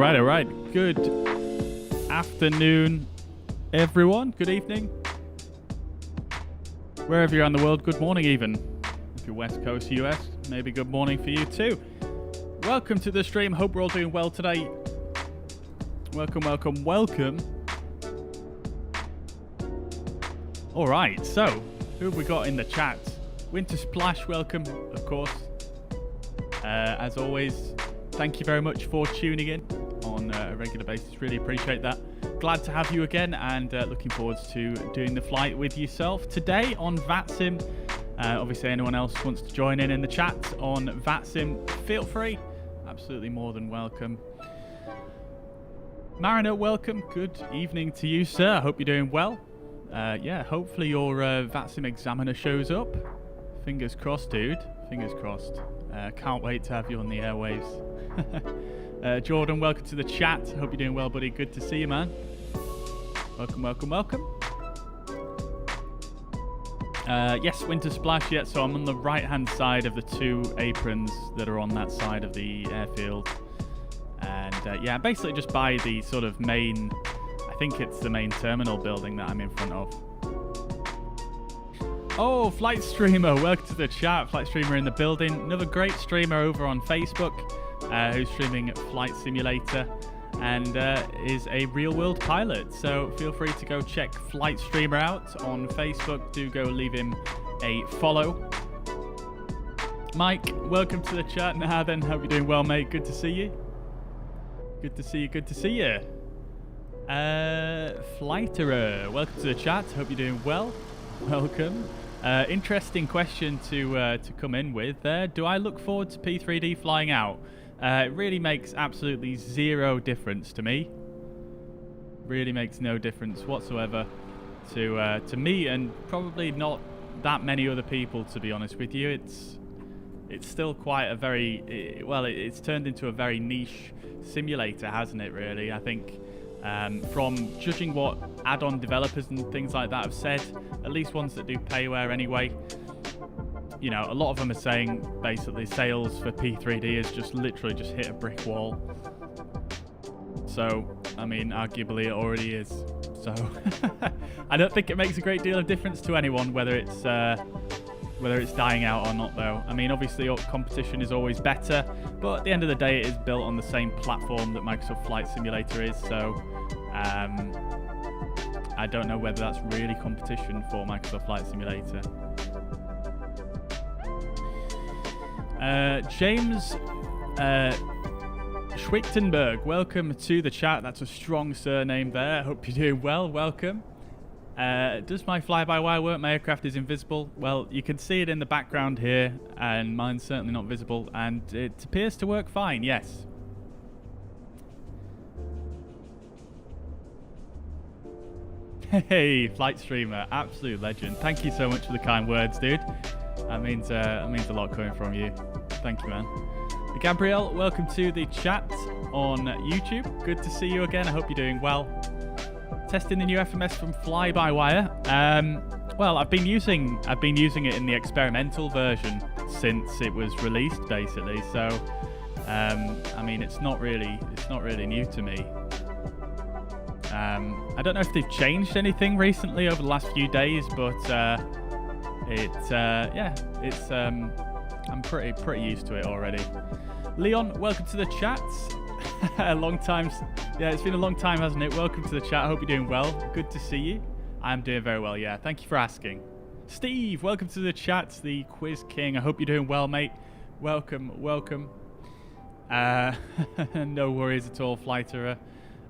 all right. Good afternoon, everyone. Good evening. Wherever you're in the world, good morning even. If you're West Coast US, maybe good morning for you too. Welcome to the stream. Hope we're all doing well today. Welcome. All right, so who have we got in the chat? Winter Splash, welcome, of course. As always, thank you very much for tuning in on a regular basis. Really appreciate that. Glad to have you again, and looking forward to doing the flight with yourself today on VATSIM. Obviously, anyone else wants to join in the chat on VATSIM, feel free. Absolutely more than welcome. Mariner, welcome. Good evening to you, sir. I hope you're doing well. Yeah, hopefully your VATSIM examiner shows up. Fingers crossed, dude. Fingers crossed. Can't wait to have you on the airwaves. Jordan, welcome to the chat. Hope you're doing well, buddy. Good to see you, man. Welcome. Yes, Winter Splash. Yeah, so I'm on the right-hand side of the two aprons that are on that side of the airfield. And yeah, basically just by the sort of main... I think it's the main terminal building that I'm in front of. Oh, Flight Streamer, welcome to the chat. Flight Streamer in the building. Another great streamer over on Facebook who's streaming Flight Simulator and is a real-world pilot. So feel free to go check Flight Streamer out on Facebook. Do go leave him a follow. Mike, welcome to the chat. Now then, hope you're doing well, mate. Good to see you. Good to see you. Flighterer, welcome to the chat. Hope you're doing well. Welcome. Interesting question to come in with there. Do I look forward to P3D flying out? It really makes absolutely zero difference to me. Really makes no difference whatsoever to me, and probably not that many other people, to be honest with you. It's still quite a very it's turned into a very niche simulator, hasn't it? Really, I think. From judging what add-on developers and things like that have said, at least ones that do payware anyway, you know, a lot of them are saying basically sales for P3D has just literally just hit a brick wall. So, I mean, arguably it already is. So, I don't think it makes a great deal of difference to anyone whether it's dying out or not, though. I mean, obviously competition is always better, but at the end of the day, it is built on the same platform that Microsoft Flight Simulator is, so I don't know whether that's really competition for Microsoft Flight Simulator. James Schwichtenberg, welcome to the chat. That's a strong surname there. I hope you're doing well. Welcome. Does my fly-by-wire work? My aircraft is invisible. Well, you can see it in the background here, and mine's certainly not visible, and it appears to work fine, yes. Hey, Flight Streamer, absolute legend. Thank you so much for the kind words, dude. That means a lot coming from you. Thank you, man. Gabrielle, welcome to the chat on YouTube. Good to see you again. I hope you're doing well. Testing the new FMS from flybywire. Well, I've been using it in the experimental version since it was released, basically. So, I mean, it's not really new to me. I don't know if they've changed anything recently over the last few days, but I'm pretty used to it already. Leon, welcome to the chat. Long time. Yeah, it's been a long time, hasn't it? Welcome to the chat. I hope you're doing well. Good to see you. I'm doing very well, yeah. Thank you for asking. Steve, welcome to the chat, the Quiz King. I hope you're doing well, mate. Welcome. No worries at all, Flighterer.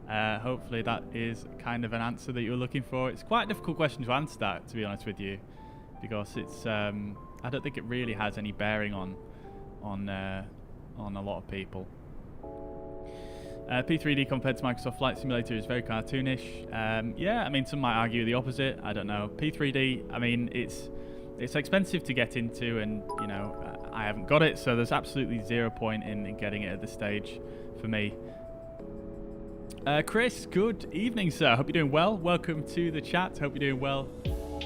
Hopefully that is kind of an answer that you're looking for. It's quite a difficult question to answer that, to be honest with you, because it's I don't think it really has any bearing on a lot of people. P3D compared to Microsoft Flight Simulator is very cartoonish. Yeah, I mean, some might argue the opposite. I don't know. P3D, I mean, it's expensive to get into, and you know, I haven't got it, so there's absolutely zero point in getting it at this stage for me. Chris, good evening, sir. Hope you're doing well. Welcome to the chat. Hope you're doing well.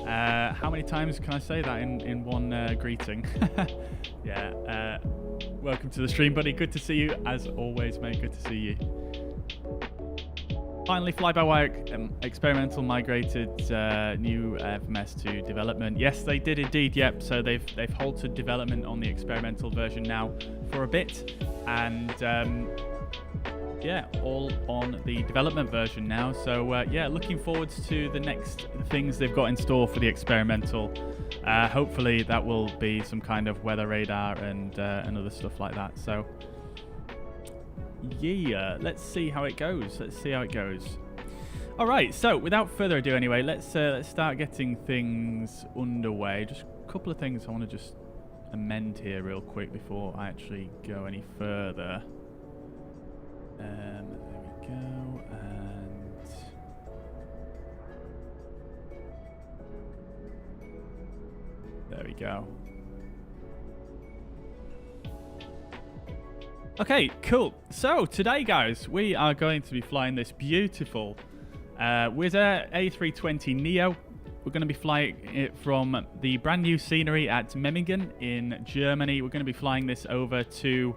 How many times can I say that in one greeting? Yeah. Welcome to the stream, buddy. Good to see you, as always, mate. Good to see you. Finally, fly-by-wire experimental migrated new FMS to development. Yes, they did indeed. Yep. So they've halted development on the experimental version now for a bit, and yeah, all on the development version now. So yeah, looking forward to the next things they've got in store for the experimental. Hopefully, that will be some kind of weather radar and other stuff like that. So. Yeah, let's see how it goes. All right, so without further ado anyway, let's start getting things underway. Just a couple of things I want to just amend here real quick before I actually go any further. There we go, and there we go. Okay, cool. So today, guys, we are going to be flying this beautiful WizzAir A320neo. We're going to be flying it from the brand new scenery at Memmingen in Germany. We're going to be flying this over to...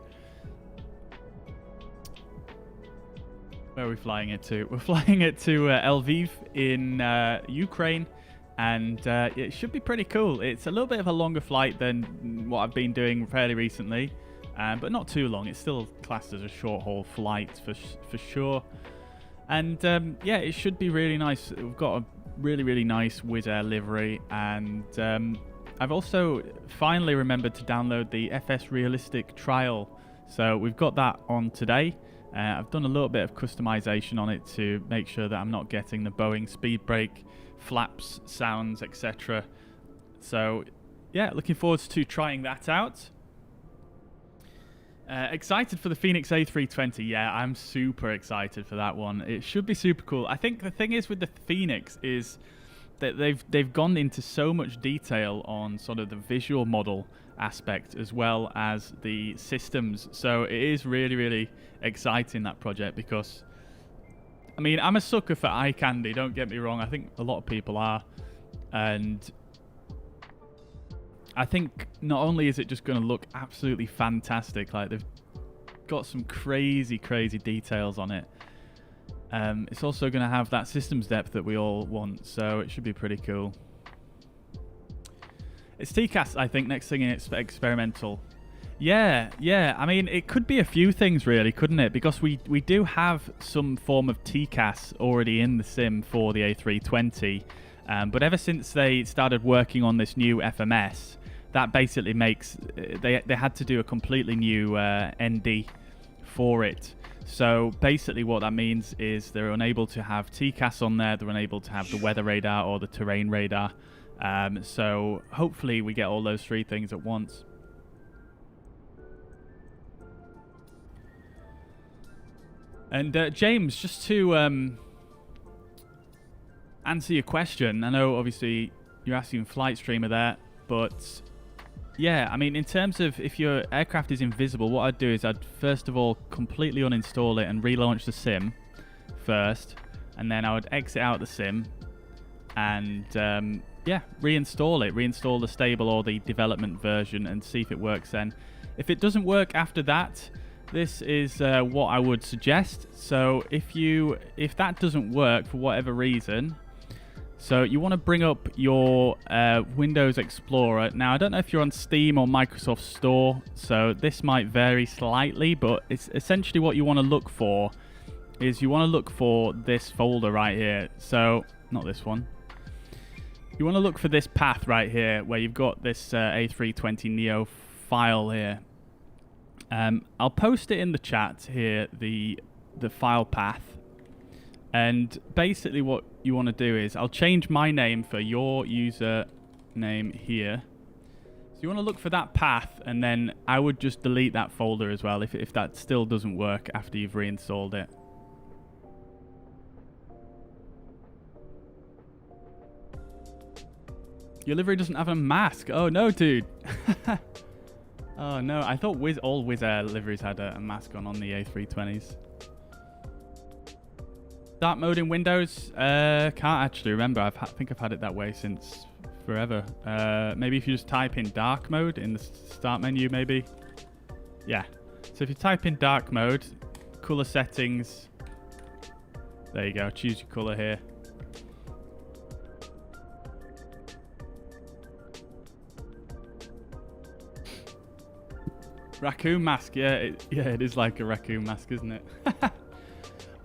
Where are we flying it to? We're flying it to Lviv in Ukraine. And it should be pretty cool. It's a little bit of a longer flight than what I've been doing fairly recently. But not too long. It's still classed as a short-haul flight for sure. And yeah, it should be really nice. We've got a really nice WizzAir livery. And I've also finally remembered to download the FS Realistic trial. So we've got that on today. I've done a little bit of customization on it to make sure that I'm not getting the Boeing speed brake flaps, sounds, etc. So yeah, looking forward to trying that out. Excited for the Phoenix A320. Yeah, I'm super excited for that one. It should be super cool. I think the thing is with the Phoenix is that they've gone into so much detail on sort of the visual model aspect as well as the systems. So it is really exciting, that project, because I mean, I'm a sucker for eye candy, don't get me wrong. I think a lot of people are. And I think not only is it just going to look absolutely fantastic, like they've got some crazy details on it. It's also going to have that systems depth that we all want, so it should be pretty cool. It's TCAS, I think, next thing in its experimental. Yeah. I mean, it could be a few things, really, couldn't it? Because we do have some form of TCAS already in the sim for the A320. But ever since they started working on this new FMS, that basically makes... They had to do a completely new ND for it. So basically what that means is they're unable to have TCAS on there. They're unable to have the weather radar or the terrain radar. So hopefully we get all those three things at once. And James, just to answer your question, I know obviously you're asking flight streamer there, but yeah, I mean, in terms of if your aircraft is invisible, what I'd do is I'd first of all completely uninstall it and relaunch the sim first, and then I would exit out the sim and yeah, reinstall the stable or the development version and see if it works then. If it doesn't work after that, this is what I would suggest. So if that doesn't work for whatever reason, so you want to bring up your Windows Explorer. Now, I don't know if you're on Steam or Microsoft Store, so this might vary slightly, but it's essentially what you want to look for is you want to look for this folder right here. So, not this one. You want to look for this path right here where you've got this A320neo file here. I'll post it in the chat here, the file path. And basically what you want to do is, I'll change my name for your user name here. So you want to look for that path, and then I would just delete that folder as well if that still doesn't work after you've reinstalled it. Your livery doesn't have a mask. Oh no, dude. Oh no, I thought all WizzAir liveries had a mask on the A320s. Dark mode in Windows? Can't actually remember. I think I've had it that way since forever. Maybe if you just type in dark mode in the start menu, maybe. Yeah. So if you type in dark mode, color settings, There you go. Choose your colour here. Raccoon mask. Yeah, it is like a raccoon mask, isn't it?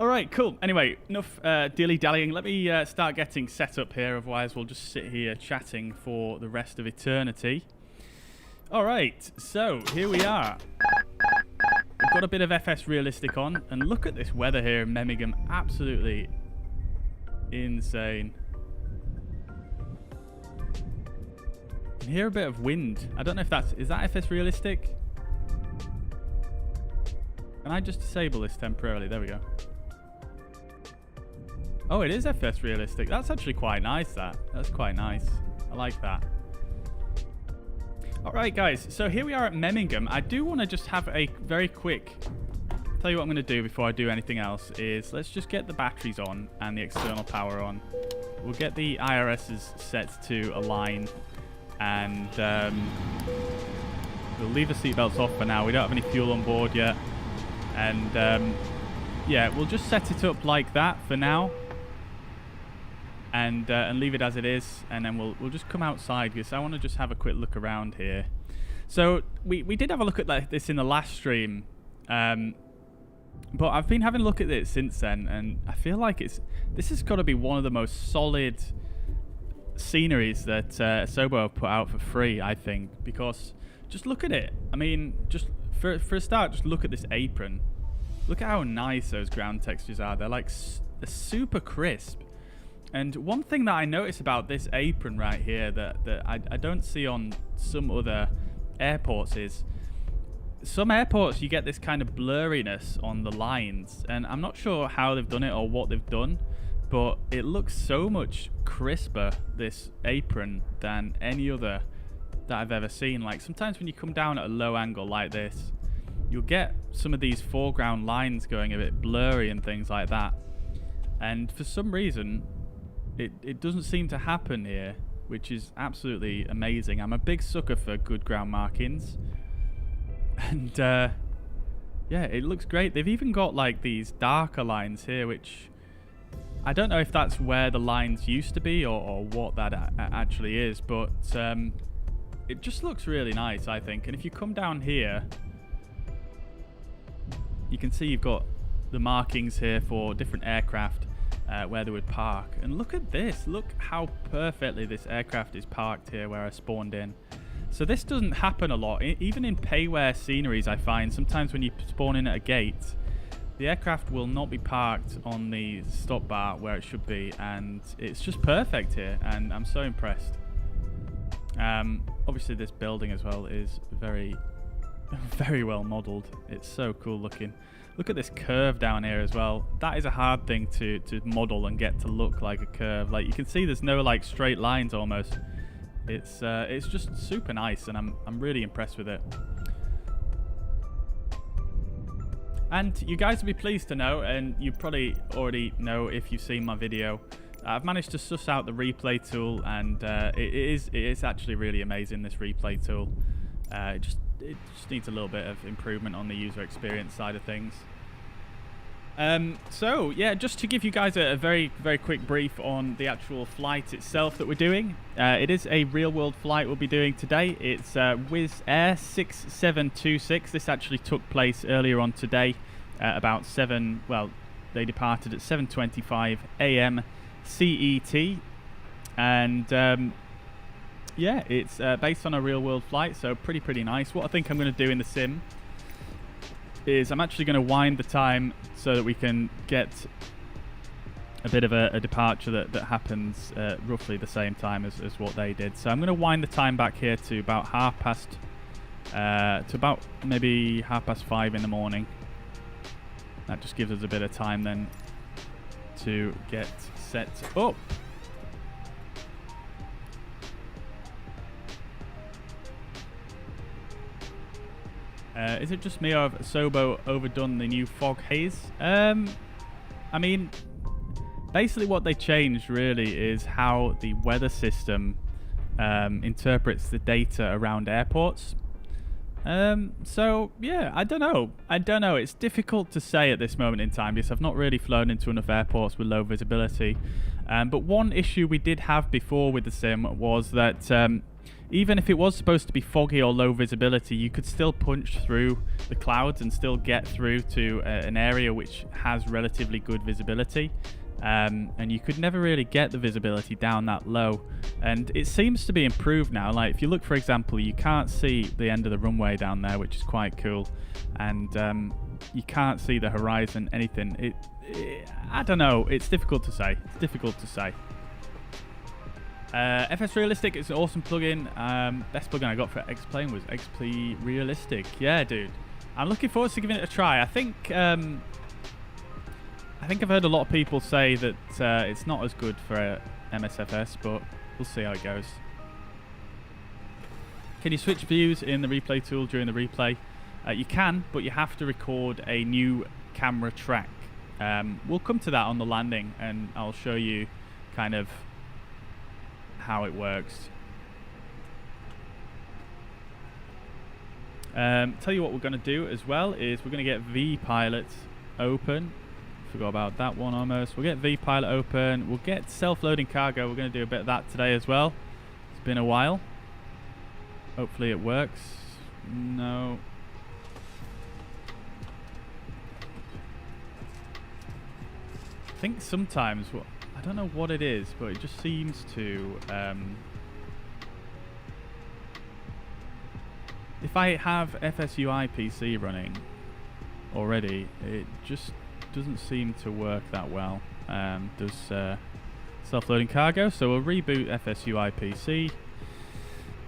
All right, cool. Anyway, enough dilly-dallying. Let me start getting set up here. Otherwise, we'll just sit here chatting for the rest of eternity. All right, so here we are. We've got a bit of FS Realistic on. And look at this weather here in Memmingen. Absolutely insane. You can hear a bit of wind. I don't know if is that FS Realistic? Can I just disable this temporarily? There we go. Oh, it is FS Realistic. That's actually quite nice, that. That's quite nice. I like that. All right, guys. So here we are at Memmingen. I do want to just have a very quick... Tell you what I'm going to do before I do anything else is let's just get the batteries on and the external power on. We'll get the IRSs set to align. And we'll leave the seatbelts off for now. We don't have any fuel on board yet. And yeah, we'll just set it up like that for now, and leave it as it is, and then we'll just come outside because I want to just have a quick look around here. So we did have a look at this in the last stream, but I've been having a look at it since then, and I feel like this has got to be one of the most solid sceneries that Asobo have put out for free, I think, because just look at it. I mean, just for a start, just look at this apron. Look at how nice those ground textures are. They're like they're super crisp. And one thing that I notice about this apron right here that I don't see on some other airports is some airports you get this kind of blurriness on the lines, and I'm not sure how they've done it or what they've done, but it looks so much crisper, this apron, than any other that I've ever seen. Like sometimes when you come down at a low angle like this, you'll get some of these foreground lines going a bit blurry and things like that, and for some reason it doesn't seem to happen here, which is absolutely amazing. I'm a big sucker for good ground markings, and yeah, it looks great. They've even got like these darker lines here, which I don't know if that's where the lines used to be or what that actually is, but it just looks really nice, I think. And if you come down here, you can see you've got the markings here for different aircraft where they would park. And look at this. Look how perfectly this aircraft is parked here where I spawned in. So this doesn't happen a lot. Even in payware sceneries, I find sometimes when you spawn in at a gate, the aircraft will not be parked on the stop bar where it should be. And it's just perfect here. And I'm so impressed. Obviously this building as well is very well modeled. It's so cool looking. Look at this curve down here as well. That is a hard thing to model and get to look like a curve. Like you can see there's no like straight lines almost. It's just super nice, and I'm really impressed with it. And you guys will be pleased to know, and you probably already know if you've seen my video, I've managed to suss out the replay tool, and it is actually really amazing, this replay tool. It just needs a little bit of improvement on the user experience side of things. So yeah, just to give you guys a very quick brief on the actual flight itself that we're doing. It is a real world flight we'll be doing today. It's WizzAir 6726. This actually took place earlier on today, about 7. Well, they departed at 7:25 a.m. CET, and yeah, it's based on a real world flight, so pretty nice. What I think I'm going to do in the sim is I'm actually going to wind the time so that we can get a bit of a departure that happens roughly the same time as what they did. So I'm going to wind the time back here to about maybe 5:30 in the morning. That just gives us a bit of time then to get set up. Is it just me or have Asobo overdone the new fog haze? I mean, basically what they changed really is how the weather system interprets the data around airports. So yeah, I don't know. It's difficult to say at this moment in time because I've not really flown into enough airports with low visibility. But one issue we did have before with the sim was that even if it was supposed to be foggy or low visibility, you could still punch through the clouds and still get through to an area which has relatively good visibility. And you could never really get the visibility down that low, and it seems to be improved now. Like if you look, for example, you can't see the end of the runway down there, which is quite cool, and you can't see the horizon, anything. I don't know, it's difficult to say. FS Realistic is an awesome plugin. Best plugin I got for X-Plane was X-Plane Realistic. Yeah, dude, I'm looking forward to giving it a try. I think I've heard a lot of people say that it's not as good for MSFS, but we'll see how it goes. Can you switch views in the replay tool during the replay? You can, but you have to record a new camera track. We'll come to that on the landing, and I'll show you kind of how it works. Tell you what we're going to do as well is we're going to get vPilot open. Forgot about that one almost. We'll get vPilot open. We'll get self-loading cargo. We're going to do a bit of that today as well. It's been a while. Hopefully it works. No. I think sometimes, I don't know what it is, but it just seems to... if I have FSUI PC running already, it just doesn't seem to work that well. Does self-loading cargo, so we'll reboot FSUI PC,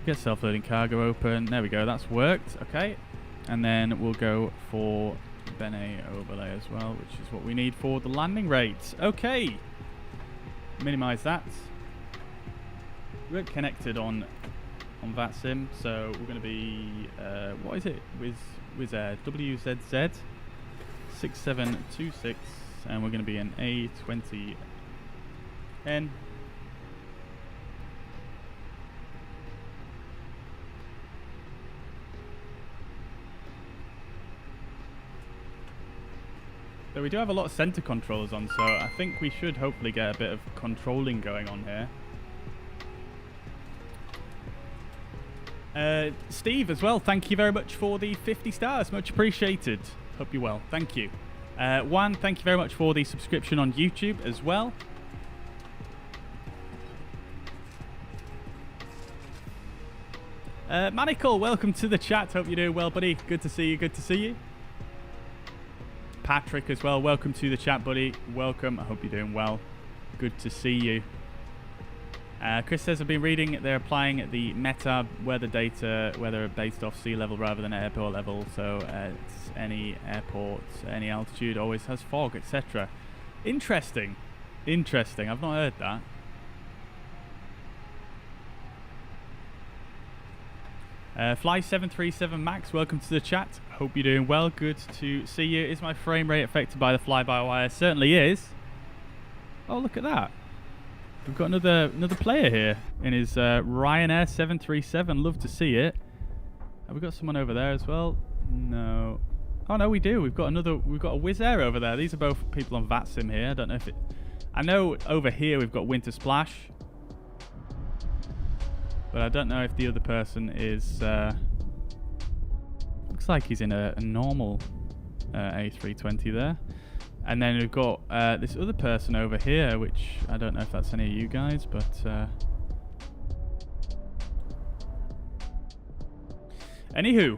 get self-loading cargo open. There we go, that's worked. Okay, and then we'll go for Bene overlay as well, which is what we need for the landing rates. Okay, minimize that. We're connected on VATSIM, so we're going to be what is it, WizzAir WZZ 6726, and we're going to be an A32N. So we do have a lot of center controls on, so I think we should hopefully get a bit of controlling going on here. Steve as well, thank you very much for the 50 stars, much appreciated. Hope you're well, thank you. Juan, thank you very much for the subscription on YouTube as well. Manical, welcome to the chat, hope you're doing well, buddy. Good to see you. Patrick as well, welcome to the chat, buddy. Welcome, I hope you're doing well. Good to see you. Chris says, I've been reading they're applying the meta weather data, weather based off sea level rather than airport level, so it's any airport, any altitude always has fog, etc. Interesting. I've not heard that. Fly 737 Max, welcome to the chat. Hope you're doing well. Good to see you. Is my frame rate affected by the fly-by-wire? Certainly is. Oh, look at that. We've got another player here in his Ryanair 737. Love to see it. Have we got someone over there as well? No. Oh no, we do. We've got a WizzAir over there. These are both people on VATSIM here. I don't know if it. I know over here we've got Winter Splash, but I don't know if the other person is. Looks like he's in a normal A320 there. And then we've got this other person over here, which I don't know if that's any of you guys, but anywho.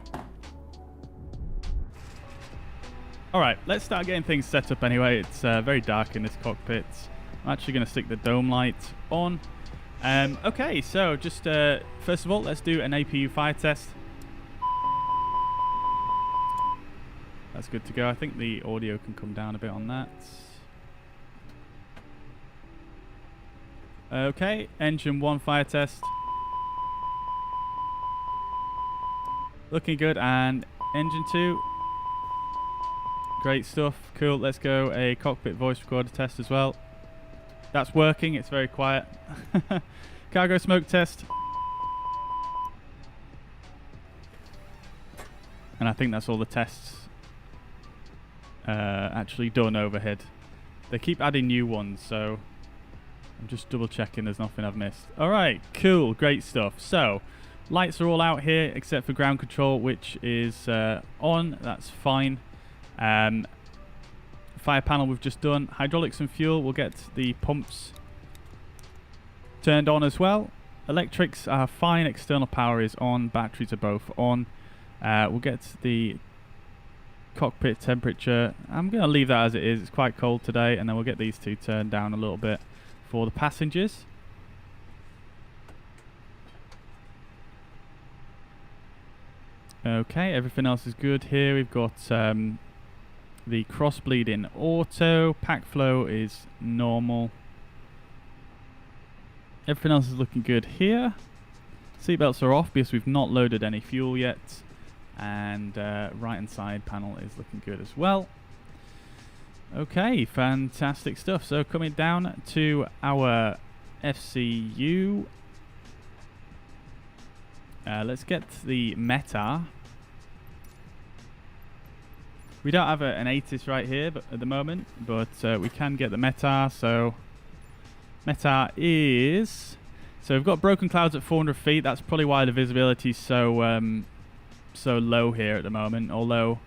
Alright, let's start getting things set up anyway. It's very dark in this cockpit. I'm actually going to stick the dome light on. Okay, so just first of all, let's do an Apu Fire Test. That's good to go. I think the audio can come down a bit on that. Okay, engine 1 fire test. Looking good. And engine 2. Great stuff. Cool. Let's go a cockpit voice recorder test as well. That's working. It's very quiet. Cargo smoke test. And I think that's all the tests actually done overhead. They keep adding new ones, so I'm just double checking there's nothing I've missed. Alright, cool, great stuff. So, lights are all out here except for ground control, which is on, that's fine. Fire panel we've just done. Hydraulics and fuel, we'll get the pumps turned on as well. Electrics are fine, external power is on, batteries are both on. We'll get the cockpit temperature. I'm going to leave that as it is, it's quite cold today, and then we'll get these two turned down a little bit for the passengers. Okay, everything else is good here. We've got the cross bleed in auto, pack flow is normal. Everything else is looking good here. Seatbelts are off because we've not loaded any fuel yet. And right hand side panel is looking good as well. Okay, fantastic stuff. So coming down to our FCU. Let's get the METAR. We don't have an ATIS right here at the moment, but we can get the METAR. So METAR is... So we've got broken clouds at 400 feet. That's probably why the visibility is so low here at the moment. Although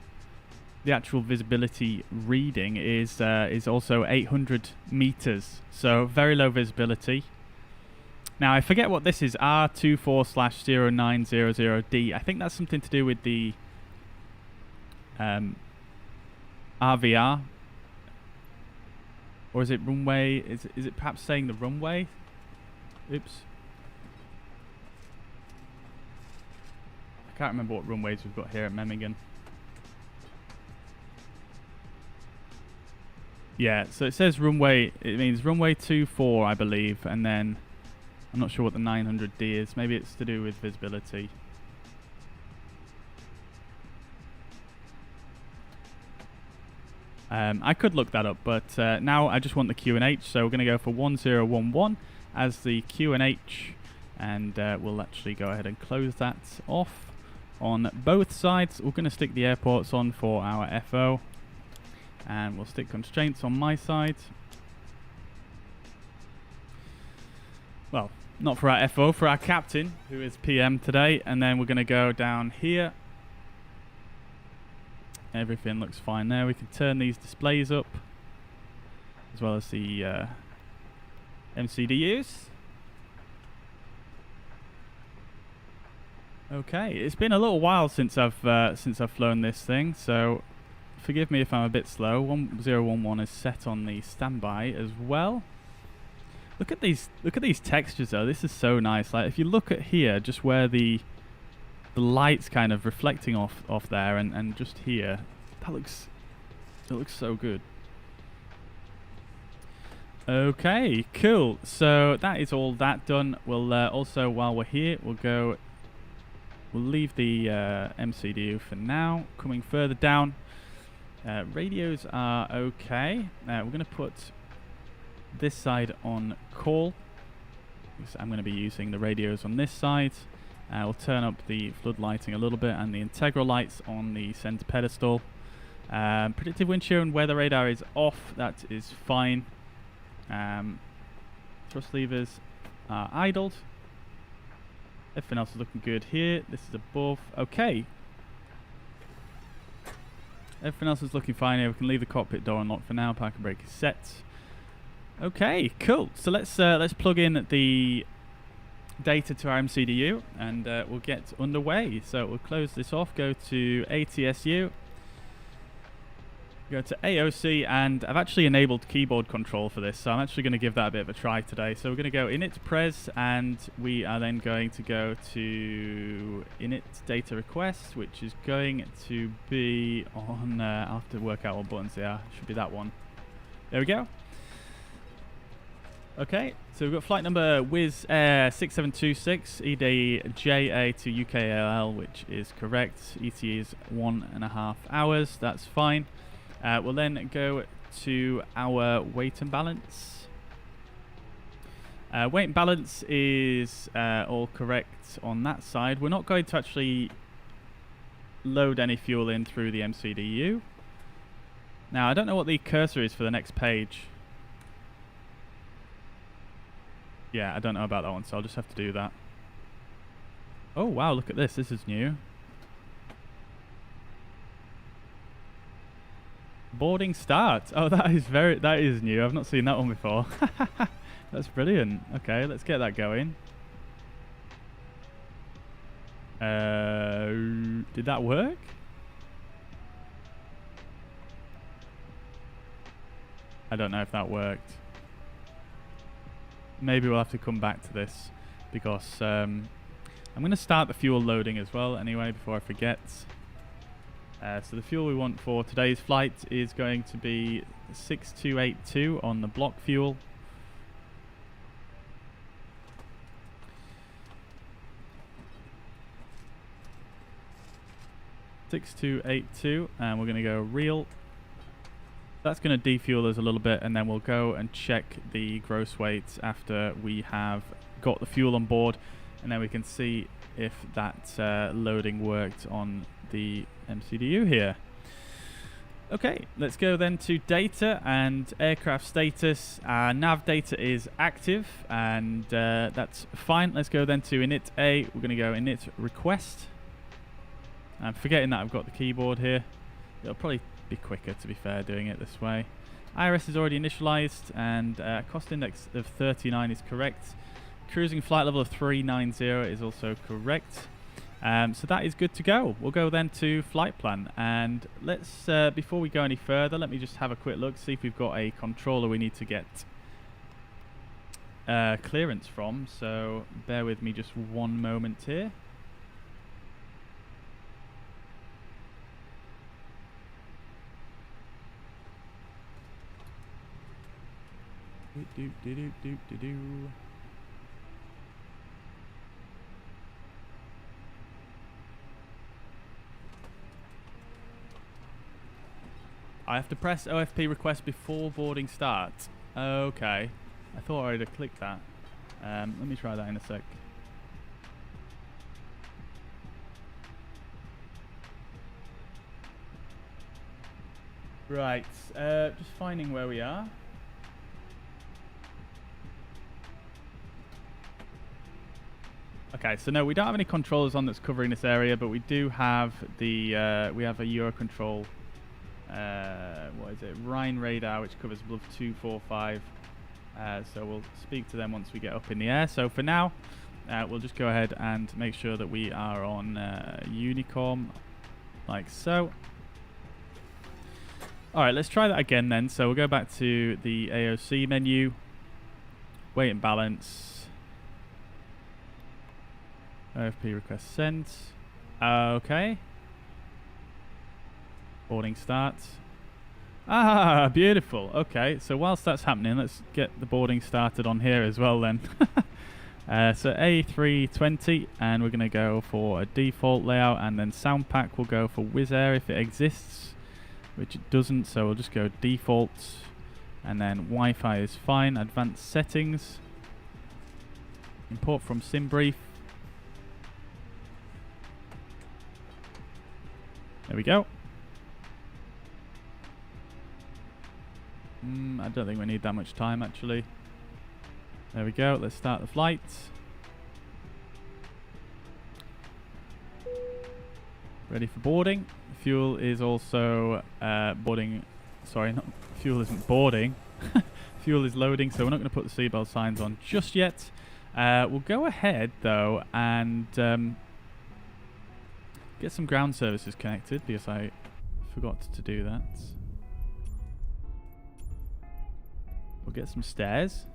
the actual visibility reading is also 800 meters. So very low visibility. Now I forget what this is. R24/0900D. I think that's something to do with the RVR. Or is it runway? Is it perhaps saying the runway? Oops. I can't remember what runways we've got here at Memmingen. Yeah, so it says runway, it means runway 24, I believe, and then I'm not sure what the 900D is. Maybe it's to do with visibility. I could look that up, but now I just want the QNH, so we're going to go for 1011 as the QNH, and we'll actually go ahead and close that off on both sides. We're going to stick the airports on for our FO, and we'll stick constraints on my side. Well, not for our FO, for our captain, who is PM today, and then we're going to go down here. Everything looks fine there. We can turn these displays up, as well as the MCDUs. Okay, it's been a little while since I've flown this thing, so forgive me if I'm a bit slow. 1011 is set on the standby as well. Look at these textures though. This is so nice. Like if you look at here, just where the light's kind of reflecting off there, and just here, it looks so good. Okay, cool. So that is all that done. We'll also, while we're here, we'll leave the MCDU for now. Coming further down, radios are okay. We're going to put this side on call, because I'm going to be using the radios on this side. We'll turn up the flood lighting a little bit and the integral lights on the center pedestal. Predictive wind shear and weather radar is off. That is fine. Thrust levers are idled. Everything else is looking good here. This is above. Okay. Everything else is looking fine here. We can leave the cockpit door unlocked for now. Parking brake is set. Okay, cool. So let's plug in the data to our MCDU, and we'll get underway. So we'll close this off, go to ATSU, go to AOC, and I've actually enabled keyboard control for this, so I'm actually going to give that a bit of a try today. So we're going to go init pres, and we are then going to go to init data request, which is going to be on, I'll have to work out what buttons they are. Should be that one. There we go. Okay, so we've got flight number WizzAir 6726, EDJA to UKLL, which is correct. ETA is 1.5 hours, that's fine. We'll then go to our weight and balance. Weight and balance is all correct on that side. We're not going to actually load any fuel in through the MCDU. Now, I don't know what the cursor is for the next page. Yeah, I don't know about that one, so I'll just have to do that. Oh, wow, look at this. This is new. Boarding start. Oh, that is new. I've not seen that one before. That's brilliant. Okay, let's get that going. Did that work? I don't know if that worked. Maybe we'll have to come back to this because I'm going to start the fuel loading as well anyway before I forget. So the fuel we want for today's flight is going to be 6282 on the block fuel. (6282) and we're going to go real. That's going to defuel us a little bit, and then we'll go and check the gross weight after we have got the fuel on board, and then we can see if that loading worked on the MCDU here. Okay, let's go then to data and aircraft status. Nav data is active, and that's fine. Let's go then to init A. We're going to go init request. I'm forgetting that I've got the keyboard here. It'll probably be quicker, to be fair, doing it this way. IRS is already initialized, and cost index of 39 is correct. Cruising flight level of 390 is also correct. So that is good to go. We'll go then to flight plan, and let's before we go any further, let me just have a quick look, see if we've got a controller we need to get clearance from. So bear with me just one moment here. I have to press OFP request before boarding starts. Okay. I thought I had clicked that. Let me try that in a sec. Right. Just finding where we are. Okay, so no, we don't have any controllers on that's covering this area, but we do have the we have a Eurocontrol. What is it? Rhine radar, which covers above 245. So we'll speak to them once we get up in the air. So for now, we'll just go ahead and make sure that we are on Unicom, like so. All right, let's try that again then. So we'll go back to the AOC menu, weight and balance. OFP request sent. Okay. Boarding starts. Ah, beautiful. Okay, so whilst that's happening, let's get the boarding started on here as well then. So A320, and we're going to go for a default layout, and then sound pack will go for WizzAir if it exists, which it doesn't, so we'll just go default, and then Wi-Fi is fine. Advanced settings. Import from SimBrief. There we go. I don't think we need that much time actually. There we go. Let's start the flight. Ready for boarding. Fuel is also boarding. Sorry, not fuel isn't boarding. Fuel is loading, so we're not going to put the seatbelt signs on just yet. We'll go ahead though and get some ground services connected because I forgot to do that. We'll get some stairs.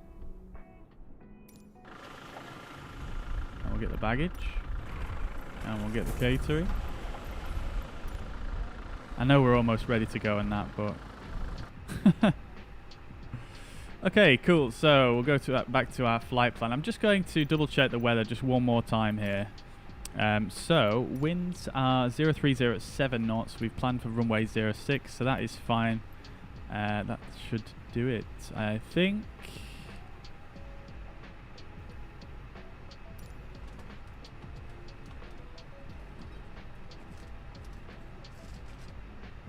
And we'll get the baggage. And we'll get the catering. I know we're almost ready to go in that, but... Okay, cool. So we'll go to back to our flight plan. I'm just going to double check the weather just one more time here. So winds are 030 at 7 knots. We've planned for runway 06, so that is fine. That should do it, I think.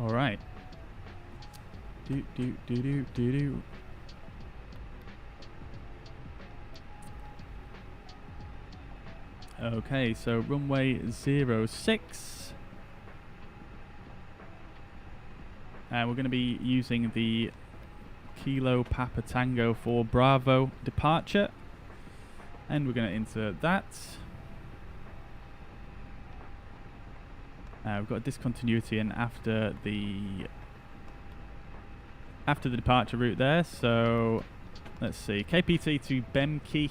All right. Do do do do do do. Okay, so runway 06. We're going to be using the Kilo Papa Tango for Bravo departure. And we're going to insert that. We've got a discontinuity in after the departure route there. So let's see, KPT to Bemki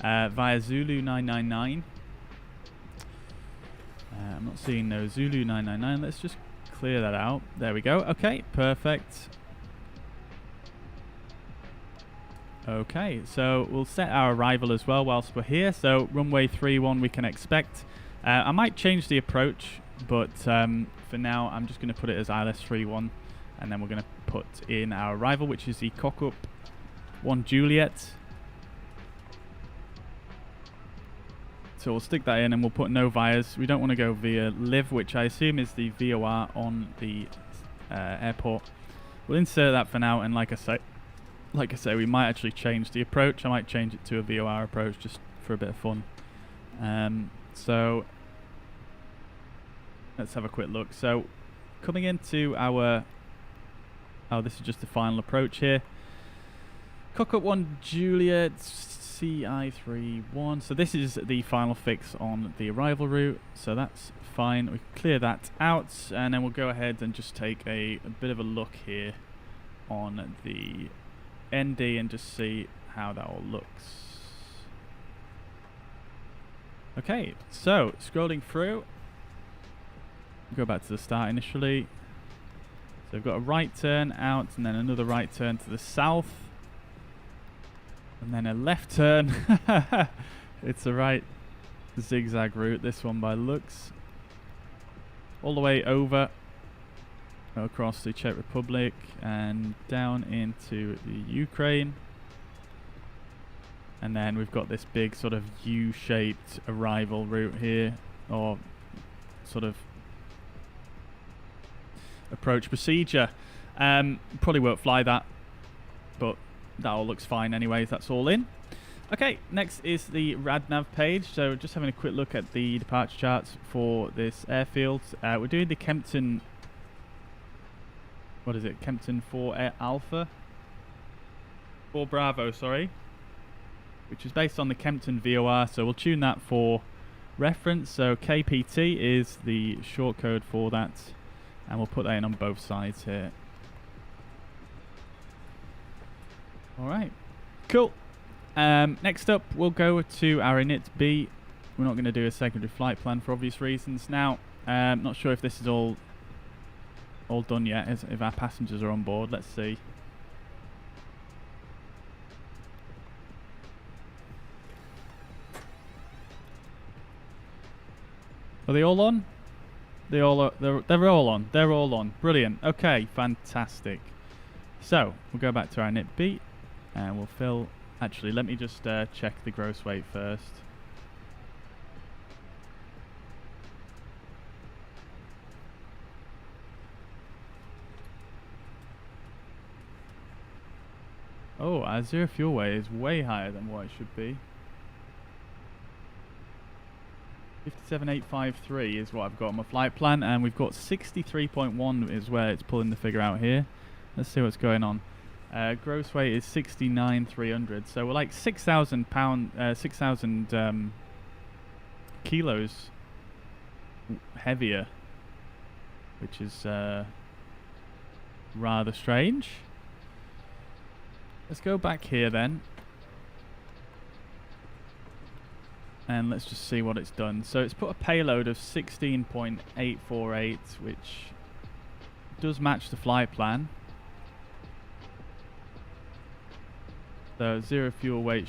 via Zulu 999. I'm not seeing no Zulu 999. Let's just clear that out. There we go. Okay, perfect. Okay, so we'll set our arrival as well whilst we're here. So runway 31 we can expect. I might change the approach, but for now I'm just going to put it as ILS 31, and then we're going to put in our arrival, which is the Cockpit 1 Juliet. So we'll stick that in and we'll put no vias. We don't want to go via Lviv, which I assume is the VOR on the airport. We'll insert that for now, and like I say, we might actually change the approach. I might change it to a VOR approach just for a bit of fun. So let's have a quick look. So coming into our... Oh, this is just the final approach here. Cockpit 1 Juliet CI31. So this is the final fix on the arrival route. So that's fine. We can clear that out, and then we'll go ahead and just take a bit of a look here on the ND and just see how that all looks. Okay, so scrolling through, go back to the start initially. So we've got a right turn out, and then another right turn to the south, and then a left turn. It's a right zigzag route, this one by looks, all the way over across the Czech Republic and down into the Ukraine. And then we've got this big sort of U-shaped arrival route here, or sort of approach procedure. Probably won't fly that, but that all looks fine anyways. That's all in. Okay, next is the RadNav page. So just having a quick look at the departure charts for this airfield. We're doing the Kempton, what is it? Kempton 4 Alpha? 4 Bravo, sorry. Which is based on the Kempton VOR, so we'll tune that for reference. So KPT is the short code for that, and we'll put that in on both sides here. Alright, cool. Next up, we'll go to our Init B. We're not going to do a secondary flight plan for obvious reasons. Now, not sure if this is all done yet, if our passengers are on board. Let's see. Are they all on? They're all on. They're all on. Brilliant. Okay, fantastic. So we'll go back to our Init B, and we'll fill. Actually, let me just check the gross weight first. Oh, our zero fuel weight is way higher than what it should be. 57853 is what I've got on my flight plan, and we've got 63.1 is where it's pulling the figure out here. Let's see what's going on. Gross weight is 69,300, so we're like 6,000 kilos heavier, which is rather strange. Let's go back here then, and let's just see what it's done. So it's put a payload of 16.848, which does match the flight plan. So zero fuel weight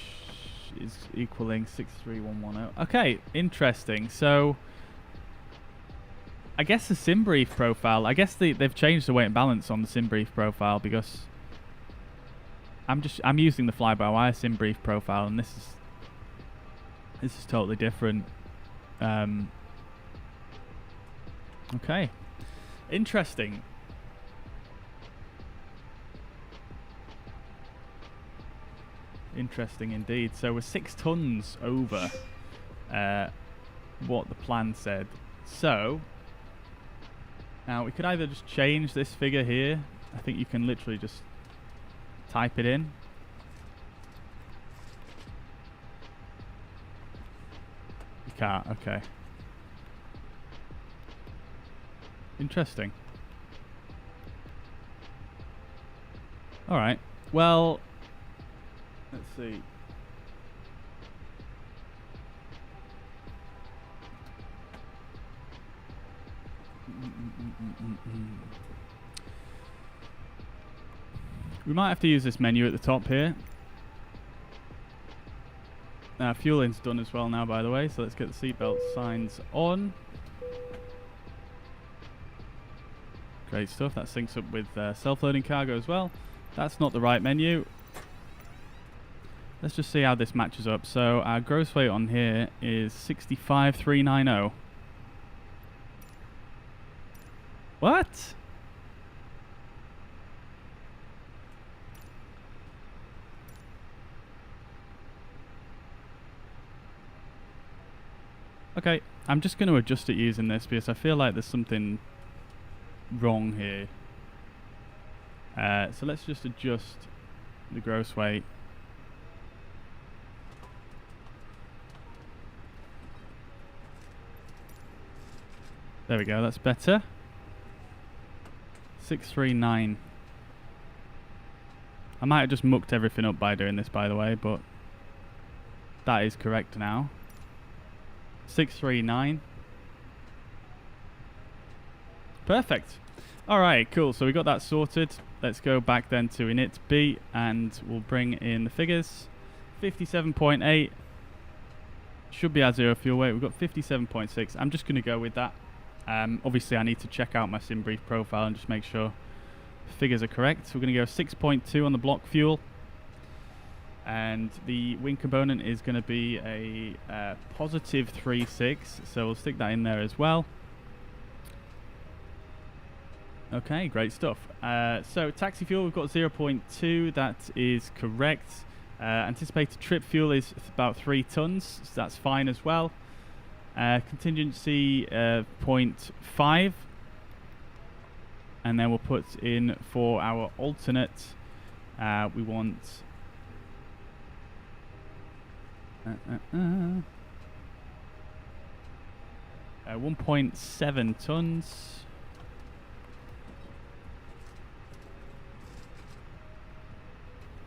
is equaling 63110. Okay, interesting. So I guess the sim brief profile, I guess they've changed the weight and balance on the sim brief profile, because I'm using the fly-by-wire sim brief profile, and this is totally different. Okay, interesting. Interesting indeed. So we're 6 tons over what the plan said. So now we could either just change this figure here. I think you can literally just type it in. You can't, okay. Interesting. Alright, well, let's see. We might have to use this menu at the top here. Fueling's done as well now, by the way, so let's get the seatbelt signs on. Great stuff, that syncs up with self-loading cargo as well. That's not the right menu. Let's just see how this matches up. So our gross weight on here is 65,390. What? Okay, I'm just going to adjust it using this because I feel like there's something wrong here. So let's just adjust the gross weight. There we go, that's better. 639. I might have just mucked everything up by doing this, by the way, but that is correct now. 639. Perfect. Alright, cool. So we got that sorted. Let's go back then to Init B and we'll bring in the figures. 57.8. Should be our zero fuel weight. We've got 57.6. I'm just going to go with that. Obviously, I need to check out my sim brief profile and just make sure the figures are correct. So we're going to go 6.2 on the block fuel. And the wing component is going to be a positive 3.6. So we'll stick that in there as well. Okay, great stuff. So taxi fuel, we've got 0.2. That is correct. Anticipated trip fuel is about 3 tons. So that's fine as well. Contingency 0.5. And then we'll put in for our alternate. We want 1.7 tons.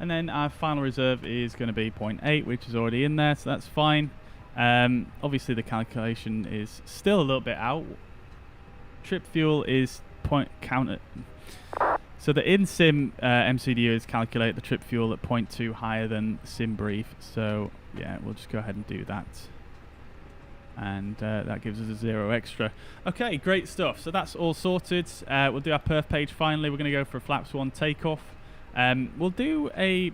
And then our final reserve is going to be 0.8, which is already in there, so that's fine. Obviously the calculation is still a little bit out. Trip fuel is counted. So the in-sim MCDU is calculate the trip fuel at 0.2 higher than sim brief. So yeah, we'll just go ahead and do that. And that gives us a 0 extra. Okay, great stuff. So that's all sorted. We'll do our perf page finally. We're going to go for a flaps 1 takeoff. We'll do a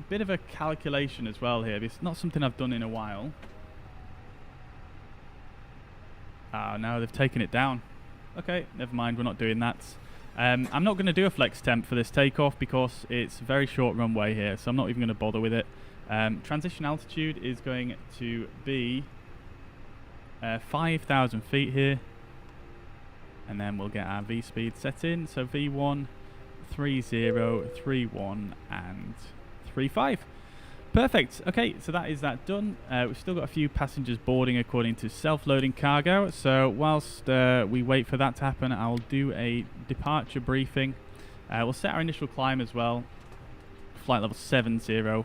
bit of a calculation as well here. It's not something I've done in a while. Oh no, they've taken it down. Okay, never mind, we're not doing that. I'm not going to do a flex temp for this takeoff because it's a very short runway here, so I'm not even going to bother with it. Transition altitude is going to be 5,000 feet here. And then we'll get our V speed set in. So V1, 30, 31 and 35. Perfect. Okay, so that is that done. We've still got a few passengers boarding according to self-loading cargo. So whilst we wait for that to happen, I'll do a departure briefing. We'll set our initial climb as well. Flight level 70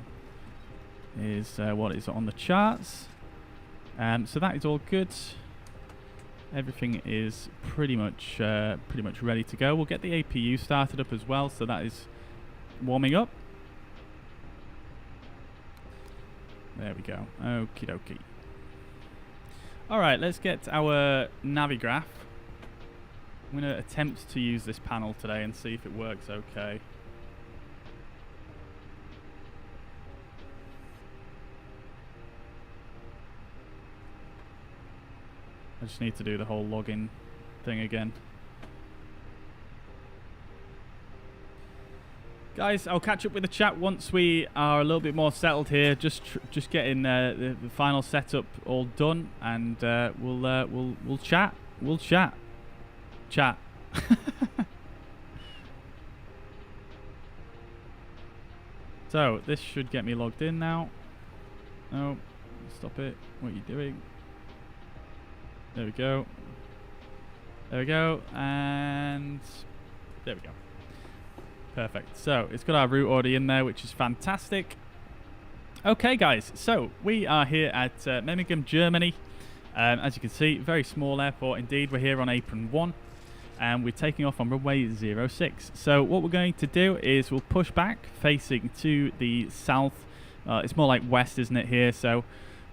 is what is on the charts. So that is all good. Everything is pretty much ready to go. We'll get the APU started up as well, so that is warming up. There we go. Okie dokie. Alright, let's get our Navigraph. I'm going to attempt to use this panel today and see if it works okay. I just need to do the whole login thing again. Guys, I'll catch up with the chat once we are a little bit more settled here. Just getting the final setup all done, and we'll chat. We'll chat. So this should get me logged in now. No, stop it. What are you doing? There we go. There we go, and there we go. Perfect. So it's got our route already in there, which is fantastic. Okay, guys. So we are here at Memmingen, Germany. As you can see, very small airport indeed. We're here on apron 1, and we're taking off on runway 06. So what we're going to do is we'll push back, facing to the south. It's more like west, isn't it, here? So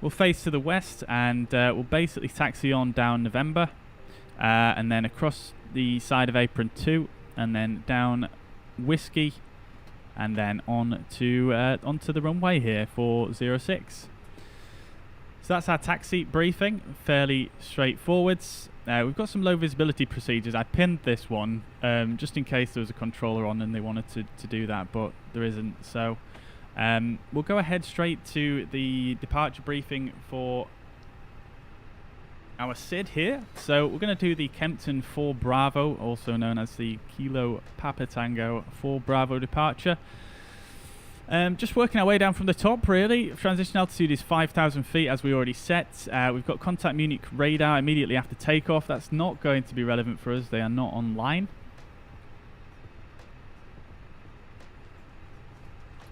we'll face to the west, and we'll basically taxi on down November, and then across the side of apron 2, and then down Whiskey, and then onto the runway here for 06. So that's our taxi briefing, fairly straightforwards. We've got some low visibility procedures. I pinned this one just in case there was a controller on and they wanted to do that, but there isn't. So we'll go ahead straight to the departure briefing for our SID here. So we're going to do the Kempton 4 Bravo, also known as the Kilo Papa Tango 4 Bravo departure. Just working our way down from the top, really. Transition altitude is 5,000 feet, as we already set. We've got contact Munich radar immediately after takeoff. That's not going to be relevant for us. They are not online.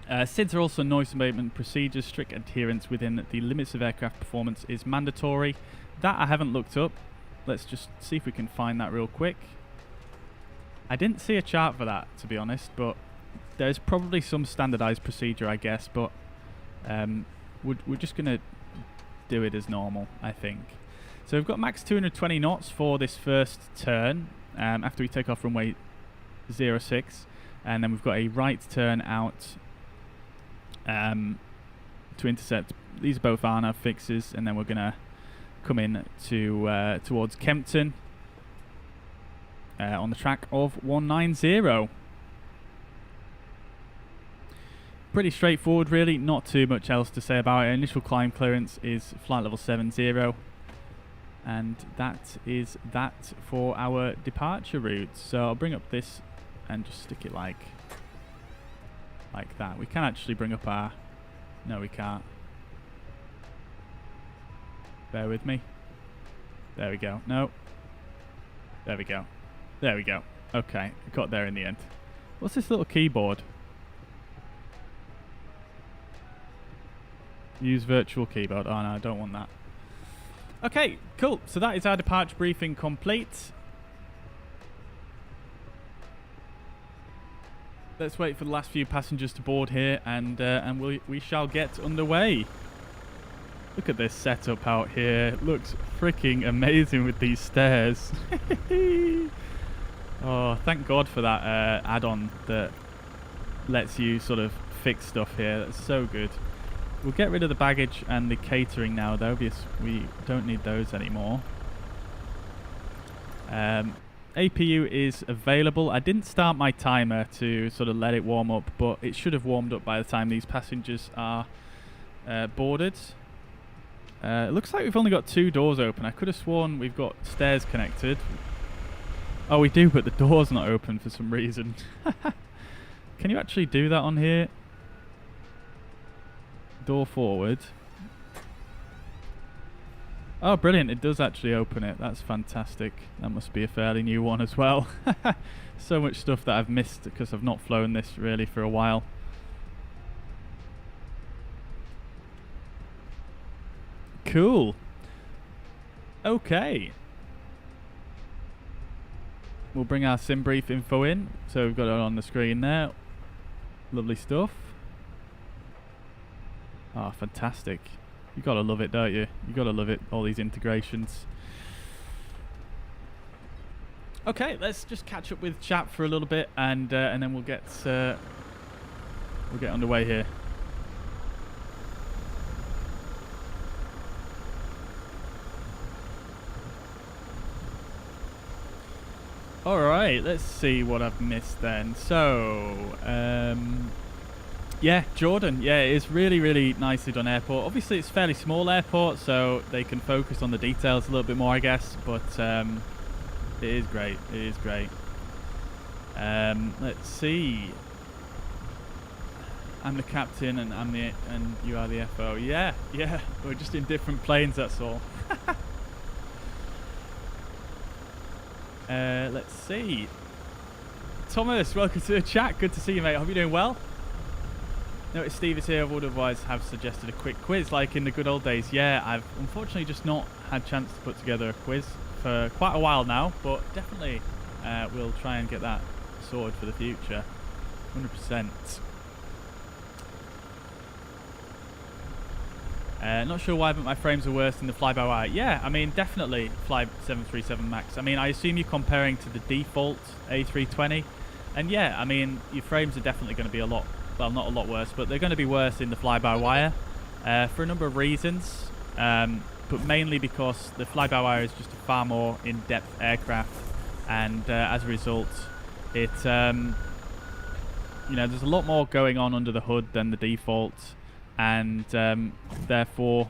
SIDs are also noise abatement procedures. Strict adherence within the limits of aircraft performance is mandatory. That I haven't looked up. Let's just see if we can find that real quick. I didn't see a chart for that, to be honest, but there's probably some standardized procedure, I guess, but we're just going to do it as normal, I think. So we've got max 220 knots for this first turn after we take off runway 06, and then we've got a right turn out to intercept. These are both RNAV fixes, and then we're going to come in to towards Kempton on the track of 190. Pretty straightforward, really. Not too much else to say about it. Initial climb clearance is flight level 70, and that is that for our departure route. So I'll bring up this and just stick it like that. We can actually bring up our... No, we can't. Bear with me. There we go. No. There we go. There we go. Okay, got there in the end. What's this little keyboard? Use virtual keyboard. Oh no, I don't want that. Okay, cool. So that is our departure briefing complete. Let's wait for the last few passengers to board here, and we shall get underway. Look at this setup out here. It looks freaking amazing with these stairs. Oh, thank God for that add-on that lets you sort of fix stuff here. That's so good. We'll get rid of the baggage and the catering now, though, because we don't need those anymore. APU is available. I didn't start my timer to sort of let it warm up, but it should have warmed up by the time these passengers are boarded. It looks like we've only got 2 doors open. I could have sworn we've got stairs connected. Oh, we do, but the door's not open for some reason. Can you actually do that on here? Door forward. Oh, brilliant. It does actually open it. That's fantastic. That must be a fairly new one as well. So much stuff that I've missed because I've not flown this really for a while. Cool. Okay. We'll bring our sim brief info in. So we've got it on the screen there. Lovely stuff. Oh, fantastic. You gotta love it, don't you? You gotta love it, all these integrations. Okay, let's just catch up with chat for a little bit, and then we'll get underway here. All right, let's see what I've missed then. So, yeah, Jordan. Yeah, it's really, really nicely done airport. Obviously, it's a fairly small airport, so they can focus on the details a little bit more, I guess. But it is great. It is great. Let's see. I'm the captain, and you are the FO. Yeah, yeah. We're just in different planes. That's all. Let's see. Thomas, welcome to the chat. Good to see you, mate. Hope you're doing well. Notice Steve is here. I would otherwise have suggested a quick quiz like in the good old days. Yeah, I've unfortunately just not had a chance to put together a quiz for quite a while now, but definitely we'll try and get that sorted for the future. 100%. Not sure why, but my frames are worse than the fly-by-wire. Yeah, I mean, definitely Fly 737 Max. I mean, I assume you're comparing to the default A320. And yeah, I mean, your frames are definitely going to be a lot, well, not a lot worse, but they're going to be worse in the fly-by-wire for a number of reasons. But mainly because the fly-by-wire is just a far more in-depth aircraft. And as a result, it, you know, there's a lot more going on under the hood than the default. And therefore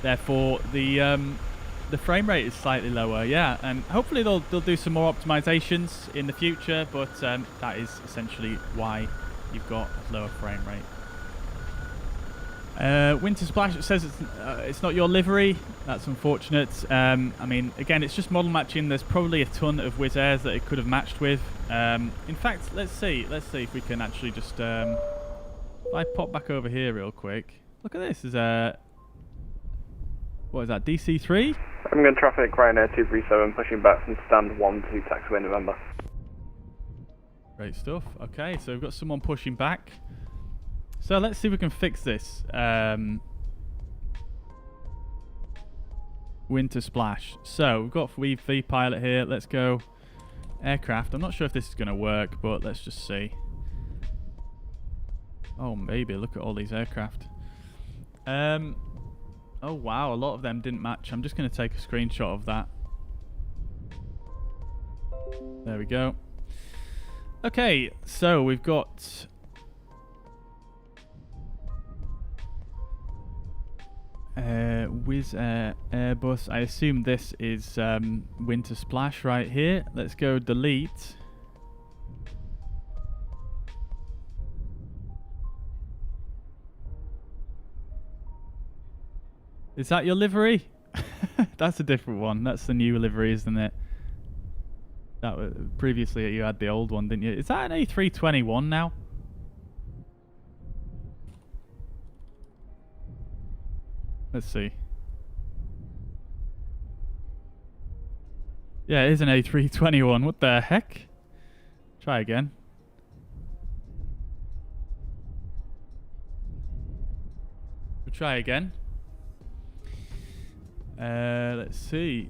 the frame rate is slightly lower. Yeah, and hopefully they'll do some more optimizations in the future, but that is essentially why you've got a lower frame rate. Winter Splash says it's not your livery. That's unfortunate. I mean, again, it's just model matching. There's probably a ton of WizzAirs that it could have matched with. In fact, let's see if we can actually just if I pop back over here real quick. Look at this. Is what is that? DC3? I'm going traffic Ryanair 237, pushing back from stand 1 to taxiway November. Great stuff. Okay, so we've got someone pushing back. So let's see if we can fix this. Winter Splash. So we've got V pilot here. Let's go aircraft. I'm not sure if this is going to work, but let's just see. Oh, maybe. Look at all these aircraft. Oh, wow. A lot of them didn't match. I'm just going to take a screenshot of that. There we go. Okay, so we've got WizzAir Airbus. I assume this is Winter Splash right here. Let's go delete. Is that your livery? That's a different one. That's the new livery, isn't it? That was, previously you had the old one, didn't you? Is that an A321 now? Let's see. Yeah, it is an A321. What the heck? Try again. We'll try again. Let's see.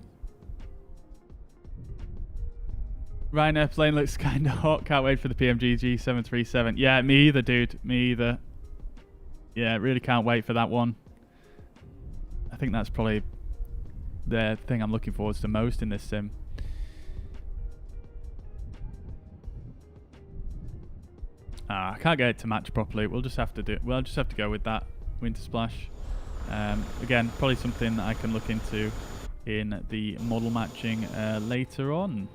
Ryanair plane looks kind of hot. Can't wait for the PMG 737. Yeah, me either, dude. Me either. Yeah, really can't wait for that one. I think that's probably the thing I'm looking forward to most in this sim. I can't get it to match properly. We'll just have to do. We'll just have to go with that Winter Splash. Again, probably something that I can look into in the model matching later on.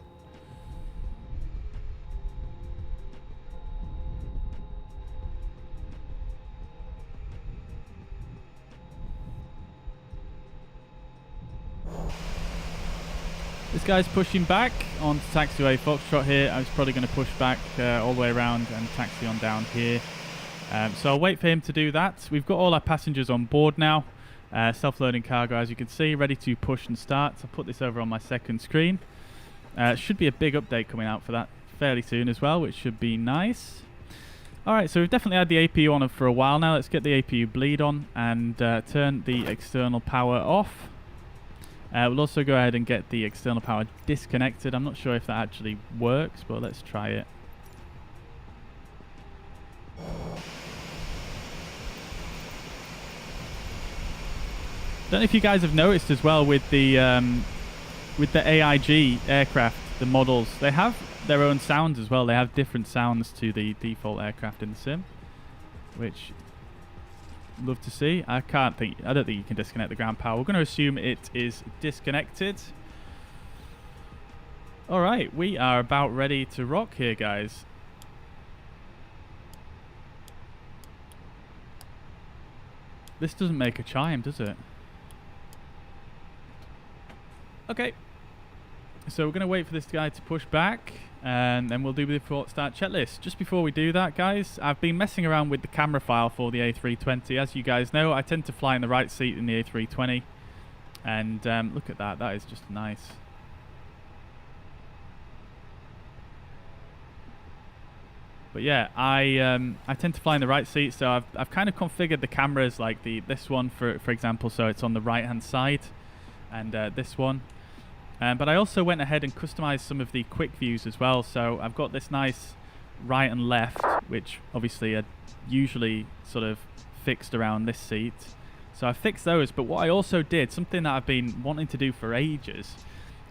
This guy's pushing back onto taxiway Foxtrot here. I was probably going to push back all the way around and taxi on down here. So I'll wait for him to do that. We've got all our passengers on board now. Self-loading cargo, as you can see, ready to push and start. I'll put this over on my second screen. Should be a big update coming out for that fairly soon as well, which should be nice. Alright, so we've definitely had the APU on for a while now. Let's get the APU bleed on and turn the external power off. We'll also go ahead and get the external power disconnected. I'm not sure if that actually works, but let's try it. Don't know if you guys have noticed as well with the with the AIG aircraft, the models, they have their own sounds as well. They have different sounds to the default aircraft in the sim, which love to see. I don't think you can disconnect the ground power. We're going to assume it is disconnected. All right, we are about ready to rock here, guys. This doesn't make a chime, does it? Okay. So we're going to wait for this guy to push back, and then we'll do the default start checklist. Just before we do that, guys, I've been messing around with the camera file for the A320. As you guys know, I tend to fly in the right seat in the A320. And look at that. That is just nice. But yeah, I tend to fly in the right seat, so I've kind of configured the cameras like this one, for example, so it's on the right-hand side, and this one. But I also went ahead and customized some of the quick views as well. So I've got this nice right and left, which obviously are usually sort of fixed around this seat. So I fixed those. But what I also did, something that I've been wanting to do for ages,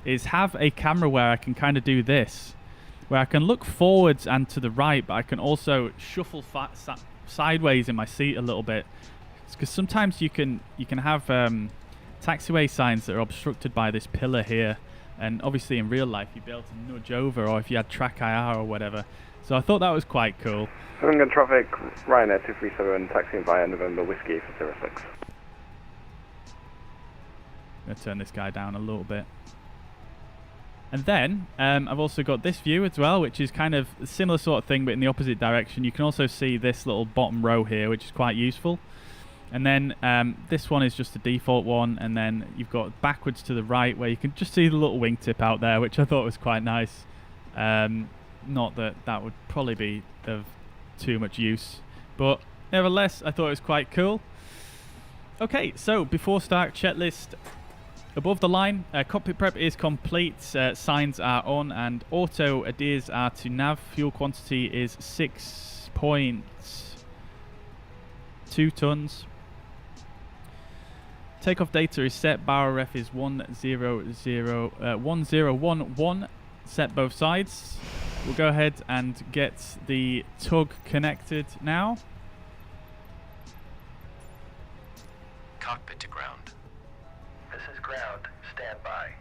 is have a camera where I can kind of do this, where I can look forwards and to the right, but I can also shuffle sideways in my seat a little bit. Because sometimes you can have taxiway signs that are obstructed by this pillar here, and obviously in real life you'd be able to nudge over, or if you had track IR or whatever. So I thought that was quite cool. Memmingen traffic, Ryanair 237, taxiing via November Whiskey for 06. I'm going to turn this guy down a little bit. And then I've also got this view as well, which is kind of a similar sort of thing, but in the opposite direction. You can also see this little bottom row here, which is quite useful. And then this one is just the default one, and then you've got backwards to the right, where you can just see the little wingtip out there, which I thought was quite nice. Not that would probably be of too much use, but nevertheless, I thought it was quite cool. Okay, so before start checklist, above the line, cockpit prep is complete, signs are on, and auto adheres are to nav. Fuel quantity is 6.2 tons. Takeoff data is set. Barrel ref is 1011. Set both sides. We'll go ahead and get the tug connected now. Cockpit to ground. This is ground. Stand by.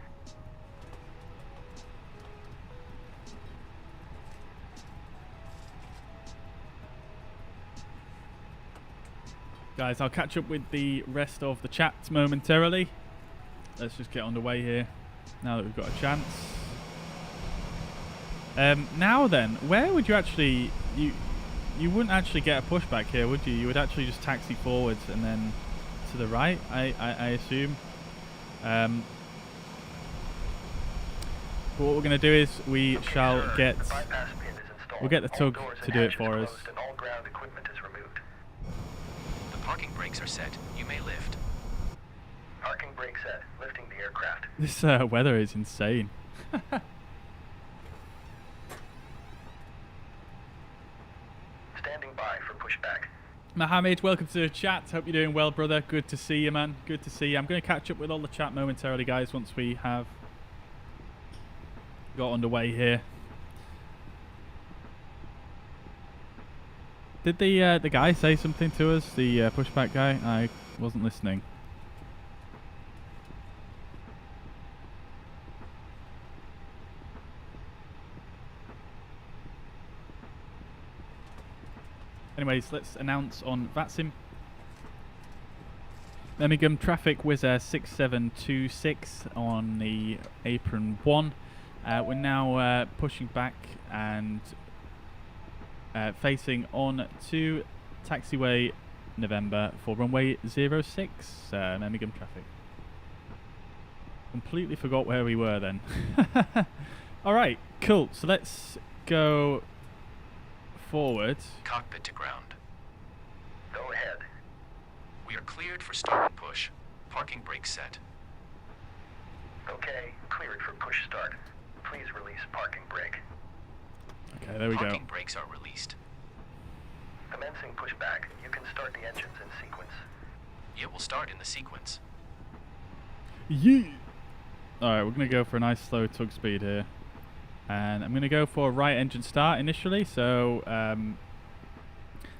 Guys, I'll catch up with the rest of the chat momentarily. Let's just get underway here, now that we've got a chance. Now then, where would you actually... You wouldn't actually get a pushback here, would you? You would actually just taxi forwards and then to the right, I assume. But what we're going to do is we'll get the tug to do it for us. Parking brakes are set. You may lift. Parking brake set. Lifting the aircraft. This weather is insane. Standing by for pushback. Mohammed, welcome to the chat. Hope you're doing well, brother. Good to see you, man. Good to see you. I'm going to catch up with all the chat momentarily, guys, once we have got underway here. Did the guy say something to us, the pushback guy? I wasn't listening. Anyways, let's announce on VATSIM. Memmingen traffic WizzAir 6726 on the apron 1. We're now pushing back and facing on to taxiway November for runway 06, Memmingen traffic. Completely forgot where we were then. Alright, cool. So let's go forward. Cockpit to ground. Go ahead. We are cleared for start and push. Parking brake set. Okay, cleared for push start. Please release parking brake. Okay, there we go. Parking brakes are released. Commencing pushback. You can start the engines in sequence. It will start in the sequence. Yeah. Alright, we're going to go for a nice slow tug speed here. And I'm going to go for right engine start initially. So,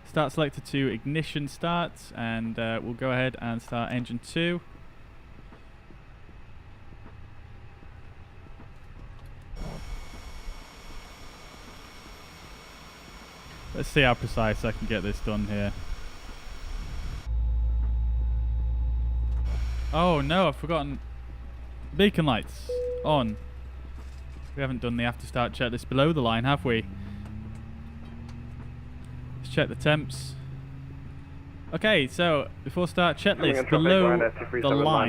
start selector to ignition start. And we'll go ahead and start engine 2. Let's see how precise I can get this done here. Oh no, I've forgotten. Beacon lights on. We haven't done the after start checklist below the line, have we? Let's check the temps. Okay, so before start checklist below the line.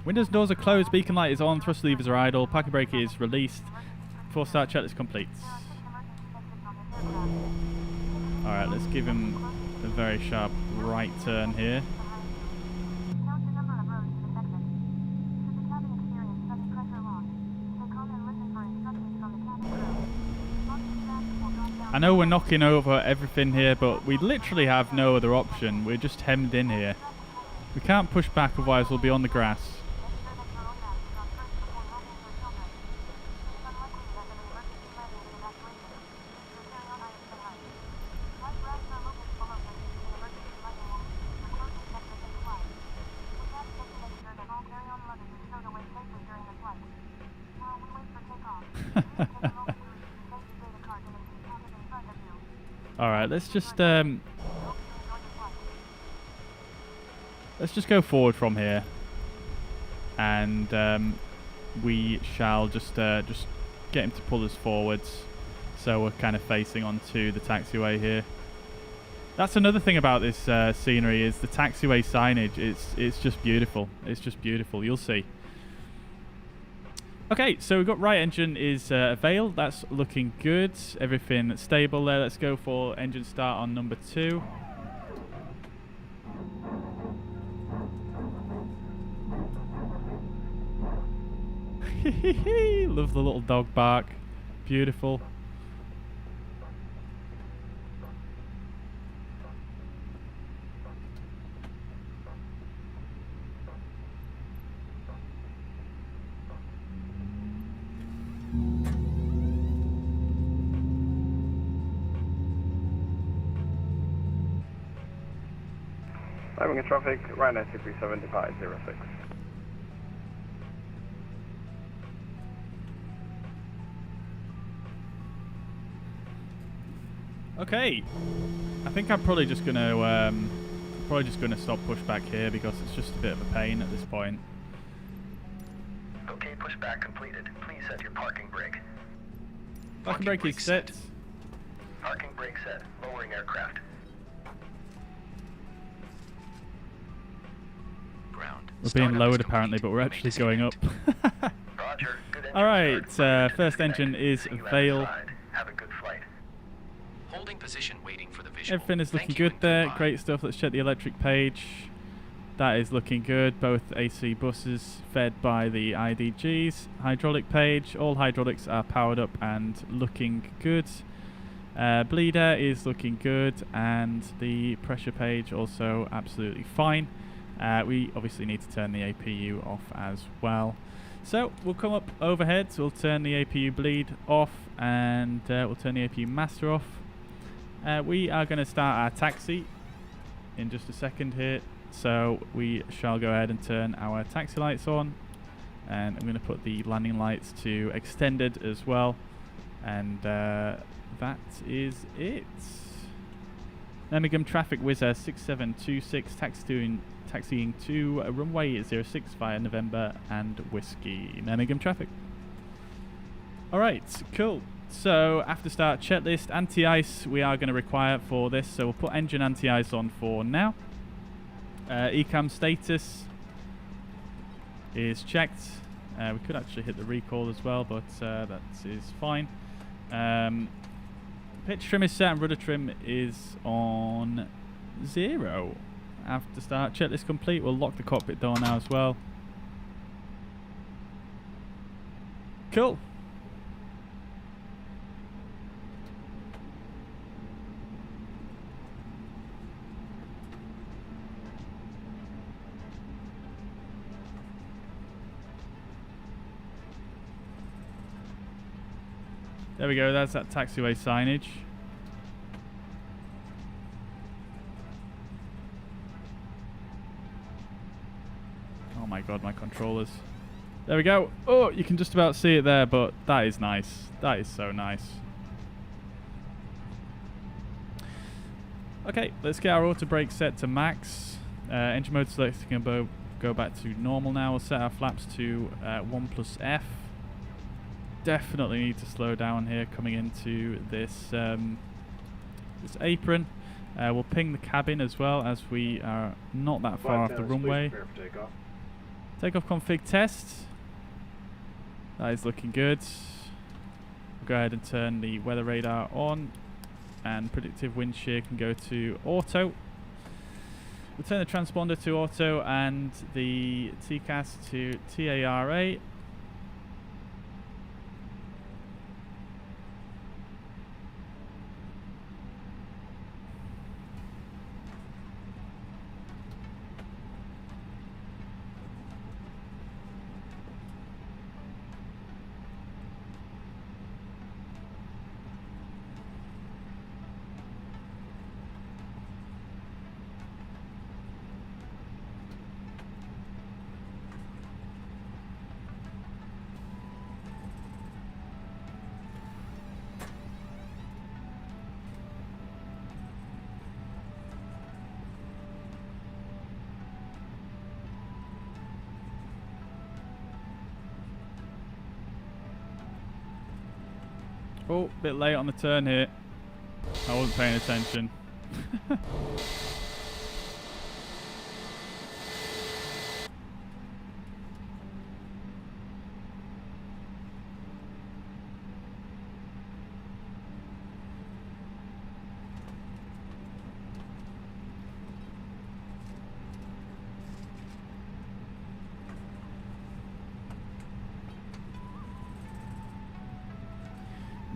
Windows doors are closed, beacon light is on, thrust levers are idle, parking brake is released. Before start checklist completes. Alright, let's give him a very sharp right turn here. I know we're knocking over everything here, but we literally have no other option. We're just hemmed in here. We can't push back, otherwise we'll be on the grass. Alright, let's just go forward from here, and we shall just get him to pull us forwards, so we're kind of facing onto the taxiway here. That's another thing about this scenery, is the taxiway signage. It's just beautiful. It's just beautiful. You'll see. Okay, so we've got right engine is availed. That's looking good. Everything stable there. Let's go for engine start on number 2. Love the little dog bark. Beautiful. Memmingen traffic, Ryanair 237 depart 06. Okay, I think I'm probably just gonna stop pushback here, because it's just a bit of a pain at this point. Okay, pushback completed. Please set your parking brake. Parking brake is set. Parking brake set. Lowering aircraft. Ground. We're being lowered apparently, but we're actually going up. Roger. Good engine Alright, start. first engine is See you Vail. outside. Have a good flight. Holding position, waiting for the visual. Everything is looking Thank you good and there. goodbye. Great stuff. Let's check the electric page. That is looking good. Both AC buses fed by the IDGs. Hydraulic page. All hydraulics are powered up and looking good. Bleeder is looking good, and the pressure page also absolutely fine. We obviously need to turn the APU off as well. So we'll come up overhead, so we'll turn the APU bleed off, and we'll turn the APU master off. We are going to start our taxi in just a second here, so we shall go ahead and turn our taxi lights on, and I'm going to put the landing lights to extended as well, and that is it. Memmingen traffic WizzAir 6726 taxiing to runway 06 via November and Whiskey. Memmingen traffic. Alright, cool. So after start checklist, anti-ice we are going to require for this, so we'll put engine anti-ice on for now. ECAM status is checked. We could actually hit the recall as well, but that is fine. Pitch trim is set and rudder trim is on 0. After start checklist complete, we'll lock the cockpit door now as well. Cool. There we go, that's that taxiway signage. Oh my god, my controllers. There we go. Oh, you can just about see it there, but that is nice. That is so nice. Okay, let's get our auto brake set to max. Engine mode select can go back to normal now. We'll set our flaps to 1+F. Definitely need to slow down here coming into this this apron. We'll ping the cabin as well, as we are not that far off the runway. Takeoff config test. That is looking good. We'll go ahead and turn the weather radar on, and predictive wind shear can go to auto. We'll turn the transponder to auto and the TCAS to TARA. Oh, bit late on the turn here. I wasn't paying attention.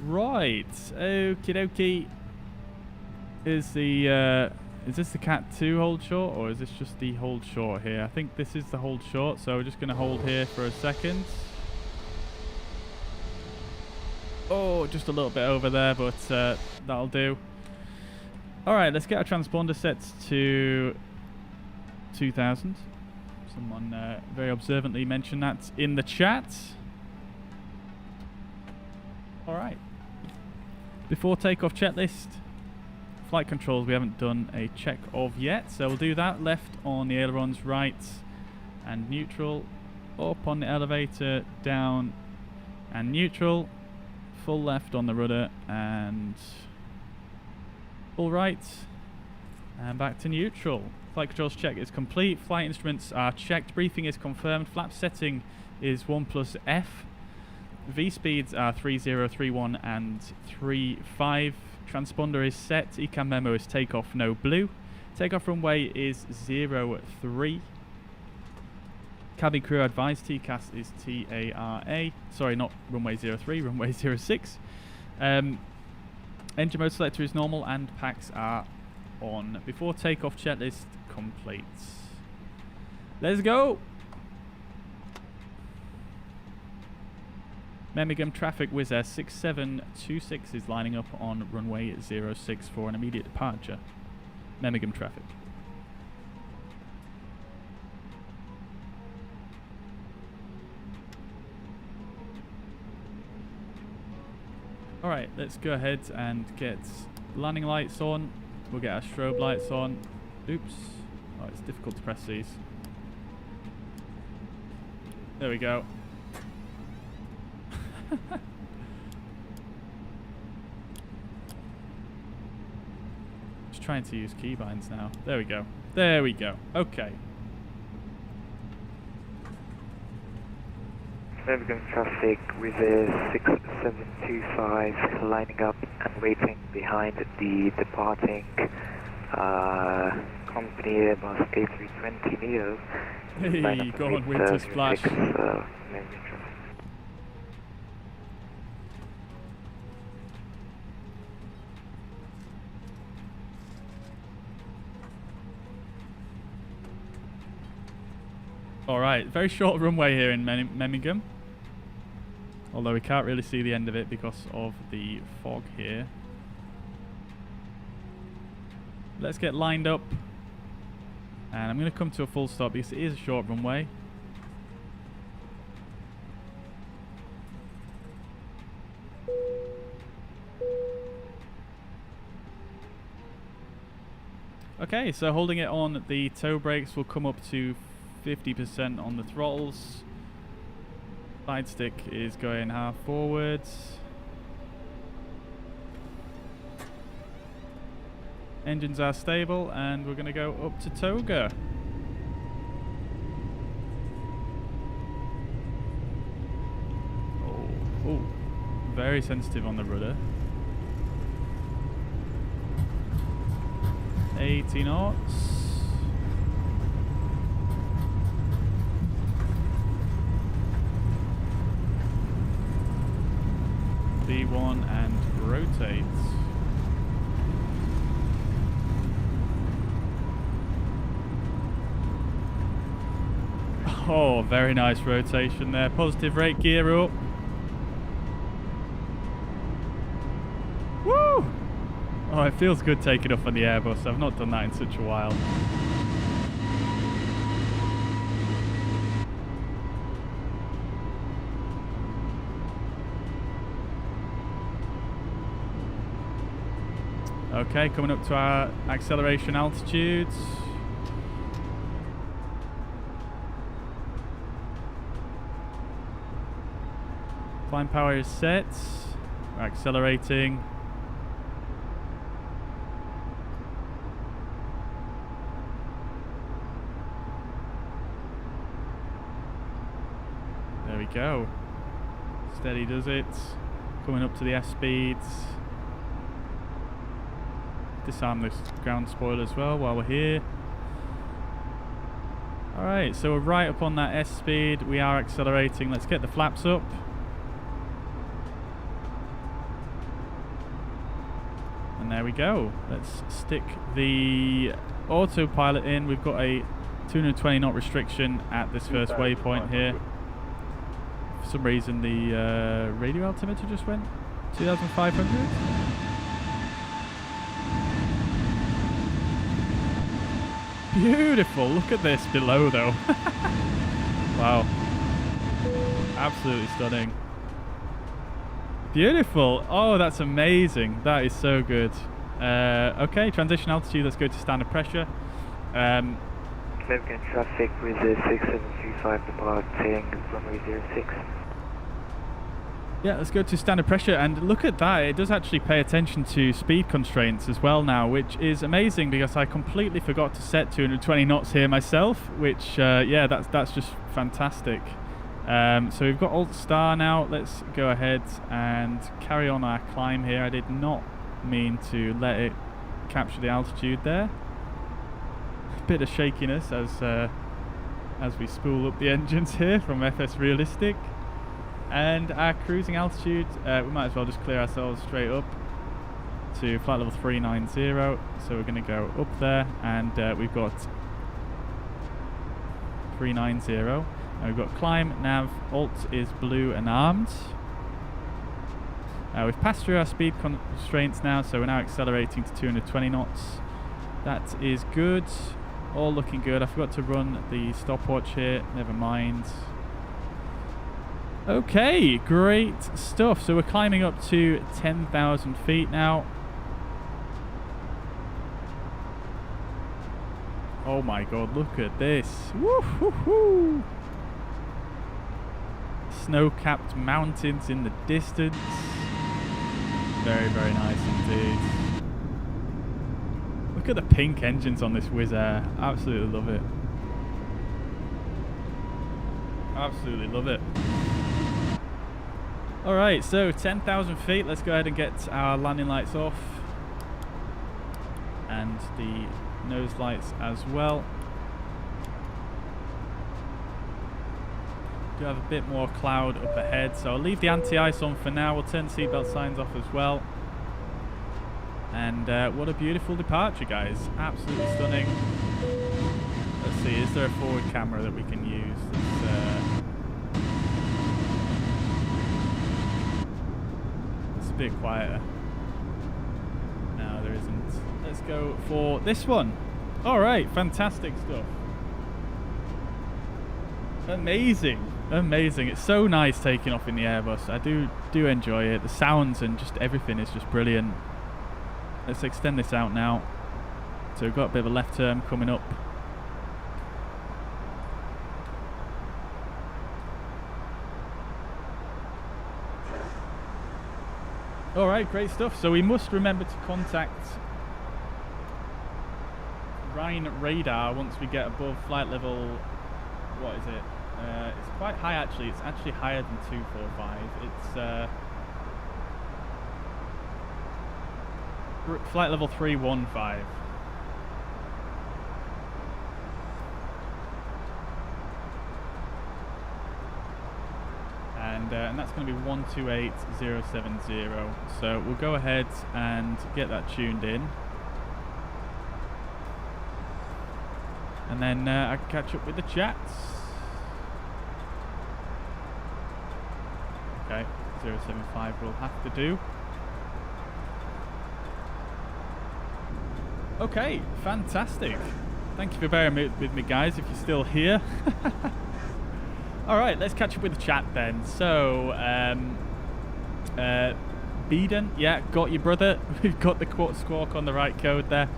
Right, okie dokie. Is this the Cat 2 hold short, or is this just the hold short here? I think this is the hold short, so we're just going to hold here for a second. Oh, just a little bit over there, but that'll do. Alright, let's get our transponder set to 2000. Someone very observantly mentioned that in the chat. Alright. Before takeoff checklist, flight controls we haven't done a check of yet, so we'll do that. Left on the ailerons, right and neutral, up on the elevator, down and neutral, full left on the rudder and full right, and back to neutral. Flight controls check is complete, flight instruments are checked, briefing is confirmed, flap setting is 1+F. V speeds are 3031 and 35. Transponder is set. Ecam memo is takeoff no blue. Takeoff runway is 03. Cabin crew advised TCAS is TARA. Sorry, not runway 03, runway 06. Engine mode selector is normal and packs are on. Before takeoff checklist complete. Let's go! Memmingen traffic WizzAir 6726 is lining up on runway 06 for an immediate departure. Memmingen traffic. Alright, let's go ahead and get landing lights on. We'll get our strobe lights on. Oops. Oh, it's difficult to press these. There we go. Just trying to use keybinds now. There we go. There we go. Okay. Memmingen traffic with a 6725 lining up and waiting behind the departing company Airbus A320neo. Hey, go on, winter splash. Alright, very short runway here in Memmingen. Although we can't really see the end of it because of the fog here. Let's get lined up. And I'm going to come to a full stop because it is a short runway. Okay, so holding it on the toe brakes will come up to 50% on the throttles. Side stick is going half forwards. Engines are stable, and we're going to go up to Toga. Oh, very sensitive on the rudder. 80 knots. B1 and rotate. Oh, very nice rotation there. Positive rate, gear up. Woo! Oh, it feels good taking off on the Airbus. I've not done that in such a while. Okay, coming up to our acceleration altitudes. Climb power is set. We're accelerating. There we go. Steady does it. Coming up to the S speeds. Disarm this ground spoiler as well while we're here. Alright, so we're right up on that S speed. We are accelerating. Let's get the flaps up. And there we go. Let's stick the autopilot in. We've got a 220 knot restriction at this first waypoint here. For some reason the radio altimeter just went 2,500. Beautiful. Look at this below though. Wow. Absolutely stunning. Beautiful. Oh, that's amazing. That is so good. Okay, transition altitude. Let's go to standard pressure. Memmingen traffic with the 6725 departing runway 06. Yeah, let's go to standard pressure, and look at that. It does actually pay attention to speed constraints as well now, which is amazing because I completely forgot to set 220 knots here myself, which, yeah, that's just fantastic. So we've got Alt Star now. Let's go ahead and carry on our climb here. I did not mean to let it capture the altitude there. A bit of shakiness as we spool up the engines here from FS Realistic. And our cruising altitude, we might as well just clear ourselves straight up to flight level 390. So we're going to go up there, and we've got 390. And we've got climb, nav, alt is blue and armed. We've passed through our speed constraints now, so we're now accelerating to 220 knots. That is good. All looking good. I forgot to run the stopwatch here. Never mind. Okay, great stuff. So we're climbing up to 10,000 feet now. Oh my god, look at this. Woo-hoo-hoo. Snow-capped mountains in the distance. Very, very nice indeed. Look at the pink engines on this WizzAir. Absolutely love it. Absolutely love it. Alright, so 10,000 feet. Let's go ahead and get our landing lights off. And the nose lights as well. Do have a bit more cloud up ahead, so I'll leave the anti-ice on for now. We'll turn the seatbelt signs off as well. And what a beautiful departure, guys. Absolutely stunning. Let's see, is there a forward camera that we can use? bit quieter. No, there isn't. Let's go for this one. All right, fantastic stuff. Amazing, amazing. It's so nice taking off in the Airbus. I do enjoy it. The sounds and just everything is just brilliant. Let's extend this out now. So we've got a bit of a left turn coming up. All right, great stuff. So we must remember to contact Rhine radar once we get above flight level. What is it? It's quite high actually. It's actually higher than 245. It's flight level 315. And that's going to be 128070. So we'll go ahead and get that tuned in. And then I can catch up with the chats. Okay, 075 will have to do. Okay, fantastic. Thank you for bearing with me, guys, if you're still here. Alright, let's catch up with the chat then. So, Beeden, yeah, got you, brother. We've got the squawk on the right code there.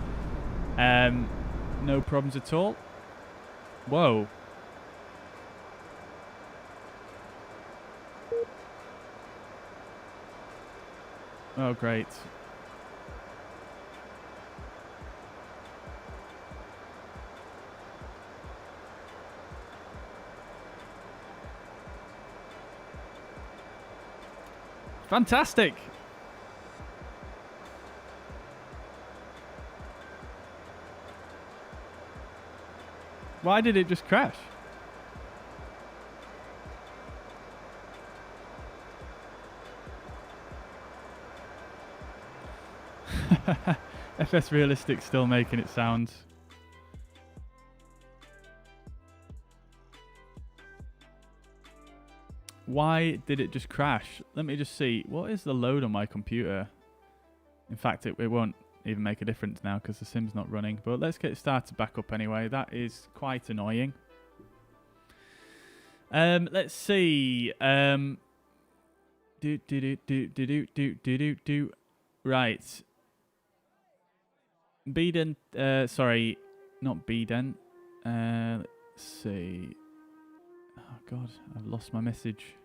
No problems at all. Whoa. Oh, great. Fantastic. Why did it just crash? FS Realistic still making it sound. Why did it just crash? Let me just see. What is the load on my computer? In fact, it won't even make a difference now because the sim's not running. But let's get it started back up anyway. That is quite annoying. Let's see. Right. Beeden. Sorry, not Beeden. Let's see. Oh God, I've lost my message.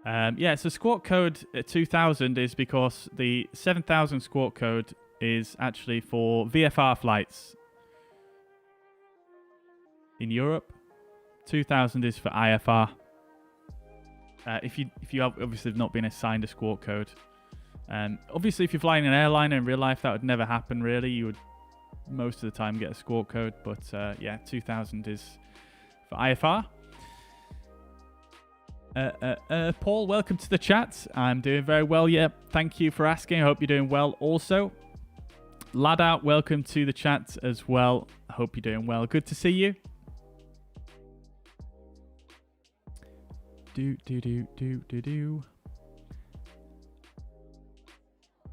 Yeah, so squawk code 2000 is because the 7000 squawk code is actually for VFR flights in Europe. 2000 is for IFR. If you have obviously not been assigned a squawk code, obviously if you're flying an airliner in real life, that would never happen really. You would most of the time get a squawk code, but yeah, 2000 is for IFR. Paul, welcome to the chat. I'm doing very well, yeah. Thank you for asking. I hope you're doing well also. Lada, welcome to the chat as well. I hope you're doing well. Good to see you.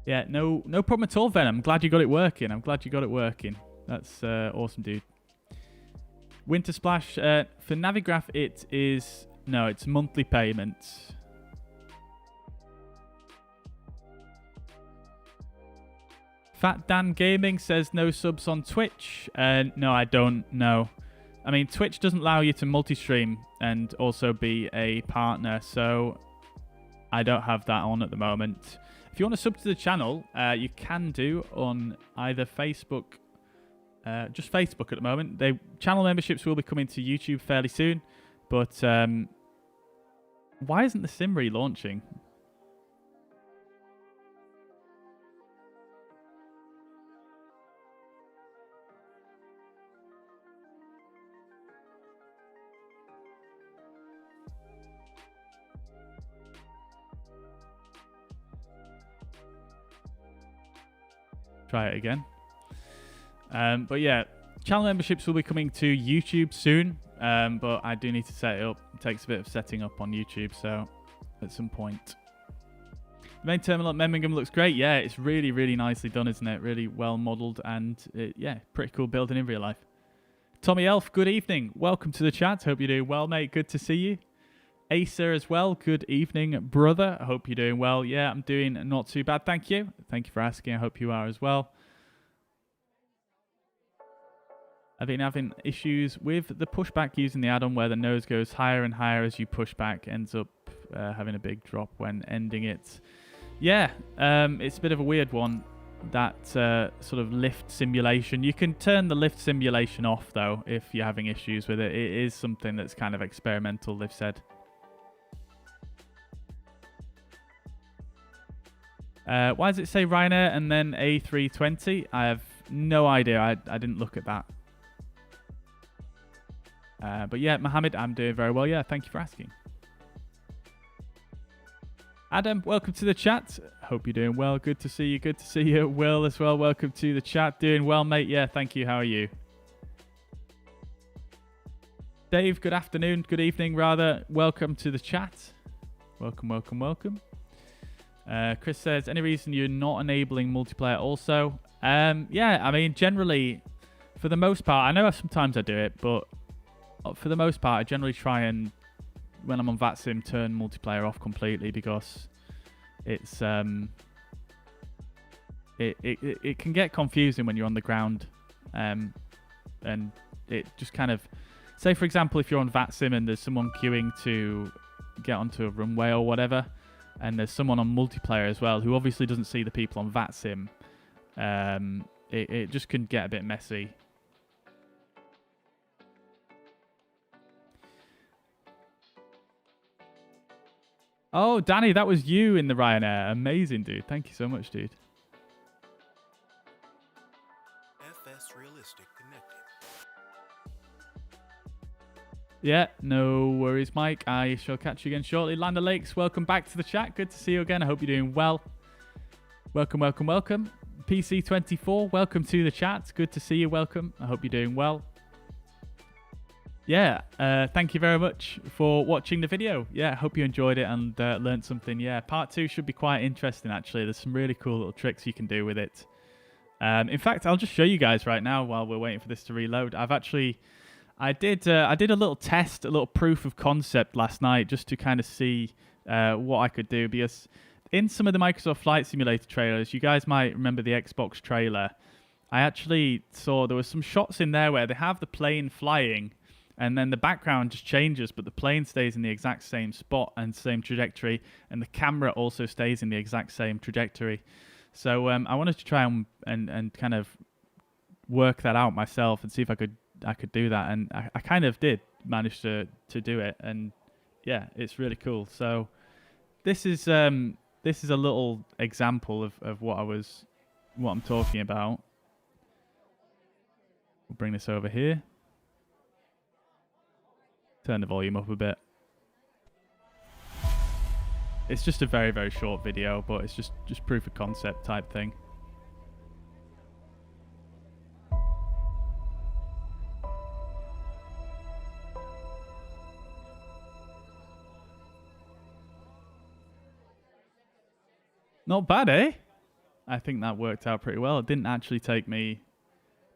Yeah, no problem at all, Ven. I'm glad you got it working. That's awesome, dude. Winter Splash, for Navigraph, it's monthly payments. Fat Dan Gaming says no subs on Twitch. No, I don't know. I mean, Twitch doesn't allow you to multi-stream and also be a partner, so I don't have that on at the moment. If you want to sub to the channel, you can do on either Facebook, just Facebook at the moment. Channel memberships will be coming to YouTube fairly soon, but why isn't the sim relaunching? Try it again. But yeah, channel memberships will be coming to YouTube soon. But I do need to set it up. It takes a bit of setting up on YouTube, so at some point. The main terminal at Memmingen looks great. Yeah, it's really, really nicely done, isn't it? Really well modelled and, yeah, pretty cool building in real life. Tommy Elf, good evening. Welcome to the chat. Hope you're doing well, mate. Good to see you. Acer as well. Good evening, brother. I hope you're doing well. Yeah, I'm doing not too bad. Thank you. Thank you for asking. I hope you are as well. I've been having issues with the pushback using the add-on where the nose goes higher and higher as you push back, ends up having a big drop when ending it. Yeah, it's a bit of a weird one, that sort of lift simulation. You can turn the lift simulation off, though, if you're having issues with it. It is something that's kind of experimental, they've said. Why does it say Ryanair and then A320? I have no idea. I didn't look at that. But yeah, Mohammed, I'm doing very well. Yeah, thank you for asking. Adam, welcome to the chat. Hope you're doing well. Good to see you. Good to see you. Will as well. Welcome to the chat. Doing well, mate. Yeah, thank you. How are you? Dave, good afternoon. Good evening, rather. Welcome to the chat. Welcome, welcome, welcome. Chris says, any reason you're not enabling multiplayer also? Yeah, I mean, generally, for the most part, I know sometimes I do it, but for the most part, I generally try and, when I'm on VATSIM, turn multiplayer off completely, because it's it can get confusing when you're on the ground, and it just kind of, say for example, if you're on VATSIM and there's someone queuing to get onto a runway or whatever, and there's someone on multiplayer as well who obviously doesn't see the people on VATSIM, it just can get a bit messy. Oh, Danny, that was you in the Ryanair. Amazing, dude. Thank you so much, dude. FS Realistic connected. Yeah, no worries, Mike. I shall catch you again shortly. Lander Lakes, welcome back to the chat. Good to see you again. I hope you're doing well. Welcome, welcome, welcome. PC24, welcome to the chat. Good to see you. Welcome. I hope you're doing well. Yeah, thank you very much for watching the video. Yeah, I hope you enjoyed it and learned something. Yeah, part 2 should be quite interesting, actually. There's some really cool little tricks you can do with it. In fact, I'll just show you guys right now while we're waiting for this to reload. I did a little test, a little proof of concept last night, just to kind of see what I could do, because in some of the Microsoft Flight Simulator trailers, you guys might remember the Xbox trailer. I actually saw there were some shots in there where they have the plane flying, and then the background just changes, but the plane stays in the exact same spot and same trajectory, and the camera also stays in the exact same trajectory. So I wanted to try and kind of work that out myself and see if I could do that, and I kind of did manage to do it, and yeah, it's really cool. So this is a little example of what I'm talking about. We'll bring this over here. Turn the volume up a bit. It's just a very, very short video, but it's just proof of concept type thing. Not bad, eh? I think that worked out pretty well. It didn't actually take me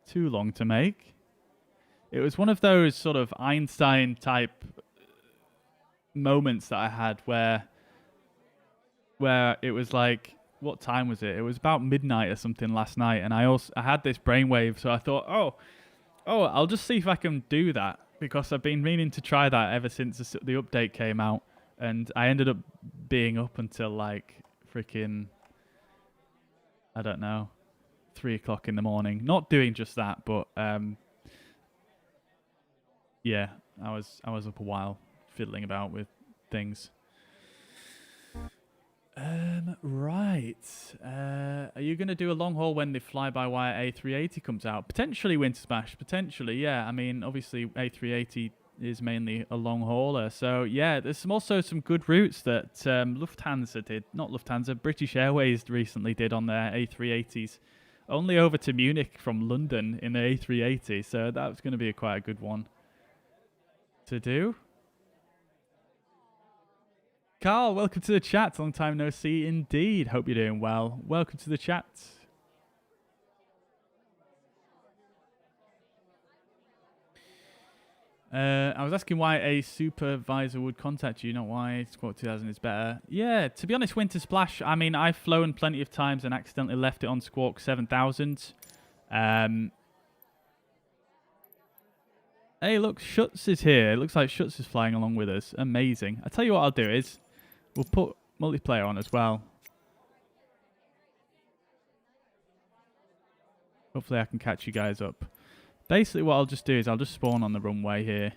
too long to make. It was one of those sort of Einstein type moments that I had where it was like, what time was it? It was about midnight or something last night, and I had this brainwave, so I thought, oh, I'll just see if I can do that, because I've been meaning to try that ever since the update came out, and I ended up being up until like freaking, I don't know, 3 o'clock in the morning. Not doing just that, but yeah, I was up a while fiddling about with things. Right. Are you going to do a long haul when the fly-by-wire A380 comes out? Potentially, Winter Smash. Potentially, yeah. I mean, obviously, A380 is mainly a long hauler. So, yeah, there's also some good routes that Lufthansa did. Not Lufthansa, British Airways recently did on their A380s. Only over to Munich from London in the A380. So that was going to be quite a good one to do. Carl, welcome to the chat. Long time no see indeed. Hope you're doing well. Welcome to the chat. I was asking why a supervisor would contact you, not why Squawk 2000 is better. Yeah, to be honest, Winter Splash, I mean, I've flown plenty of times and accidentally left it on Squawk 7000. Hey, look, Schutz is here. It looks like Schutz is flying along with us. Amazing. I'll tell you what I'll do is, we'll put multiplayer on as well. Hopefully I can catch you guys up. Basically what I'll just do is I'll just spawn on the runway here.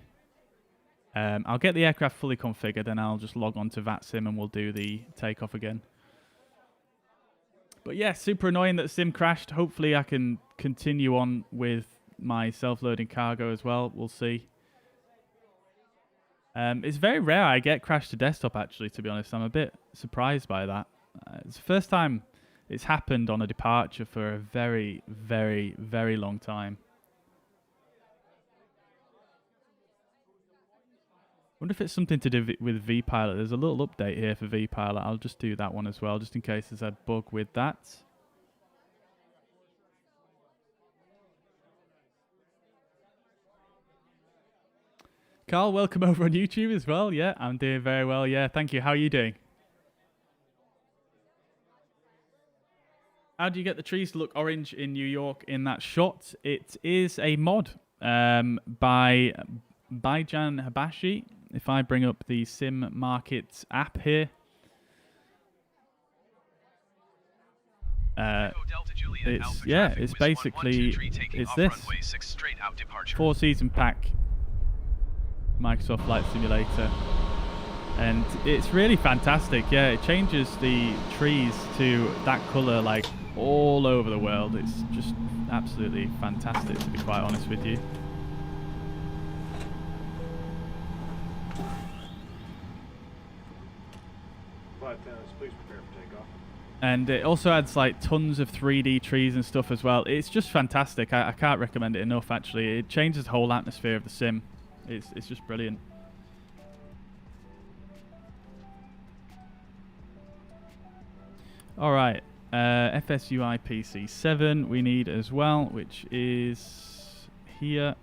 I'll get the aircraft fully configured and I'll just log on to VATSIM and we'll do the takeoff again. But yeah, super annoying that the sim crashed. Hopefully I can continue on with my self-loading cargo as well. We'll see. It's very rare I get crashed to desktop, actually, to be honest. I'm a bit surprised by that. It's the first time it's happened on a departure for a very, very, very long time. Wonder if it's something to do with vPilot. There's a little update here for vPilot. I'll just do that one as well, just in case there's a bug with that. Carl, welcome over on YouTube as well. Yeah, I'm doing very well. Yeah, thank you. How are you doing? How do you get the trees to look orange in New York in that shot? It is a mod by Baijan Habashi. If I bring up the Sim Market app here, it's basically this 4-season pack Microsoft Flight Simulator, and it's really fantastic. Yeah, it changes the trees to that color like all over the world. It's just absolutely fantastic, to be quite honest with you. Please prepare for takeoff. And it also adds like tons of 3D trees and stuff as well. It's just fantastic. I can't recommend it enough, actually. It changes the whole atmosphere of the sim. It's just brilliant. All right, FSUI PC7 we need as well, which is here.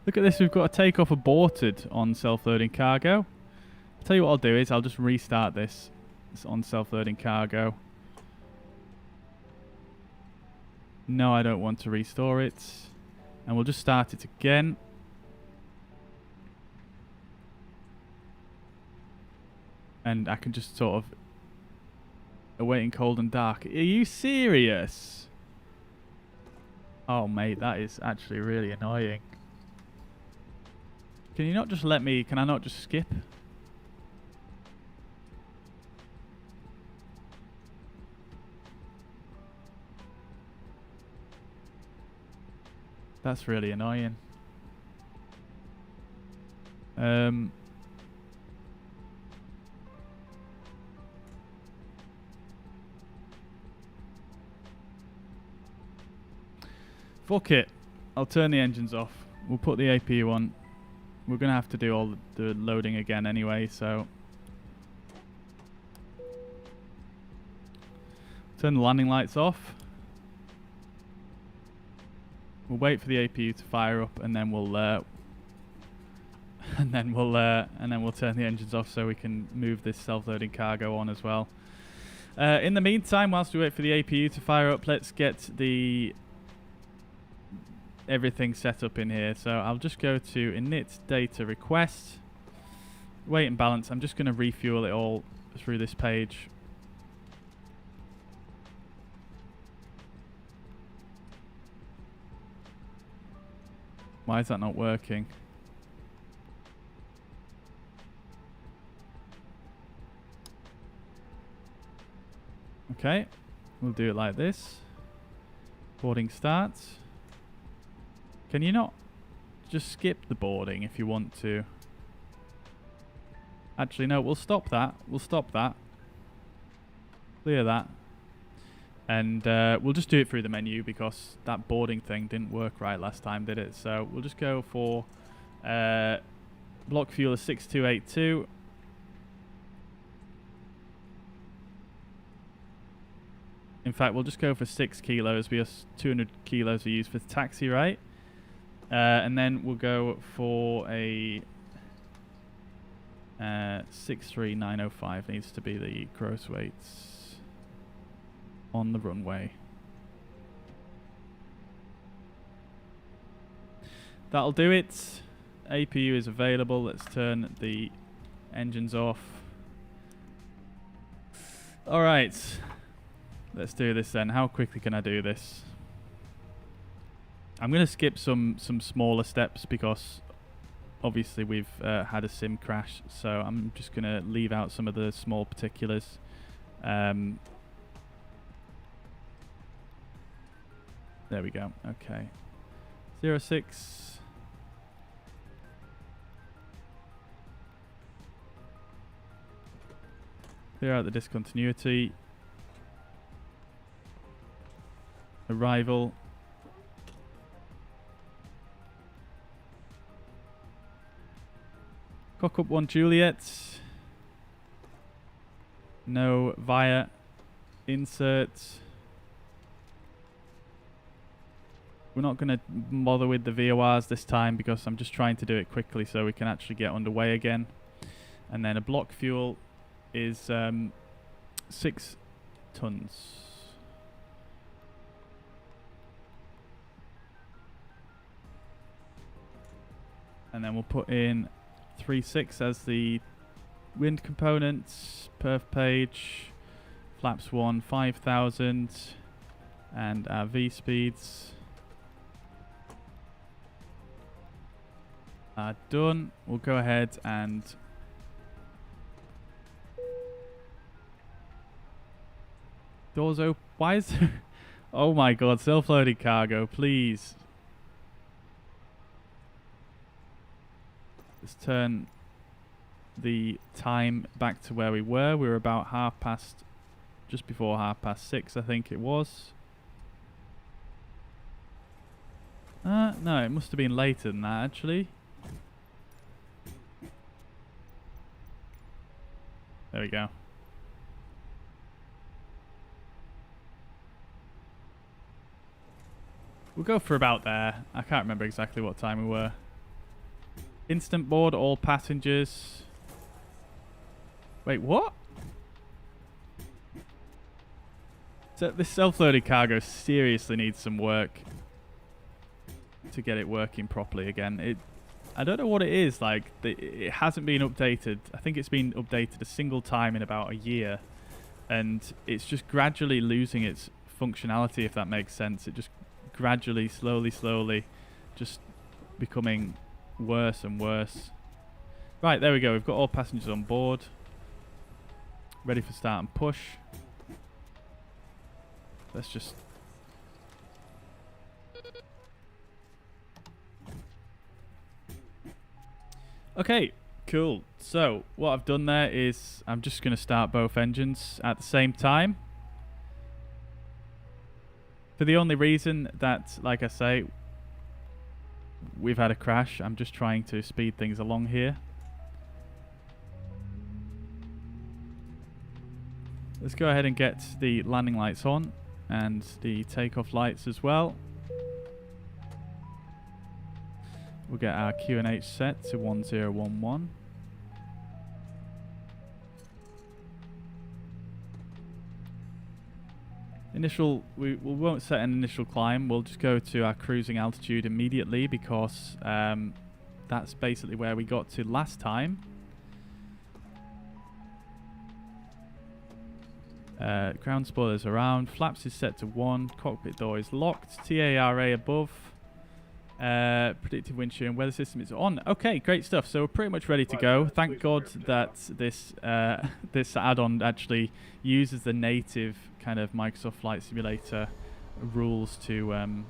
Look at this, we've got a takeoff aborted on self-loading cargo. I'll tell you what I'll do is I'll just restart this. It's on self-loading cargo. No, I don't want to restore it. And we'll just start it again. And I can just sort of awaiting cold and dark. Are you serious? Oh, mate, that is actually really annoying. Can you not just let me... Can I not just skip? That's really annoying. Fuck it. I'll turn the engines off. We'll put the APU on. We're going to have to do all the loading again anyway, so... Turn the landing lights off. We'll wait for the APU to fire up, and then we'll and then we'll turn the engines off so we can move this self-loading cargo on as well. In the meantime, whilst we wait for the APU to fire up, let's get the everything set up in here. So I'll just go to init data request, weight and balance. I'm just going to refuel it all through this page. Why is that not working? Okay, we'll do it like this. Boarding starts. Can you not just skip the boarding if you want to? Actually, no, we'll stop that. We'll stop that. clear that. And we'll just do it through the menu because that boarding thing didn't work right last time, did it? So we'll just go for block fuel of 6282. In fact, we'll just go for 6 kilos because 200 kilos are used for the taxi, right? And then we'll go for a 63905 needs to be the gross weights on the runway. That'll do it. APU is available. Let's turn the engines off. Alright. Let's do this then. How quickly can I do this? I'm going to skip some smaller steps because obviously we've had a sim crash. So I'm just going to leave out some of the small particulars. There we go. Okay. 06. Clear out the discontinuity. Arrival. Cock up 1 Juliet. No via. Insert. We're not going to bother with the VORs this time because I'm just trying to do it quickly so we can actually get underway again. And then a block fuel is 6 tons. And then we'll put in 3.6 as the wind components, perf page, flaps 1, 5,000, and our V speeds are done. We'll go ahead and doors open. Why is there oh my god, self-loaded cargo, please. Let's turn the time back to where we were. We were about just before 6:30, I think it was. No, it must have been later than that, actually. There we go. We'll go for about there. I can't remember exactly what time we were. Instant board all passengers. Wait, what? So this self-loaded cargo seriously needs some work to get it working properly again. I don't know what it is. Like, it hasn't been updated. I think it's been updated a single time in about a year, and it's just gradually losing its functionality, if that makes sense. It just gradually, slowly, just becoming worse and worse. Right, there we go. We've got all passengers on board. Ready for start and push. Let's just... Okay, cool. So, what I've done there is I'm just going to start both engines at the same time. For the only reason that, like I say, we've had a crash. I'm just trying to speed things along here. Let's go ahead and get the landing lights on and the takeoff lights as well. We'll get our QNH set to 1011. We won't set an initial climb. We'll just go to our cruising altitude immediately because that's basically where we got to last time. Ground spoilers around. Flaps is set to 1. Cockpit door is locked. TARA above. Predictive wind shear and weather system is on. Okay, great stuff. So we're pretty much ready to go. Thank God that this this add-on actually uses the native kind of Microsoft Flight Simulator rules to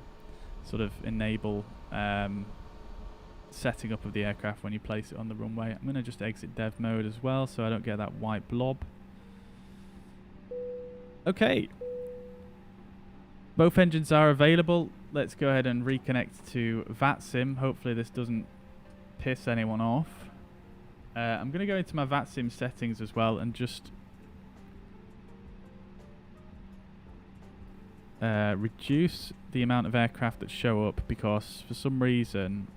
sort of enable setting up of the aircraft when you place it on the runway. I'm going to just exit dev mode as well so I don't get that white blob. Okay. Both engines are available. Let's go ahead and reconnect to VATSIM. Hopefully this doesn't piss anyone off. I'm going to go into my VATSIM settings as well and just reduce the amount of aircraft that show up, because for some reason,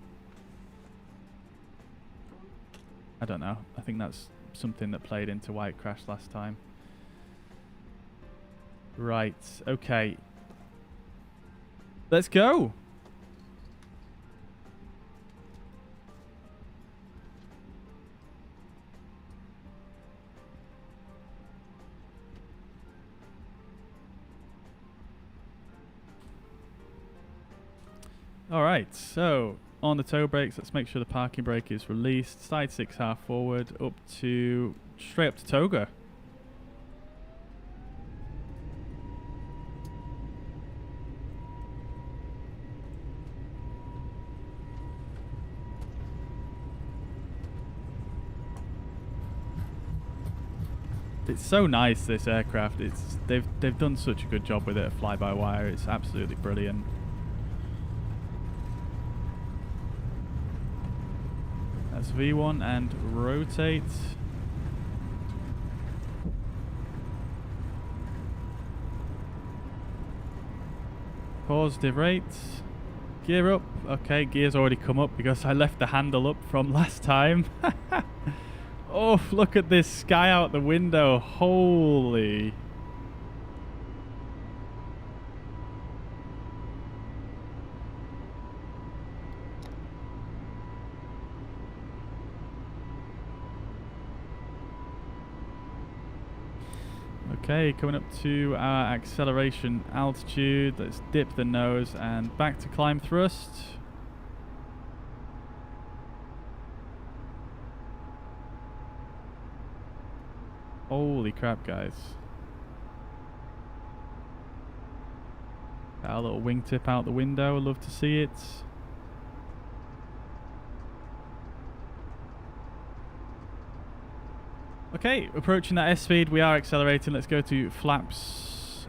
I don't know, I think that's something that played into why it crashed last time. Right, okay. Let's go! Alright, so on the toe brakes, let's make sure the parking brake is released. Side 6 half forward, up to, straight up to Toga. It's so nice, this aircraft. They've done such a good job with it at fly-by-wire. It's absolutely brilliant. That's V1 and rotate. Positive rate. Gear up. Okay, gear's already come up because I left the handle up from last time. Oh, look at this sky out the window. Holy. Okay, coming up to our acceleration altitude. Let's dip the nose and back to climb thrust. Holy crap, guys. Got a little wingtip out the window. I'd love to see it. Okay, approaching that S-speed, we are accelerating. Let's go to flaps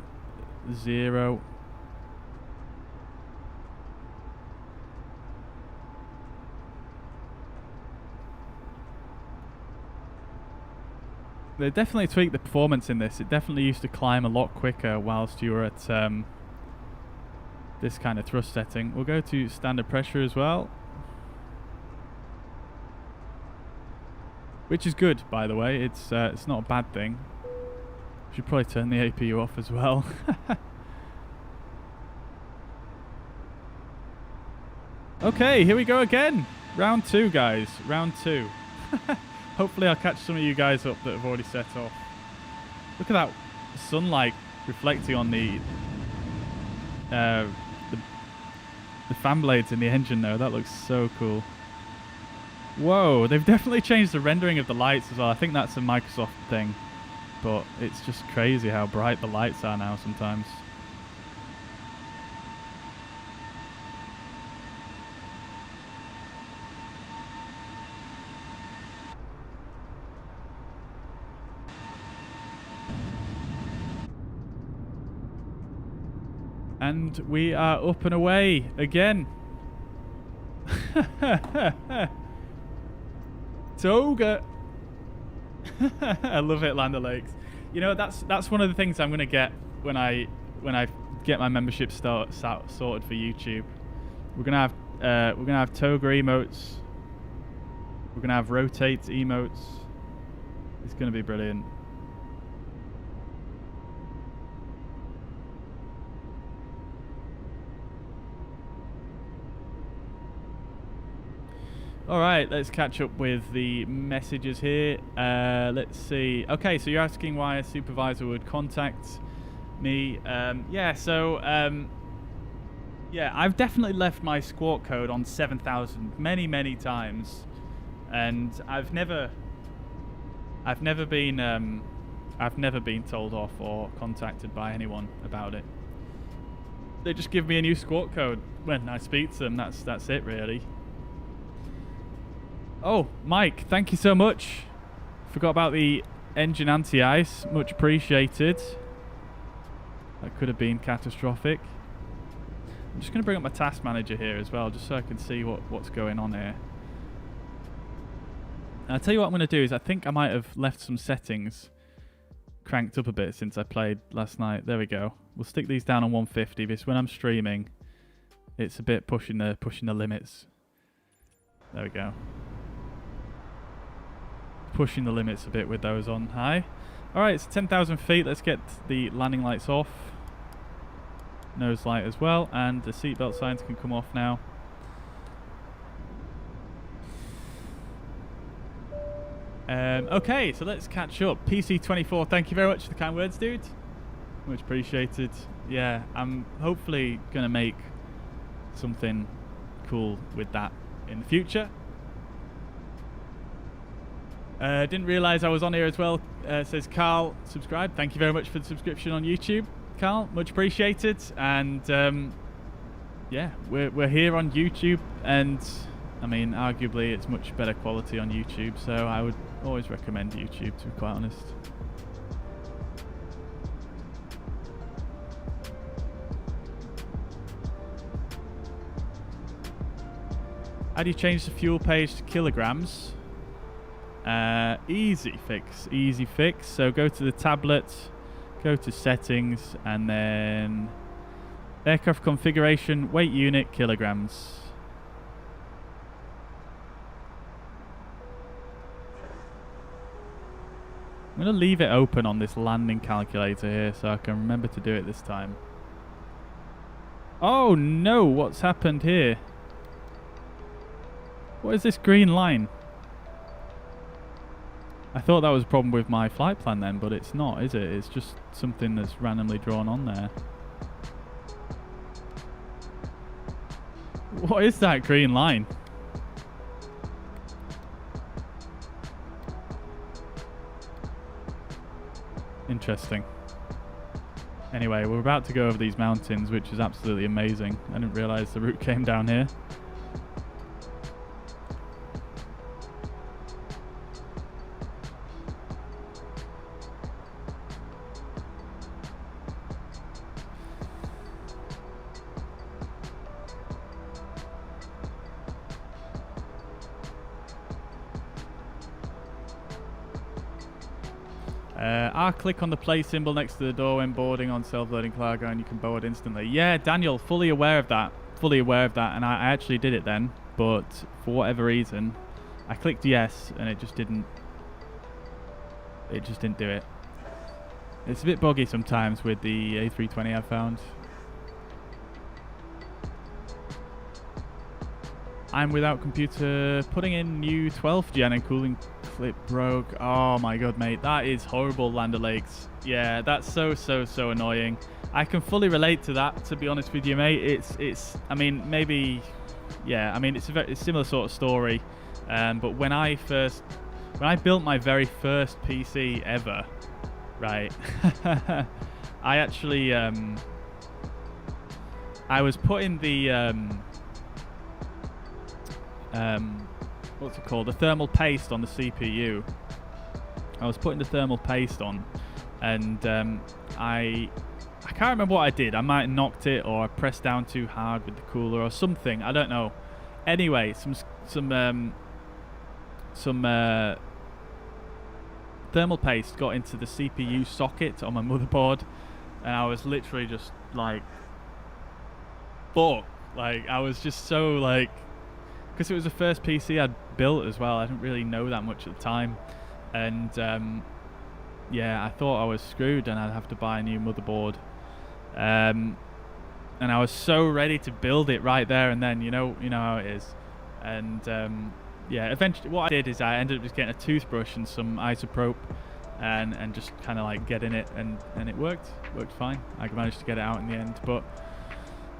0. They definitely tweaked the performance in this. It definitely used to climb a lot quicker whilst you were at this kind of thrust setting. We'll go to standard pressure as well. Which is good, by the way. It's not a bad thing. Should probably turn the APU off as well. Okay, here we go again. Round 2, guys. Round 2. Hopefully I'll catch some of you guys up that have already set off. Look at that sunlight reflecting on the fan blades in the engine though. That looks so cool. Whoa, they've definitely changed the rendering of the lights as well. I think that's a Microsoft thing, but it's just crazy how bright the lights are now sometimes. And we are up and away again. Toga. I love it, Land O'Lakes. You know, that's one of the things I'm gonna get when I get my membership sorted for YouTube. We're gonna have Toga emotes. We're gonna have rotate emotes. It's gonna be brilliant. Alright, let's catch up with the messages here. Let's see. Okay, so you're asking why a supervisor would contact me. Yeah, I've definitely left my squawk code on 7000 many times, and I've never been told off or contacted by anyone about it. They just give me a new squawk code when I speak to them. That's it, really. Oh, Mike, thank you so much. Forgot about the engine anti-ice. Much appreciated. That could have been catastrophic. I'm just going to bring up my task manager here as well, just so I can see what's going on here. And I'll tell you what I'm going to do is I think I might have left some settings cranked up a bit since I played last night. There we go. We'll stick these down on 150 because when I'm streaming, it's a bit pushing the limits. There we go. Pushing the limits a bit with those on high. Alright, it's 10,000 feet. Let's get the landing lights off. Nose light as well. And the seatbelt signs can come off now. Okay, so let's catch up. PC24, thank you very much for the kind words, dude. Much appreciated. Yeah, I'm hopefully going to make something cool with that in the future. Didn't realise I was on here as well, says Carl. Subscribe. Thank you very much for the subscription on YouTube, Carl. Much appreciated. And yeah, we're here on YouTube, and I mean, arguably it's much better quality on YouTube, so I would always recommend YouTube, to be quite honest. How do you change the fuel page to kilograms? Easy fix. So go to the tablet, go to settings, and then aircraft configuration, weight unit, kilograms. I'm going to leave it open on this landing calculator here so I can remember to do it this time. Oh no, what's happened here? What is this green line? I thought that was a problem with my flight plan then, but it's not, is it? It's just something that's randomly drawn on there. What is that green line? Interesting. Anyway, we're about to go over these mountains, which is absolutely amazing. I didn't realise the route came down here. Click on the play symbol next to the door when boarding on self-loading cargo and you can board instantly. Yeah, Daniel, fully aware of that. And I actually did it then, but for whatever reason, I clicked yes and it just didn't do it. It's a bit buggy sometimes with the A320 I've found. I'm without computer, putting in new 12th gen and cooling clip broke. Oh my god, mate, that is horrible, Land O'Lakes. Yeah, that's so annoying. I can fully relate to that, to be honest with you, mate. It's I mean, maybe, yeah, I mean, it's a very similar sort of story. But when I built my very first PC ever, right, I actually, I was putting the, what's it called? The thermal paste on the CPU. I was putting the thermal paste on, and I can't remember what I did. I might have knocked it, or I pressed down too hard with the cooler, or something. I don't know. Anyway, some thermal paste got into the CPU socket on my motherboard, and I was literally just like, fuck. Like, I was just so like, because it was the first PC I'd built as well. I didn't really know that much at the time, and yeah, I thought I was screwed and I'd have to buy a new motherboard. And I was so ready to build it right there and then, you know how it is. And yeah, eventually what I did is I ended up just getting a toothbrush and some isoprope and just kind of like getting it, and it worked fine. I managed to get it out in the end, but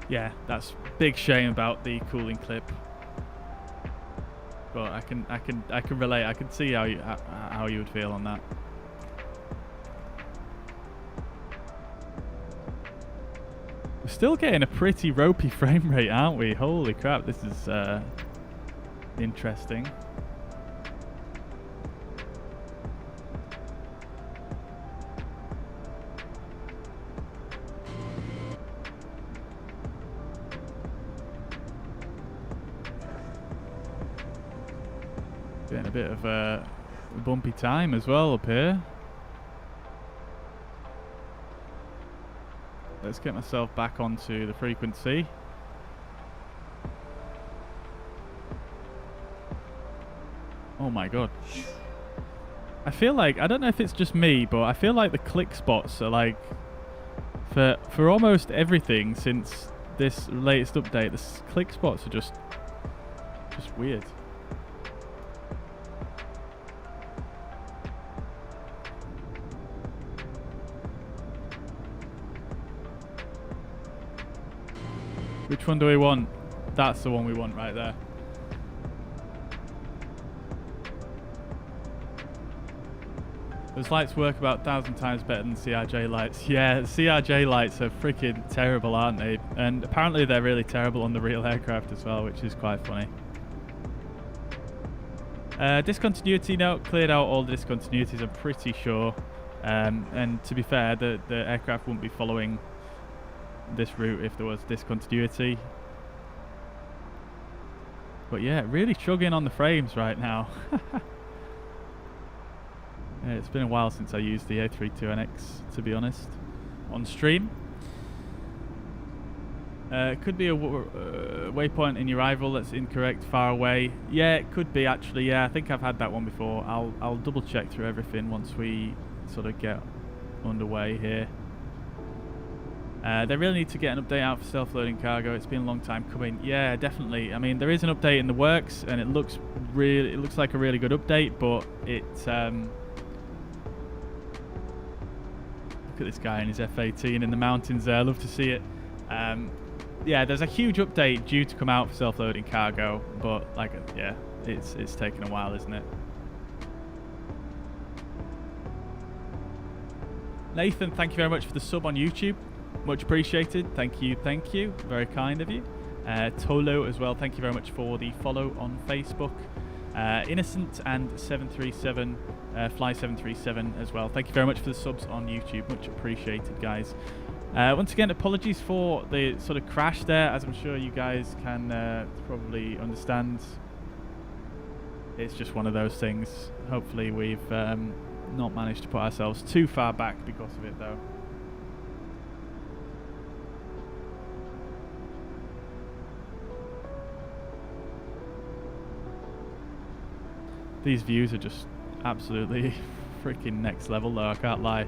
yeah, that's a big shame about the cooling clip. But I can relate. I can see how you would feel on that. We're still getting a pretty ropey frame rate, aren't we? Holy crap, this is interesting. Getting a bit of a bumpy time as well up here. Let's get myself back onto the frequency. Oh my god. I feel like, I don't know if it's just me, but I feel like the click spots are like, for almost everything since this latest update, the click spots are just weird. Which one do we want? That's the one we want right there. Those lights work about 1,000 times better than CRJ lights. Yeah, CRJ lights are freaking terrible, aren't they? And apparently they're really terrible on the real aircraft as well, which is quite funny. Discontinuity note, cleared out all the discontinuities, I'm pretty sure. And to be fair, the aircraft wouldn't be following this route if there was discontinuity. But yeah, really chugging on the frames right now. Yeah, it's been a while since I used the A32NX, to be honest, on stream. Could be a waypoint in your rival that's incorrect, far away. Yeah, it could be actually. Yeah, I think I've had that one before. I'll double check through everything once we sort of get underway here. They really need to get an update out for self-loading cargo. It's been a long time coming. Yeah, definitely. I mean, there is an update in the works, and it looks like a really good update, but it's look at this guy in his F-18 in the mountains there. I love to see it. Yeah, there's a huge update due to come out for self-loading cargo, but like, yeah, it's taken a while, isn't it? Nathan, thank you very much for the sub on YouTube. Much appreciated. Thank you, thank you. Very kind of you. Tolo as well, thank you very much for the follow on Facebook. Innocent and 737, Fly737 as well. Thank you very much for the subs on YouTube. Much appreciated, guys. Once again, apologies for the sort of crash there, as I'm sure you guys can probably understand. It's just one of those things. Hopefully we've not managed to put ourselves too far back because of it, though. These views are just absolutely freaking next level, though, I can't lie.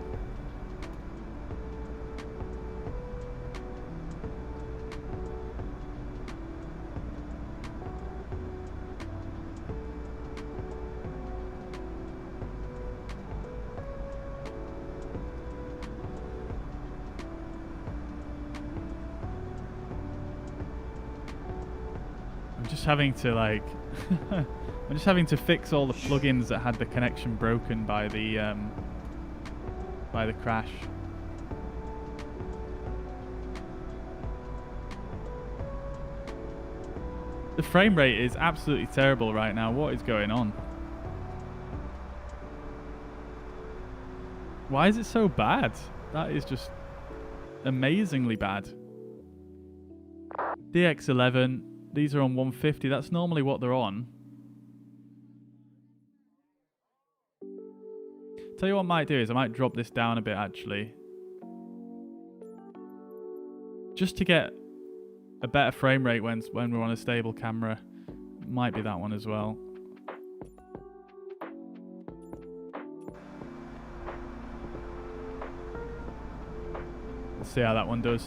I'm just having to, like... I'm just having to fix all the plugins that had the connection broken by the crash. The frame rate is absolutely terrible right now. What is going on? Why is it so bad? That is just amazingly bad. DX11, these are on 150. That's normally what they're on. Tell you what I might do is I might drop this down a bit, actually. Just to get a better frame rate when we're on a stable camera. Might be that one as well. Let's see how that one does.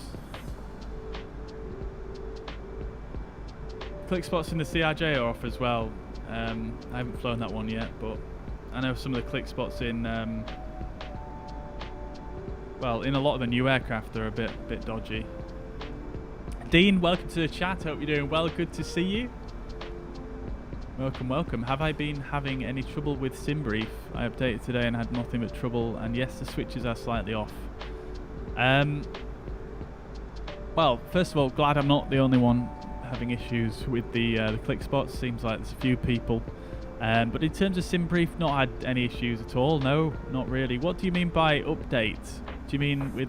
Click spots in the CRJ are off as well. I haven't flown that one yet, but I know some of the click spots in, well, in a lot of the new aircraft are a bit dodgy. Dean, welcome to the chat. Hope you're doing well. Good to see you. Welcome, welcome. Have I been having any trouble with SimBrief? I updated today and had nothing but trouble. And yes, the switches are slightly off. Well, first of all, glad I'm not the only one having issues with the click spots. Seems like there's a few people. But in terms of SimBrief, not had any issues at all. No, not really. What do you mean by update? Do you mean with...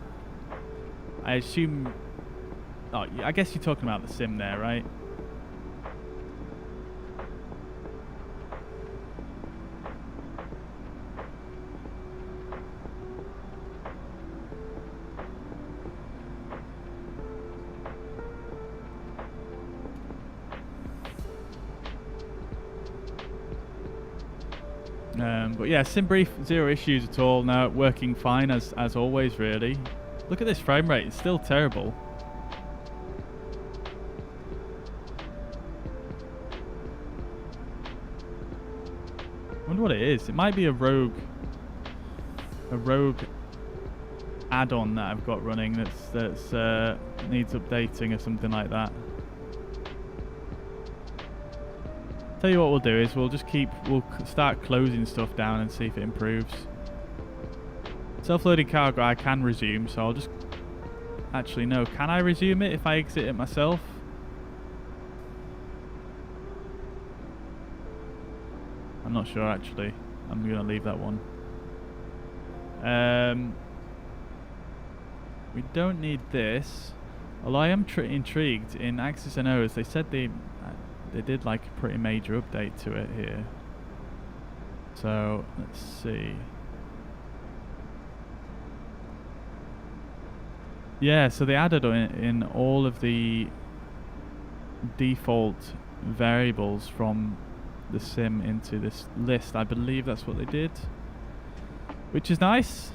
I assume... Oh, I guess you're talking about the sim there, right? But yeah, sim brief, zero issues at all. No, working fine as always, really. Look at this frame rate, it's still terrible. Wonder what it is. It might be a rogue add-on that I've got running that's needs updating or something like that. Tell you what we'll do is we'll start closing stuff down and see if it improves. Self-loading cargo I can resume, so I'll just... Actually, no. Can I resume it if I exit it myself? I'm not sure, actually. I'm going to leave that one. We don't need this. Although I am intrigued, in Axis and O's, they said they did like a pretty major update to it here. So, let's see. Yeah, so they added in all of the default variables from the sim into this list. I believe that's what they did, which is nice.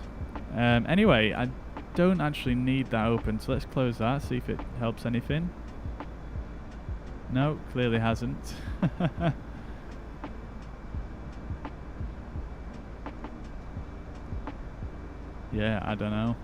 Anyway, I don't actually need that open, so let's close that, see if it helps anything. No, clearly hasn't. Yeah, I don't know.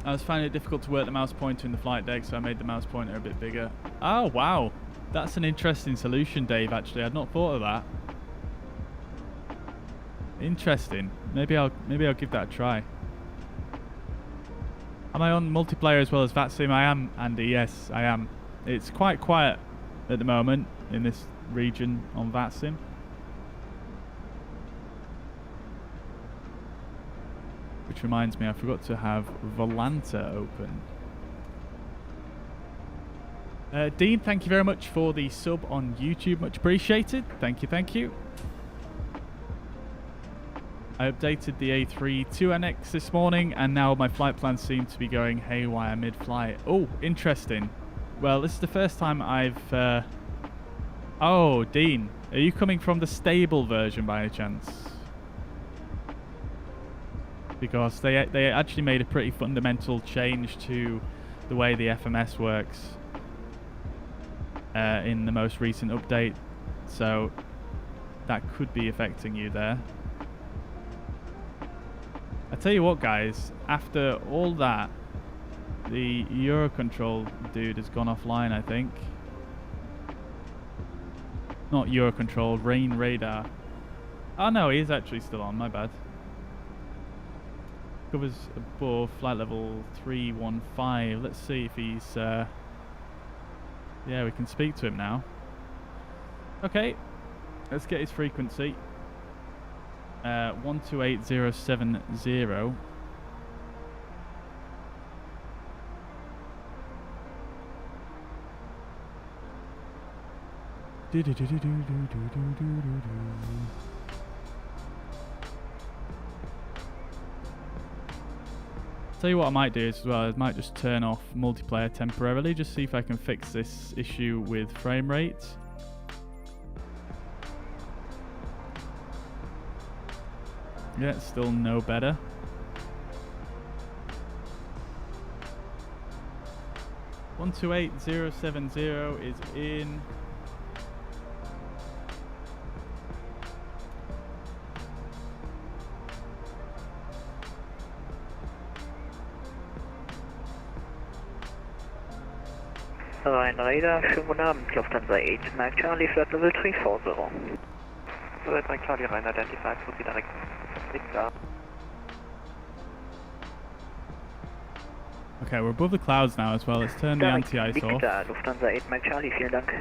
I was finding it difficult to work the mouse pointer in the flight deck, so I made the mouse pointer a bit bigger. Oh, wow. That's an interesting solution, Dave, actually. I'd not thought of that. Interesting. Maybe I'll give that a try. Am I on multiplayer as well as VATSIM? I am, Andy. Yes, I am. It's quite quiet at the moment in this region on VATSIM. Which reminds me, I forgot to have Volanta open. Dean, thank you very much for the sub on YouTube. Much appreciated. Thank you, thank you. I updated the A32NX this morning, and now my flight plans seem to be going haywire mid-flight. Oh, interesting. Well, this is the first time I've... Oh, Dean, are you coming from the stable version by any chance? Because they actually made a pretty fundamental change to the way the FMS works in the most recent update, so that could be affecting you there. I tell you what, guys, after all that, the Eurocontrol dude has gone offline, I think. Not Eurocontrol, Rain Radar. Oh no, he is actually still on, my bad. Covers above flight level 315. Let's see if he's... yeah, we can speak to him now. Okay, let's get his frequency. 128070. Tell you what I might do as well, I might just turn off multiplayer temporarily, just see if I can fix this issue with frame rate. Yeah, it's still no better. (128,070) is in. Rhein Radar, schönen guten Abend, Lufthansa 8, Mike Charlie, Flight Level 340. Mike Charlie, Rhein identified, proceed direct. Okay, we're above the clouds now as well. Let's turn the anti-ice off. Lufthansa 8, Mike Charlie, vielen Dank.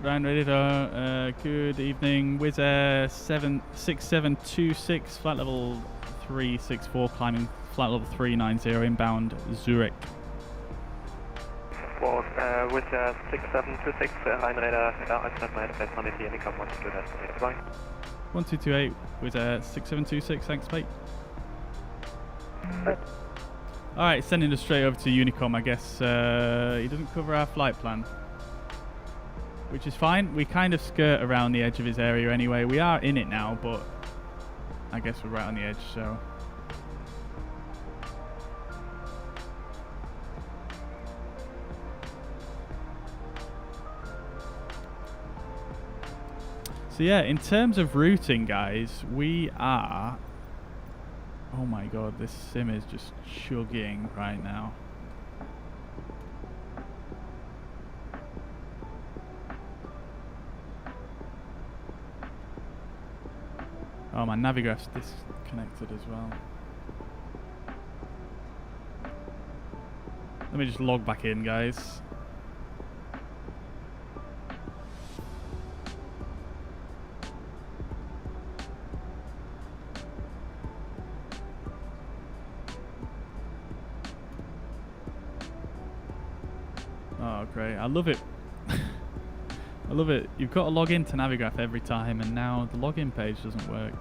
Ryan Radar, good evening. WizzAir 6726, flight level 364, climbing flight level 390, inbound Zurich. With 6726, Rhein Radar, outside my defense on the Unicom 1228 with 6726, thanks mate. Alright, sending us straight over to Unicom, I guess. He doesn't cover our flight plan, which is fine. We kind of skirt around the edge of his area anyway. We are in it now, but I guess we're right on the edge, so... So yeah, in terms of routing, guys, we are... Oh my god, this sim is just chugging right now. Oh, my navigraph's disconnected as well. Let me just log back in, guys. Oh, great. I love it. I love it. You've got to log into Navigraph every time, and now the login page doesn't work.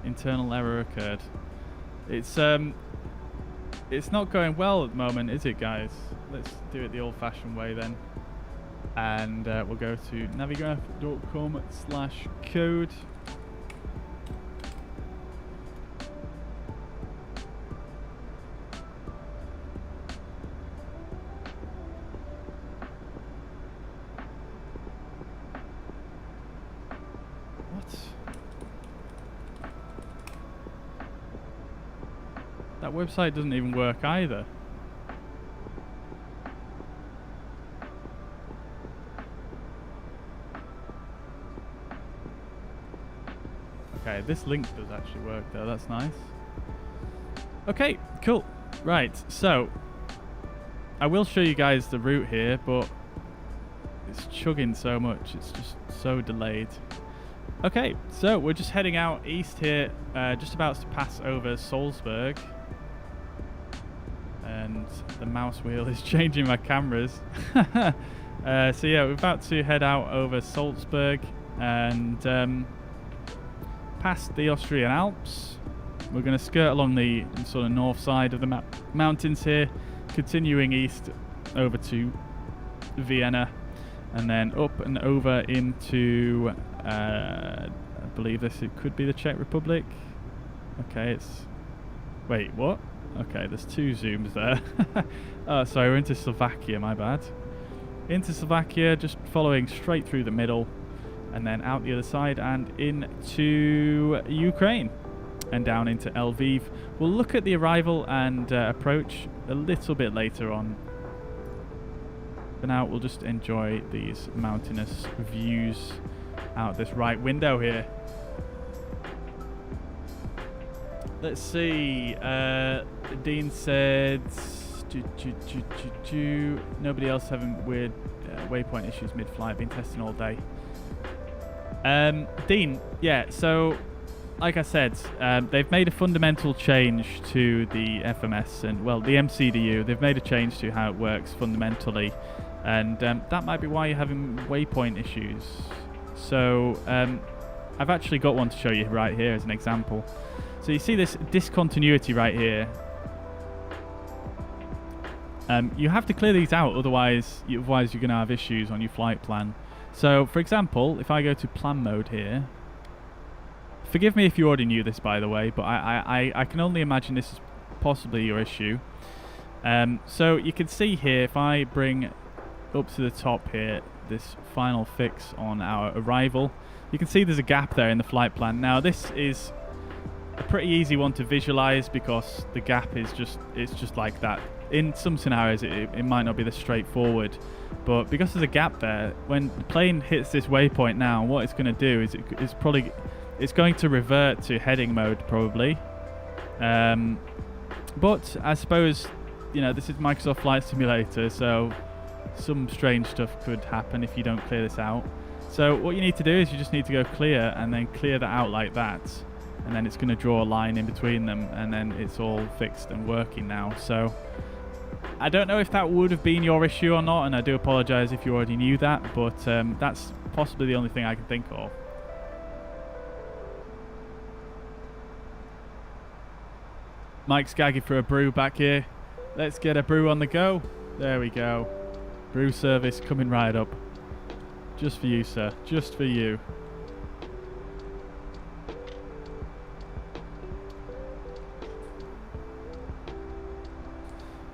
Internal error occurred. It's not going well at the moment, is it, guys? Let's do it the old-fashioned way then. And we'll go to navigraph.com/code. That website doesn't even work either. Okay, this link does actually work though, that's nice. Okay, cool. Right, so I will show you guys the route here, but it's chugging so much, it's just so delayed. Okay, so we're just heading out east here, just about to pass over Salzburg. And the mouse wheel is changing my cameras. So yeah, we're about to head out over Salzburg and past the Austrian Alps. We're going to skirt along the sort of north side of the mountains here, continuing east over to Vienna, and then up and over into, I believe it could be the Czech Republic. Okay, it's... Wait, what? Okay, there's two zooms there. Oh, sorry, we're into Slovakia, my bad. Into Slovakia, just following straight through the middle, and then out the other side and into Ukraine, and down into Lviv. We'll look at the arrival and approach a little bit later on. For now, we'll just enjoy these mountainous views out this right window here. Let's see. Dean said nobody else having weird waypoint issues mid-flight. Been testing all day. Dean, yeah. So, like I said, they've made a fundamental change to the FMS and well, the MCDU. They've made a change to how it works fundamentally, and that might be why you're having waypoint issues. So, I've actually got one to show you right here as an example. So you see this discontinuity right here. You have to clear these out, otherwise you're going to have issues on your flight plan. So, for example, if I go to plan mode here, forgive me if you already knew this, by the way, but I can only imagine this is possibly your issue. So you can see here, if I bring up to the top here, this final fix on our arrival, you can see there's a gap there in the flight plan. Now, this is a pretty easy one to visualize because the gap is just like that. In some scenarios it might not be this straightforward, but because there's a gap there, when the plane hits this waypoint now, what it's going to do is it's going to revert to heading mode probably. But I suppose, you know, this is Microsoft Flight Simulator, so some strange stuff could happen if you don't clear this out. So what you need to do is you just need to go clear and then clear that out like that. And then it's going to draw a line in between them, and then it's all fixed and working now. So I don't know if that would have been your issue or not, and I do apologize if you already knew that, but that's possibly the only thing I can think of. Mike's gagging for a brew back here. Let's get a brew on the go. There we go. Brew service coming right up. Just for you, sir. Just for you.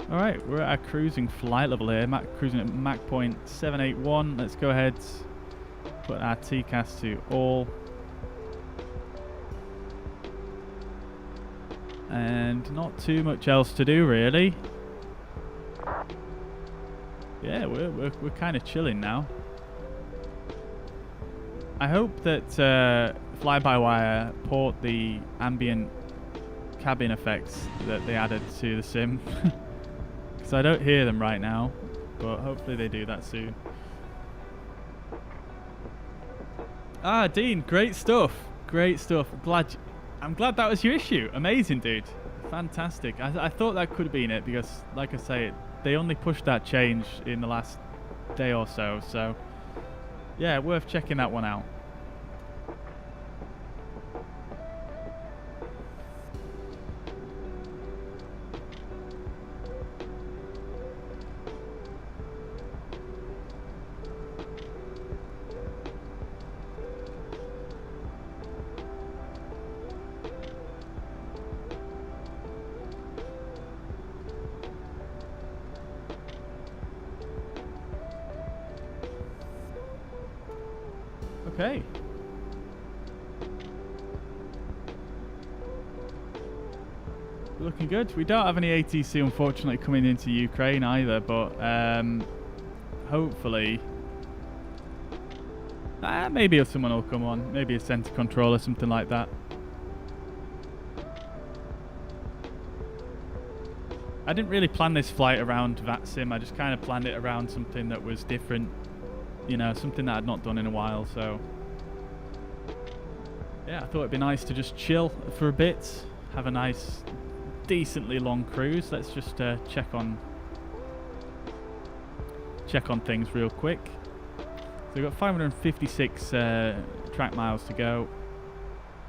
Alright, we're at our cruising flight level here. Cruising at Mach point 781. Let's go ahead. Put our TCAS to all. And not too much else to do, really. Yeah, we're kind of chilling now. I hope that Fly-by-Wire port the ambient cabin effects that they added to the sim. Because I don't hear them right now, but hopefully they do that soon. Ah, Dean, great stuff. Great stuff. I'm glad that was your issue. Amazing, dude. Fantastic. I thought that could have been it because, like I say, they only pushed that change in the last day or so. So, yeah, worth checking that one out. Okay. Looking good. We don't have any ATC, unfortunately, coming into Ukraine either, but hopefully... maybe someone will come on. Maybe a center control or something like that. I didn't really plan this flight around VATSIM. I just kind of planned it around something that was different. You know, something that I'd not done in a while, so... yeah, I thought it'd be nice to just chill for a bit. Have a nice, decently long cruise. Let's just check on things real quick. So we've got 556 track miles to go.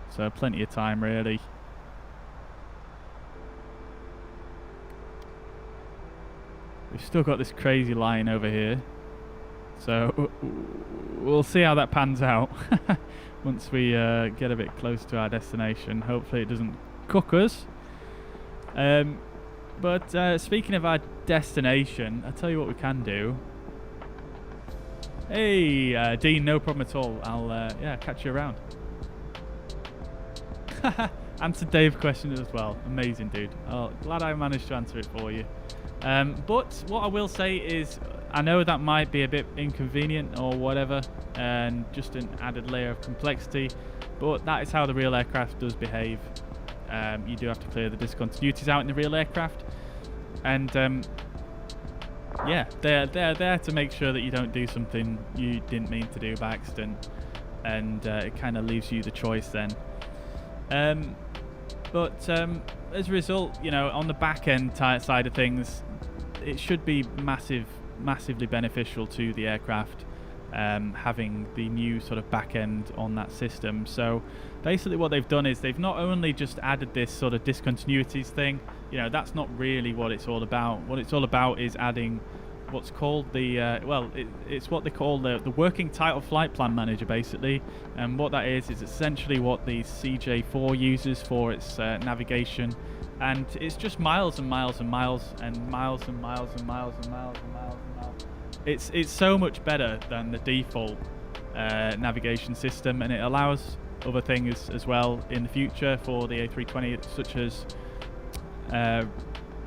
So plenty of time, really. We've still got this crazy line over here. So we'll see how that pans out once we get a bit close to our destination. Hopefully it doesn't cook us. But speaking of our destination, I'll tell you what we can do. Hey, Dean, no problem at all. I'll yeah, catch you around. Answered Dave's question as well. Amazing, dude. Oh, glad I managed to answer it for you. But what I will say is, I know that might be a bit inconvenient or whatever, and just an added layer of complexity, but that is how the real aircraft does behave. You do have to clear the discontinuities out in the real aircraft, and yeah, they're there to make sure that you don't do something you didn't mean to do by accident, and it kind of leaves you the choice then. But as a result, you know, on the back end side of things, it should be massively beneficial to the aircraft, having the new sort of back end on that system. So basically what they've done is they've not only just added this sort of discontinuities thing, you know, that's not really what it's all about. What it's all about is adding what's called the it's what they call the working title flight plan manager, basically. And what that is essentially what the CJ4 uses for its navigation, and it's just miles and miles and miles and miles and miles and miles and miles and miles and miles. It's so much better than the default navigation system, and it allows other things as well in the future for the A320, such as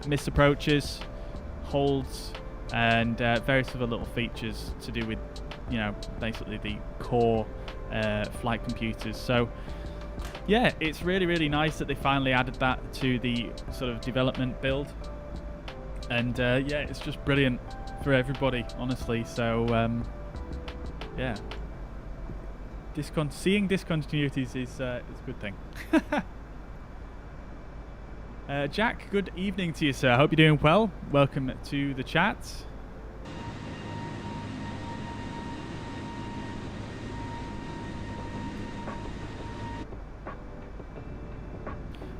missed approaches, holds, and various other little features to do with, you know, basically the core flight computers. So yeah, it's really nice that they finally added that to the sort of development build, and yeah, it's just brilliant for everybody, honestly. So yeah, seeing discontinuities is a good thing. Jack, good evening to you, sir. I hope you're doing well. Welcome to the chat.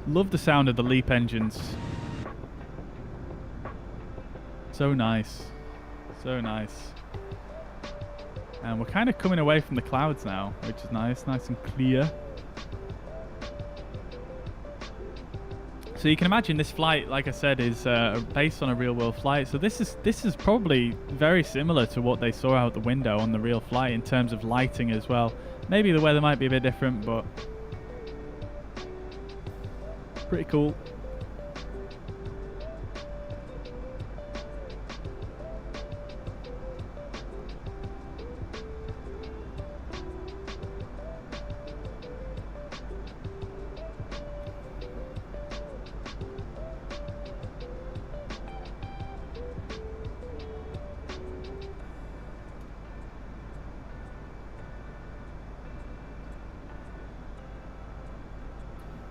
Love the sound of the LEAP engines. So nice. So nice. And we're kind of coming away from the clouds now, which is nice. Nice and clear. So you can imagine this flight, like I said, is based on a real-world flight. So this is probably very similar to what they saw out the window on the real flight in terms of lighting as well. Maybe the weather might be a bit different, but pretty cool.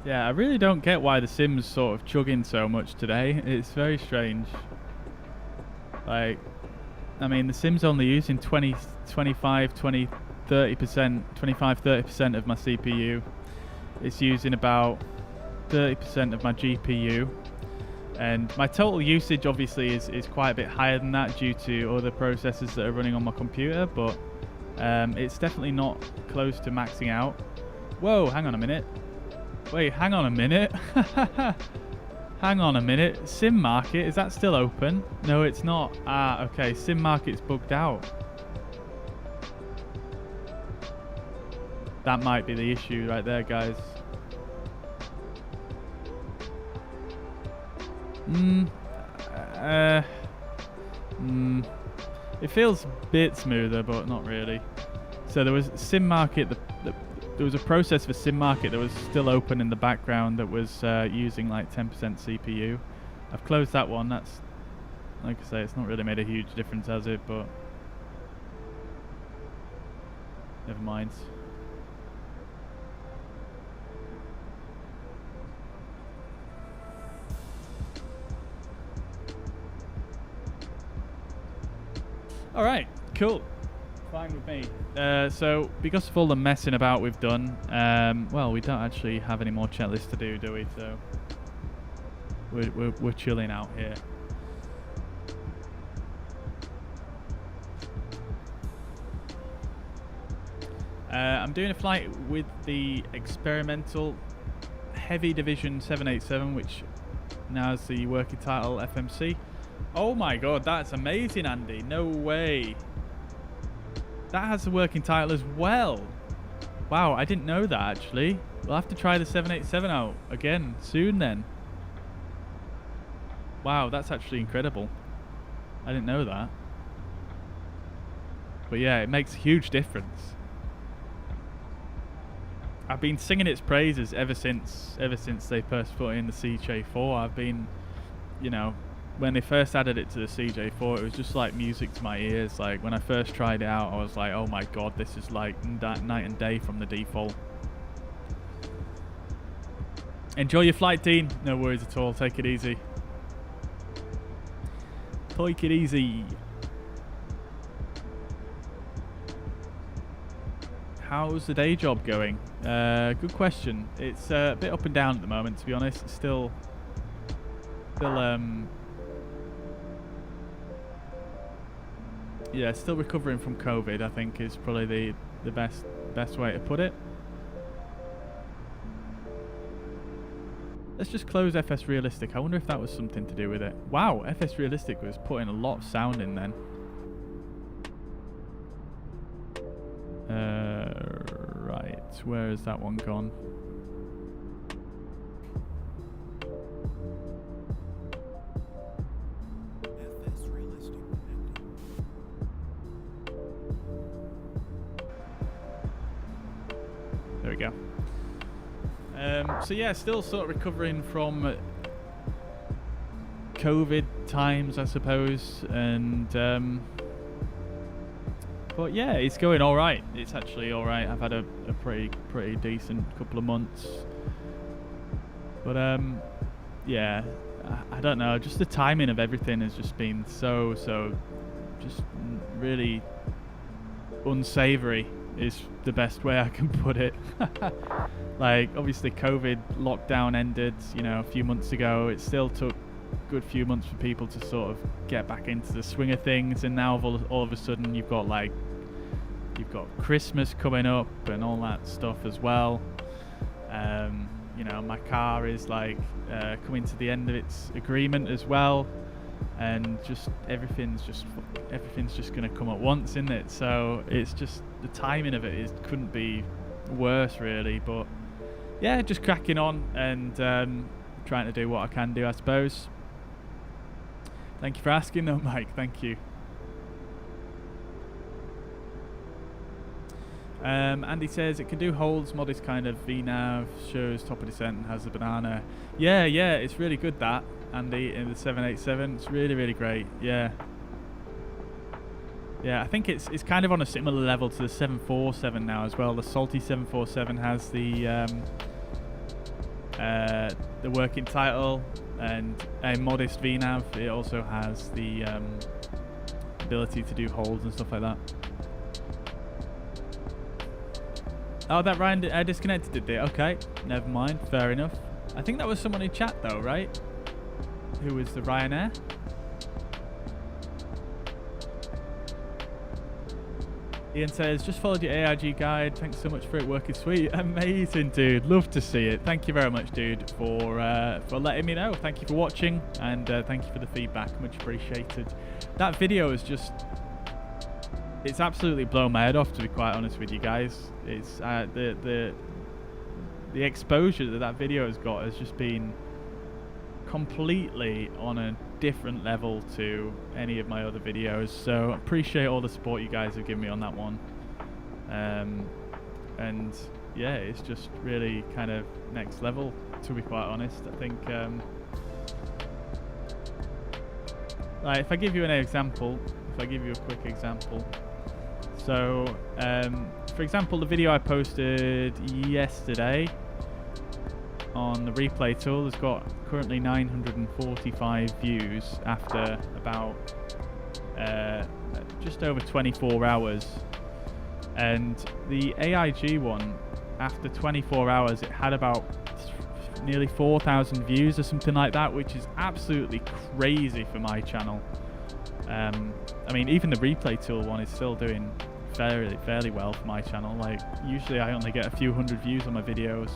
Yeah, I really don't get why the sim's sort of chugging so much today. It's very strange. Like, I mean, the sim's only using 30% of my CPU. It's using about 30% of my GPU. And my total usage obviously is quite a bit higher than that due to other processors that are running on my computer, but it's definitely not close to maxing out. Whoa, hang on a minute. Wait, hang on a minute. Hang on a minute. Sim Market, is that still open? No, it's not. Ah, okay. Sim Market's bugged out. That might be the issue right there, guys. It feels a bit smoother, but not really. So there was Sim Market, there was a process for Sim Market that was still open in the background that was using like 10% CPU. I've closed that one. That's, like I say, it's not really made a huge difference, has it? But never mind. All right, cool. Fine with me. So because of all the messing about we've done, well, we don't actually have any more checklists to do we? So we're chilling out here. I'm doing a flight with the experimental Heavy Division 787, which now has the working title FMC. Oh my god, that's amazing, Andy. No way. That has the working title as well. Wow, I didn't know that actually. We'll have to try the 787 out again soon then. Wow, that's actually incredible. I didn't know that. But yeah, it makes a huge difference. I've been singing its praises ever since they first put in the CJ4. I've been, you know, when they first added it to the CJ4, it was just like music to my ears. Like when I first tried it out, I was like, oh my god, this is like night and day from the default. Enjoy your flight, Dean. No worries at all. Take it easy. Take it easy. How's the day job going? Good question. It's a bit up and down at the moment, to be honest. It's still yeah, still recovering from COVID, I think, is probably the best way to put it. Let's just close FS Realistic. I wonder if that was something to do with it. Wow, FS Realistic was putting a lot of sound in then. Right, where has that one gone? There we go. So yeah, still sort of recovering from COVID times, I suppose, and but yeah, it's going all right. It's actually all right. I've had a pretty decent couple of months, but yeah, I don't know. Just the timing of everything has just been so just really unsavory is the best way I can put it. Like, obviously COVID lockdown ended, you know, a few months ago. It still took a good few months for people to sort of get back into the swing of things, and now all of a sudden you've got Christmas coming up and all that stuff as well. You know, my car is like coming to the end of its agreement as well, and just everything's just going to come at once, isn't it? So it's just the timing of it couldn't be worse, really. But yeah, just cracking on and trying to do what I can do, I suppose. Thank you for asking, though, Mike. Thank you. Andy says it can do holds, modest kind of VNAV, shows top of descent and has the banana. Yeah, it's really good, that, Andy, in the 787. It's really, really great. Yeah, I think it's kind of on a similar level to the 747 now as well. The Salty 747 has the working title and a modest VNAV. It also has the ability to do holds and stuff like that. Oh, that Ryan disconnected it. Okay, never mind. Fair enough. I think that was someone in chat, though, right? Who was the Ryanair? Ian says, just followed your AIG guide. Thanks so much for it. Working sweet. Amazing, dude. Love to see it. Thank you very much, dude, for letting me know. Thank you for watching, and thank you for the feedback. Much appreciated. That video is just... It's absolutely blown my head off, to be quite honest with you guys. It's the exposure that video has got has just been completely on a different level to any of my other videos. So appreciate all the support you guys have given me on that one. And yeah, it's just really kind of next level, to be quite honest. I think like if I give you an example, if I give you a quick example. So, for example, the video I posted yesterday on the replay tool has got currently 945 views after about just over 24 hours. And the AIG one, after 24 hours, it had about nearly 4,000 views or something like that, which is absolutely crazy for my channel. I mean, even the replay tool one is still doing fairly well for my channel. Like, usually I only get a few hundred views on my videos,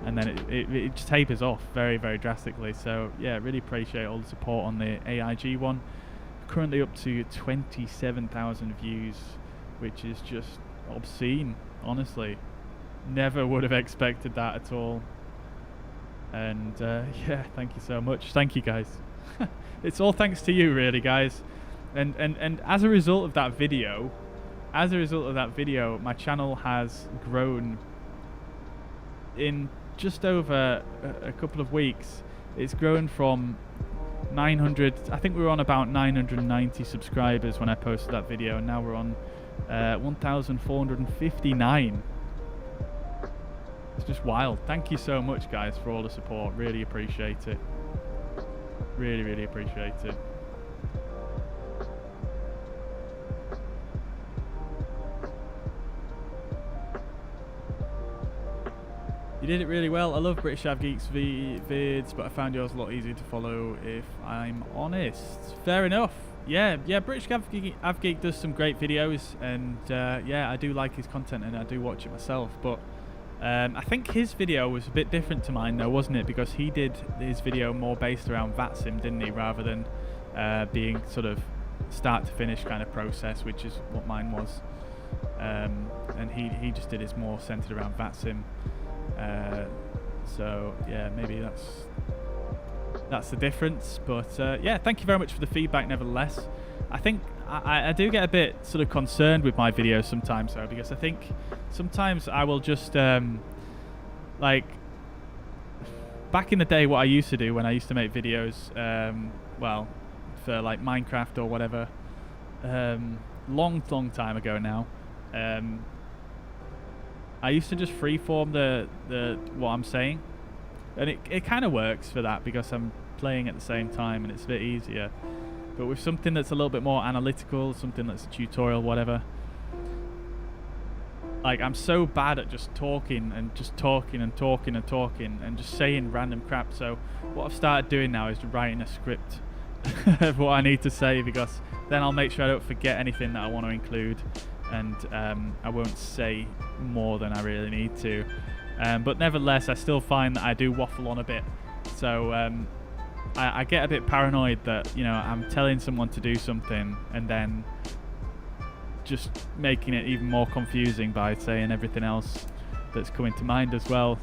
and then it just tapers off very, very drastically. So yeah, really appreciate all the support on the AIG one. Currently up to 27,000 views, which is just obscene, honestly. Never would have expected that at all. And yeah, thank you so much. Thank you, guys. It's all thanks to you, really, guys. And as a result of that video, my channel has grown in just over a couple of weeks. It's grown from 900, I think we were on about 990 subscribers when I posted that video, and now we're on 1,459. It's just wild. Thank you so much, guys, for all the support. Really appreciate it. Really, really appreciate it. You did it really well. I love British AvGeek's vids, but I found yours a lot easier to follow, if I'm honest. Fair enough. Yeah, British AvGeek does some great videos, and yeah, I do like his content and I do watch it myself, but I think his video was a bit different to mine though, wasn't it? Because he did his video more based around VATSIM, didn't he? Rather than being sort of start to finish kind of process, which is what mine was. And he just did his more centered around VATSIM. So yeah, maybe that's the difference. But yeah, thank you very much for the feedback nevertheless. I think I do get a bit sort of concerned with my videos sometimes though, because I think sometimes I will just like back in the day, what I used to do when I used to make videos, well, for like Minecraft or whatever, long time ago now, I used to just freeform the what I'm saying, and it kind of works for that because I'm playing at the same time and it's a bit easier. But with something that's a little bit more analytical, something that's a tutorial, whatever, like, I'm so bad at just talking and just talking and talking and talking and just saying random crap. So what I've started doing now is writing a script of what I need to say, because then I'll make sure I don't forget anything that I want to include, and I won't say more than I really need to. But nevertheless, I still find that I do waffle on a bit. So I get a bit paranoid that, you know, I'm telling someone to do something and then just making it even more confusing by saying everything else that's coming to mind as well.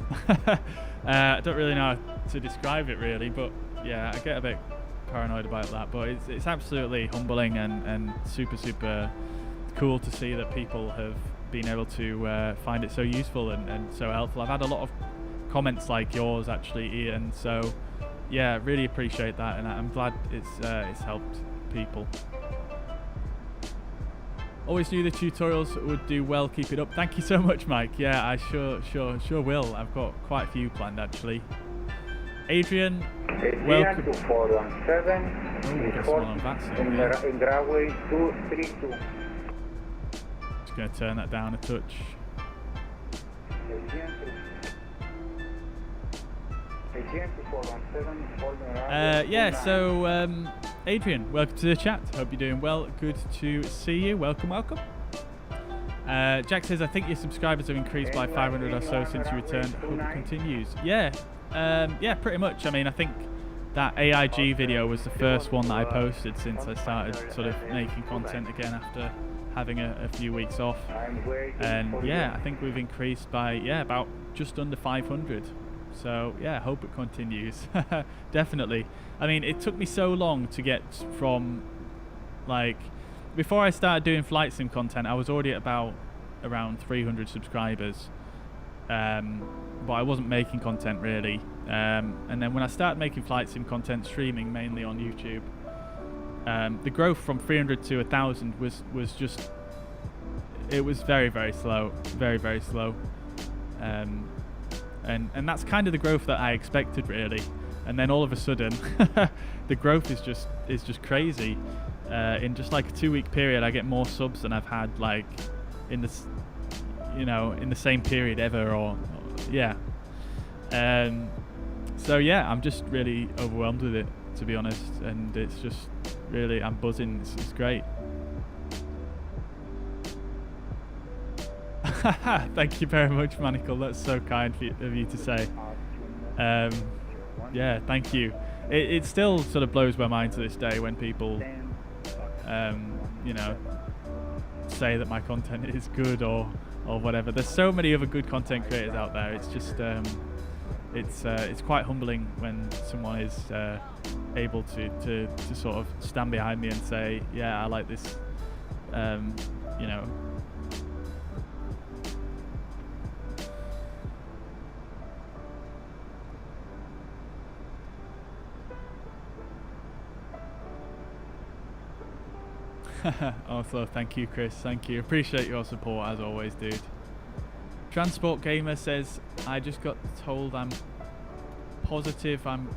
I don't really know how to describe it really, but yeah, I get a bit paranoid about that. But it's absolutely humbling and super cool to see that people have been able to find it so useful and so helpful. I've had a lot of comments like yours actually, Ian, so yeah, really appreciate that, and I'm glad it's helped people. Always knew the tutorials would do well, keep it up. Thank you so much, Mike. Yeah, I sure will. I've got quite a few planned actually. Adrian, welcome. To 417, oh, we got someone on VATSIM, in runway 232. Just going to turn that down a touch. Yeah, so Adrian, welcome to the chat. Hope you're doing well. Good to see you. Welcome. Jack says, I think your subscribers have increased by 500 or so since you returned. Hope it continues. Yeah, pretty much. I mean, I think that AIG video was the first one that I posted since I started sort of making content again after having a few weeks off. And yeah, I think we've increased by about just under 500. So yeah, hope it continues. Definitely. I mean, it took me so long to get from, like, before I started doing flight sim content, I was already at around 300 subscribers, but I wasn't making content really. And then when I started making flight sim content, streaming mainly on YouTube, the growth from 300 to 1,000 was just, it was very slow, very slow. And that's kind of the growth that I expected really, and then all of a sudden the growth is just crazy. In just like a 2-week period, I get more subs than I've had like in this, you know, in the same period ever, or yeah. So yeah, I'm just really overwhelmed with it, to be honest, and it's just really, I'm buzzing. It's great. Thank you very much, Manical. That's so kind of you to say. Yeah, thank you. It still sort of blows my mind to this day when people, you know, say that my content is good or whatever. There's so many other good content creators out there. It's just, it's quite humbling when someone is able to sort of stand behind me and say, yeah, I like this, you know. Also, thank you, Chris. Thank you. Appreciate your support as always, dude. Transport Gamer says, I just got told I'm positive I'm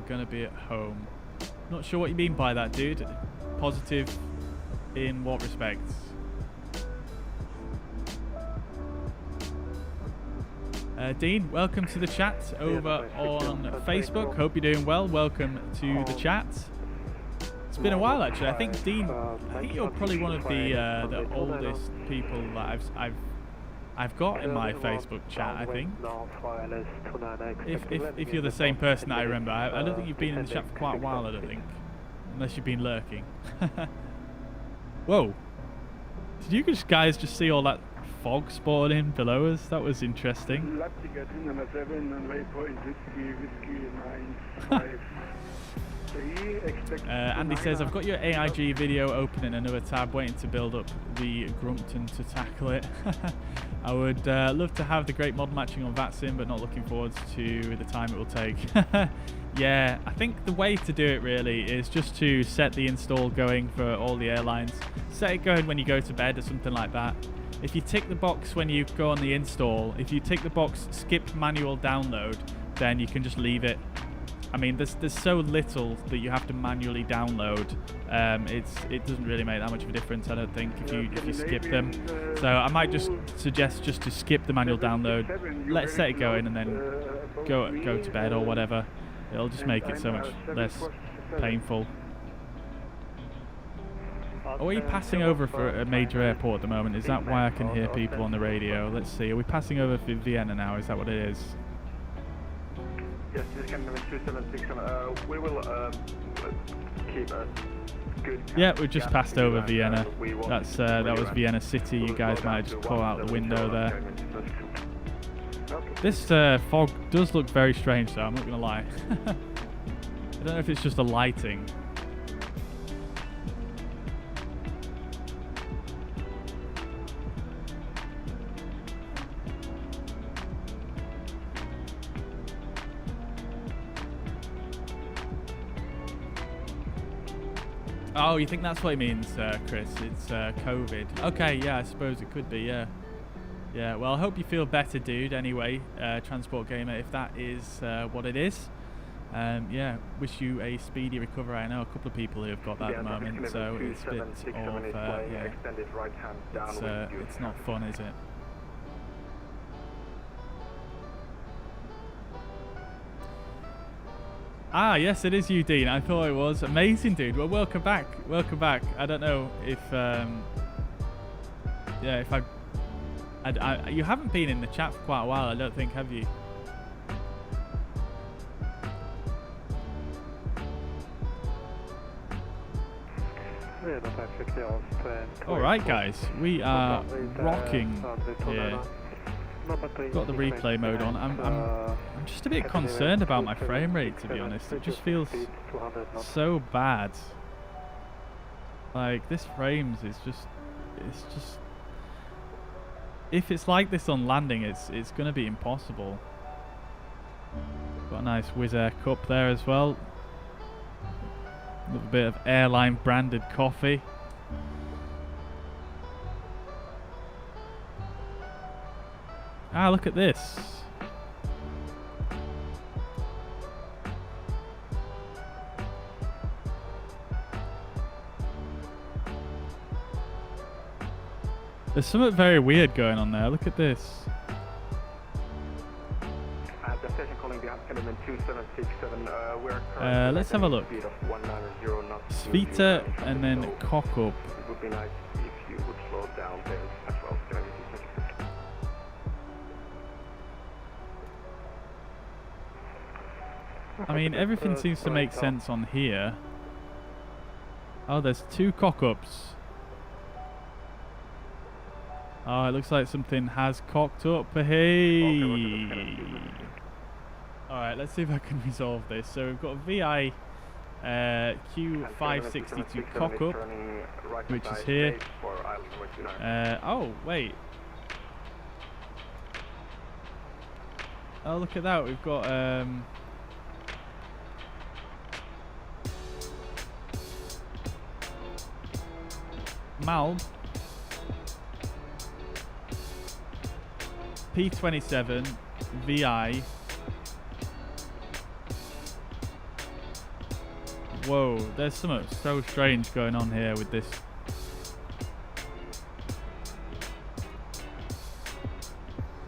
gonna be at home. Not sure what you mean by that, dude. Positive in what respects? Dean, welcome to the chat over on Facebook. Hope you're doing well. Welcome to the chat. It's been a while actually. I think Dean, I think you're probably one of the oldest people that I've got in my Facebook chat. I think. If you're the same person that I remember, I don't think you've been in the chat for quite a while. I don't think, unless you've been lurking. Whoa! Did you guys just see all that fog spawning below us? That was interesting. Andy says, I've got your AIG video open in another tab, waiting to build up the Grumpton to tackle it. I would love to have the great mod matching on VATSIM, but not looking forward to the time it will take. Yeah, I think the way to do it really is just to set the install going for all the airlines. Set it going when you go to bed or something like that. If you tick the box when you go on the install, if you tick the box skip manual download, then you can just leave it. I mean, there's so little that you have to manually download. It doesn't really make that much of a difference, I don't think, if you skip them. So I might just suggest just to skip the manual download, let's set it going, and then go to bed or whatever. It'll just make it so much less painful. Are we passing over for a major airport at the moment? Is that why I can hear people on the radio? Let's see. Are we passing over for Vienna now? Is that what it is? Yes, this is Canada 2767. We will keep a good... Yeah, we just passed over Vienna. That's that was Vienna City. You guys might have just caught out the window there. This fog does look very strange, though. I'm not going to lie. I don't know if it's just the lighting. Oh, you think that's what it means, Chris? It's COVID. Okay, yeah, I suppose it could be, yeah. Yeah, well, I hope you feel better, dude, anyway, Transport Gamer, if that is what it is. Yeah, wish you a speedy recovery. I know a couple of people who have got that at the moment, so it's a bit of, yeah, it's not fun, is it? Ah, yes, it is you, Dean. I thought it was. Amazing, dude. Well, welcome back. Welcome back. I don't know if, yeah, if you haven't been in the chat for quite a while, I don't think, have you? Alright, guys. We are rocking here. Got the replay mode on. I'm just a bit concerned about my frame rate, to be honest. It just feels so bad. Like, this frames is just, it's just, if it's like this on landing, it's gonna be impossible. Got a nice WizzAir cup there as well. A little bit of airline branded coffee. Ah, look at this. There's something very weird going on there. Look at this. The station calling behind Canada 2767. Let's have a look. Svita and then cock up. It would be nice if you would slow down there as well. I mean, everything seems to make sense on here. Oh, there's two cock-ups. Oh, it looks like something has cocked up. Hey! Alright, let's see if I can resolve this. So we've got a VI Q562 cock-up, which is here. Oh, wait. Oh, look at that. We've got... Malb P27 VI. Whoa, there's something so strange going on here with this.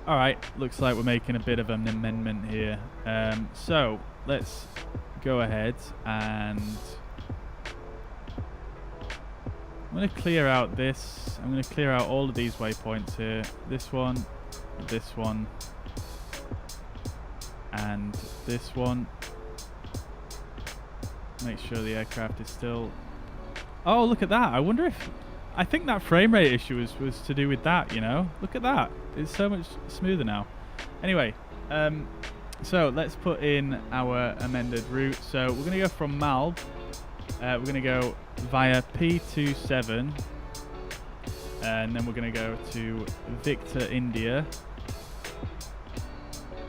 Alright, looks like we're making a bit of an amendment here. So let's go ahead and I'm going to clear out this. I'm going to clear out all of these waypoints here. This one, and this one. Make sure the aircraft is still... Oh, look at that. I wonder if... I think that frame rate issue was to do with that, you know? Look at that. It's so much smoother now. Anyway, so let's put in our amended route. So we're going to go from Malb. We're going to go via P27, and then we're going to go to Victor India,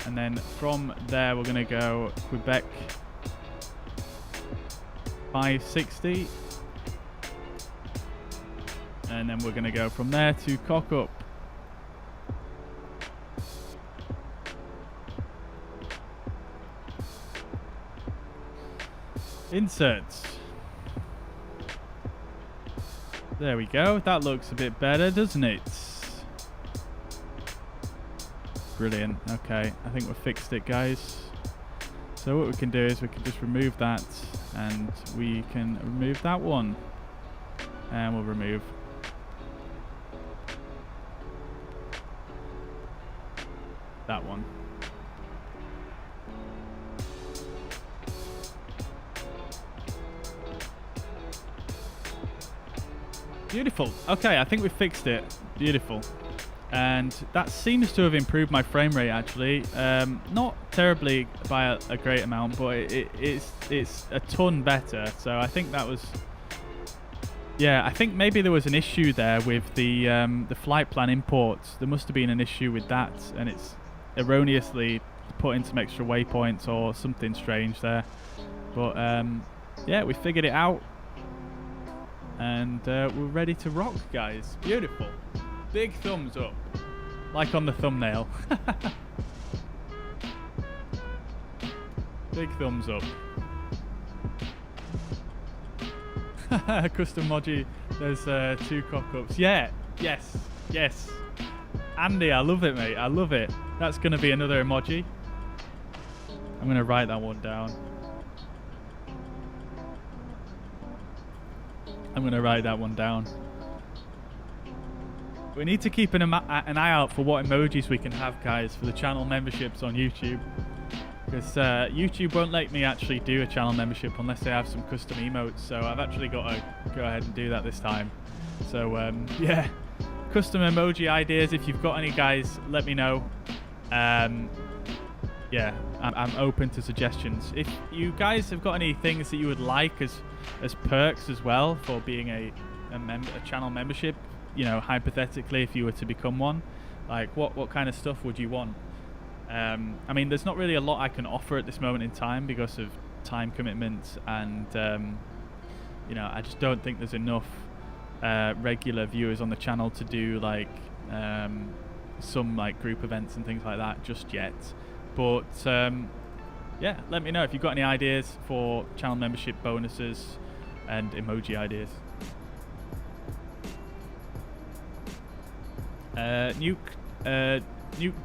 and then from there we're going to go Quebec 560, and then we're going to go from there to cock up. Inserts. There we go. That looks a bit better, doesn't it? Brilliant. Okay, I think we've fixed it, guys. So what we can do is we can just remove that, and we can remove that one, and we'll remove that one. Beautiful. Okay, I think we fixed it. Beautiful. And that seems to have improved my frame rate, actually. Not terribly by a great amount, but it's a ton better. So I think that was... Yeah, I think maybe there was an issue there with the flight plan imports. There must have been an issue with that, and it's erroneously put in some extra waypoints or something strange there. But yeah, we figured it out. And we're ready to rock, guys. Beautiful. Big thumbs up. Like on the thumbnail. Big thumbs up. Custom emoji. There's 2 cock-ups. Yeah. Yes. Yes. Andy, I love it, mate. I love it. That's going to be another emoji. I'm going to write that one down. I'm going to write that one down. We need to keep an eye out for what emojis we can have, guys, for the channel memberships on YouTube. Because YouTube won't let me actually do a channel membership unless they have some custom emotes. So I've actually got to go ahead and do that this time. So yeah, custom emoji ideas. If you've got any, guys, let me know. Yeah, I'm open to suggestions. If you guys have got any things that you would like as perks as well for being a channel membership, you know, hypothetically, if you were to become one, like what kind of stuff would you want? I mean, there's not really a lot I can offer at this moment in time because of time commitments, and you know, I just don't think there's enough regular viewers on the channel to do like some like group events and things like that just yet. But yeah, let me know if you've got any ideas for channel membership bonuses and emoji ideas. Nuke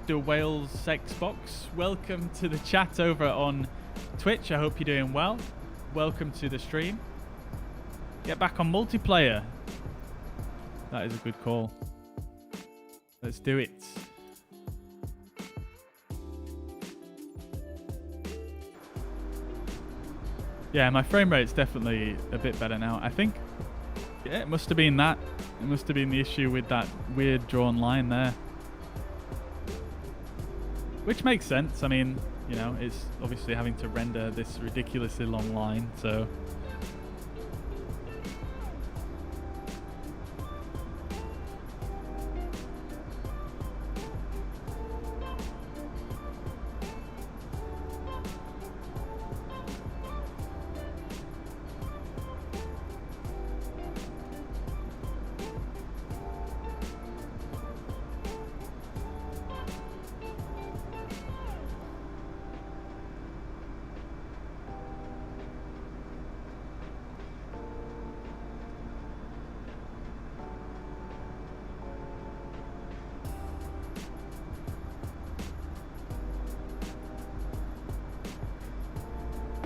the Whales Xbox, welcome to the chat over on Twitch. I hope you're doing well. Welcome to the stream. Get back on multiplayer. That is a good call. Let's do it. Yeah, my frame rate's definitely a bit better now. I think, yeah, it must have been that. It must have been the issue with that weird drawn line there. Which makes sense. I mean, you know, it's obviously having to render this ridiculously long line, so...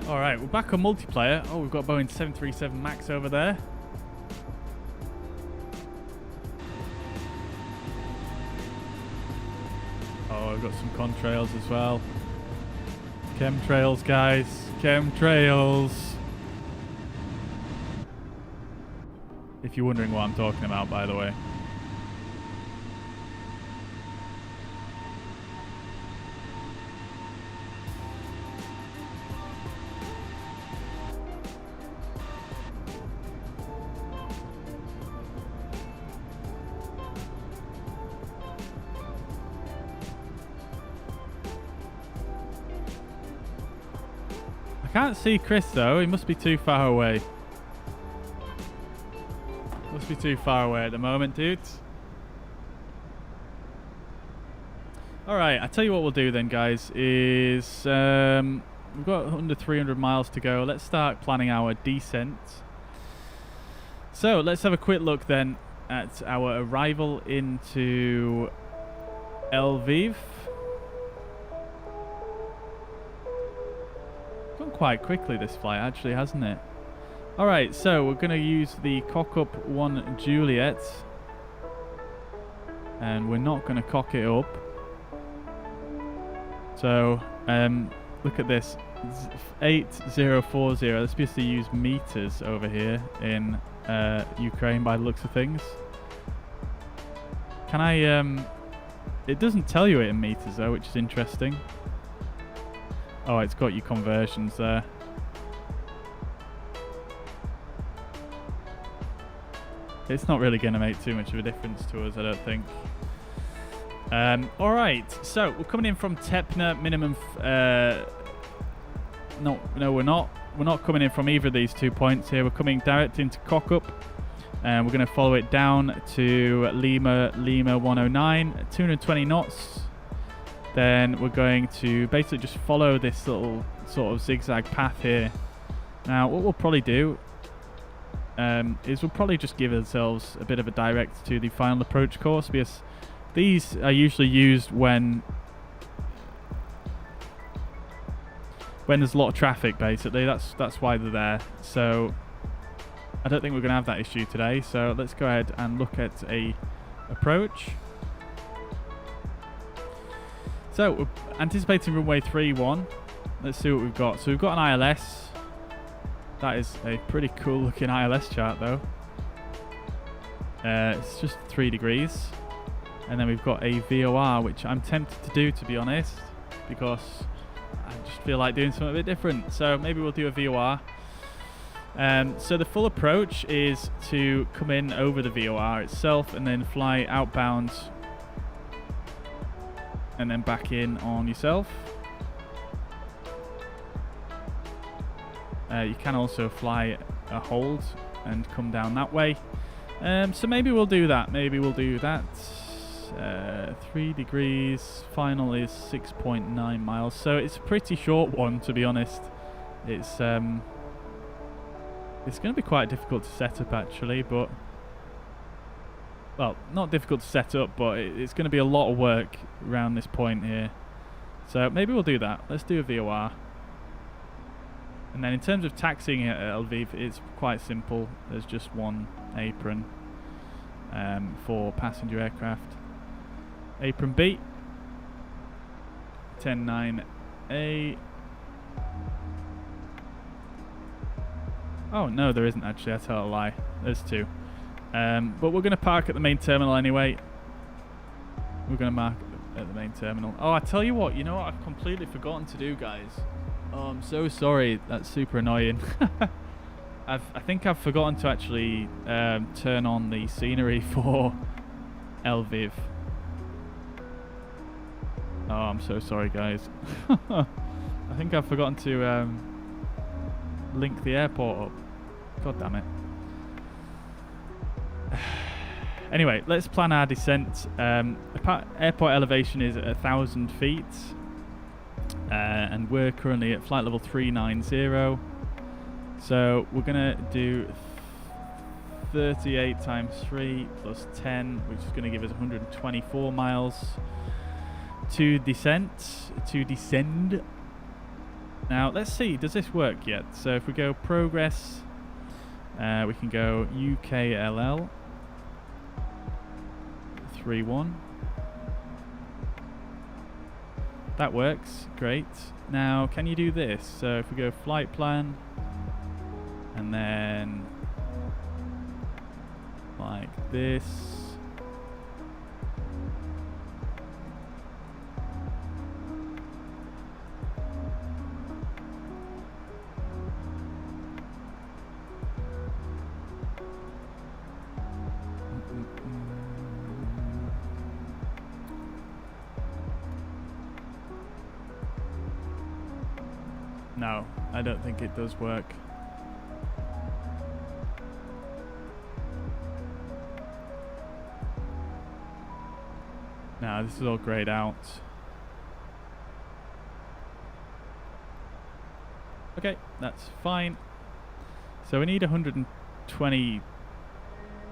Alright, we're back on multiplayer. Oh, we've got Boeing 737 MAX over there. Oh, we've got some contrails as well. Chemtrails, guys. Chemtrails. If you're wondering what I'm talking about, by the way. Can't see Chris though, he must be too far away. Must be too far away at the moment, dudes. Alright, I tell you what we'll do then, guys, is we've got under 300 miles to go. Let's start planning our descent. So let's have a quick look then at our arrival into Lviv. Gone quite quickly this flight actually, hasn't it? Alright, so we're going to use the cock up 1 Juliet. And we're not going to cock it up. So, look at this. 8040. They're supposed to use meters over here in Ukraine by the looks of things. Can I, it doesn't tell you it in meters though, which is interesting. Oh, it's got your conversions there. It's not really going to make too much of a difference to us, I don't think. Alright, so we're coming in from Tepna, minimum... no, we're not. We're not coming in from either of these 2 points here. We're coming direct into Cockup. And we're going to follow it down to Lima 109, 220 knots. Then we're going to basically just follow this little sort of zigzag path here. Now, what we'll probably do is we'll probably just give ourselves a bit of a direct to the final approach course, because these are usually used when there's a lot of traffic, basically. That's why they're there. So I don't think we're going to have that issue today. So let's go ahead and look at a approach. So we're anticipating runway 31. Let's see what we've got. So we've got an ILS. That is a pretty cool looking ILS chart though. It's just 3 degrees. And then we've got a VOR, which I'm tempted to do, to be honest, because I just feel like doing something a bit different. So maybe we'll do a VOR. So the full approach is to come in over the VOR itself and then fly outbound and then back in on yourself. You can also fly a hold and come down that way. So maybe we'll do that. 3 degrees. Final is 6.9 miles. So it's a pretty short one, to be honest. It's going to be quite difficult to set up, actually, but... Well, not difficult to set up, but it's going to be a lot of work around this point here. So maybe we'll do that. Let's do a VOR. And then in terms of taxiing at Lviv, it's quite simple. There's just one apron for passenger aircraft. Apron B. 109A. Oh, no, there isn't actually. I tell a lie. There's 2. But we're going to park at the main terminal anyway. We're going to mark at the main terminal. Oh, I tell you what. You know what I've completely forgotten to do, guys? Oh, I'm so sorry. That's super annoying. I think I've forgotten to actually turn on the scenery for Lviv. Oh, I'm so sorry, guys. I think I've forgotten to link the airport up. God damn it. Anyway, let's plan our descent. Airport elevation is at 1,000 feet. And we're currently at flight level 390. So we're going to do 38 times 3 plus 10, which is going to give us 124 miles to descend. Now, let's see, does this work yet? So if we go progress, we can go UKLL 31. That works, great. Now, can you do this? So if we go flight plan, and then like this. No, I don't think it does work. No, this is all grayed out. Okay, that's fine. So we need 120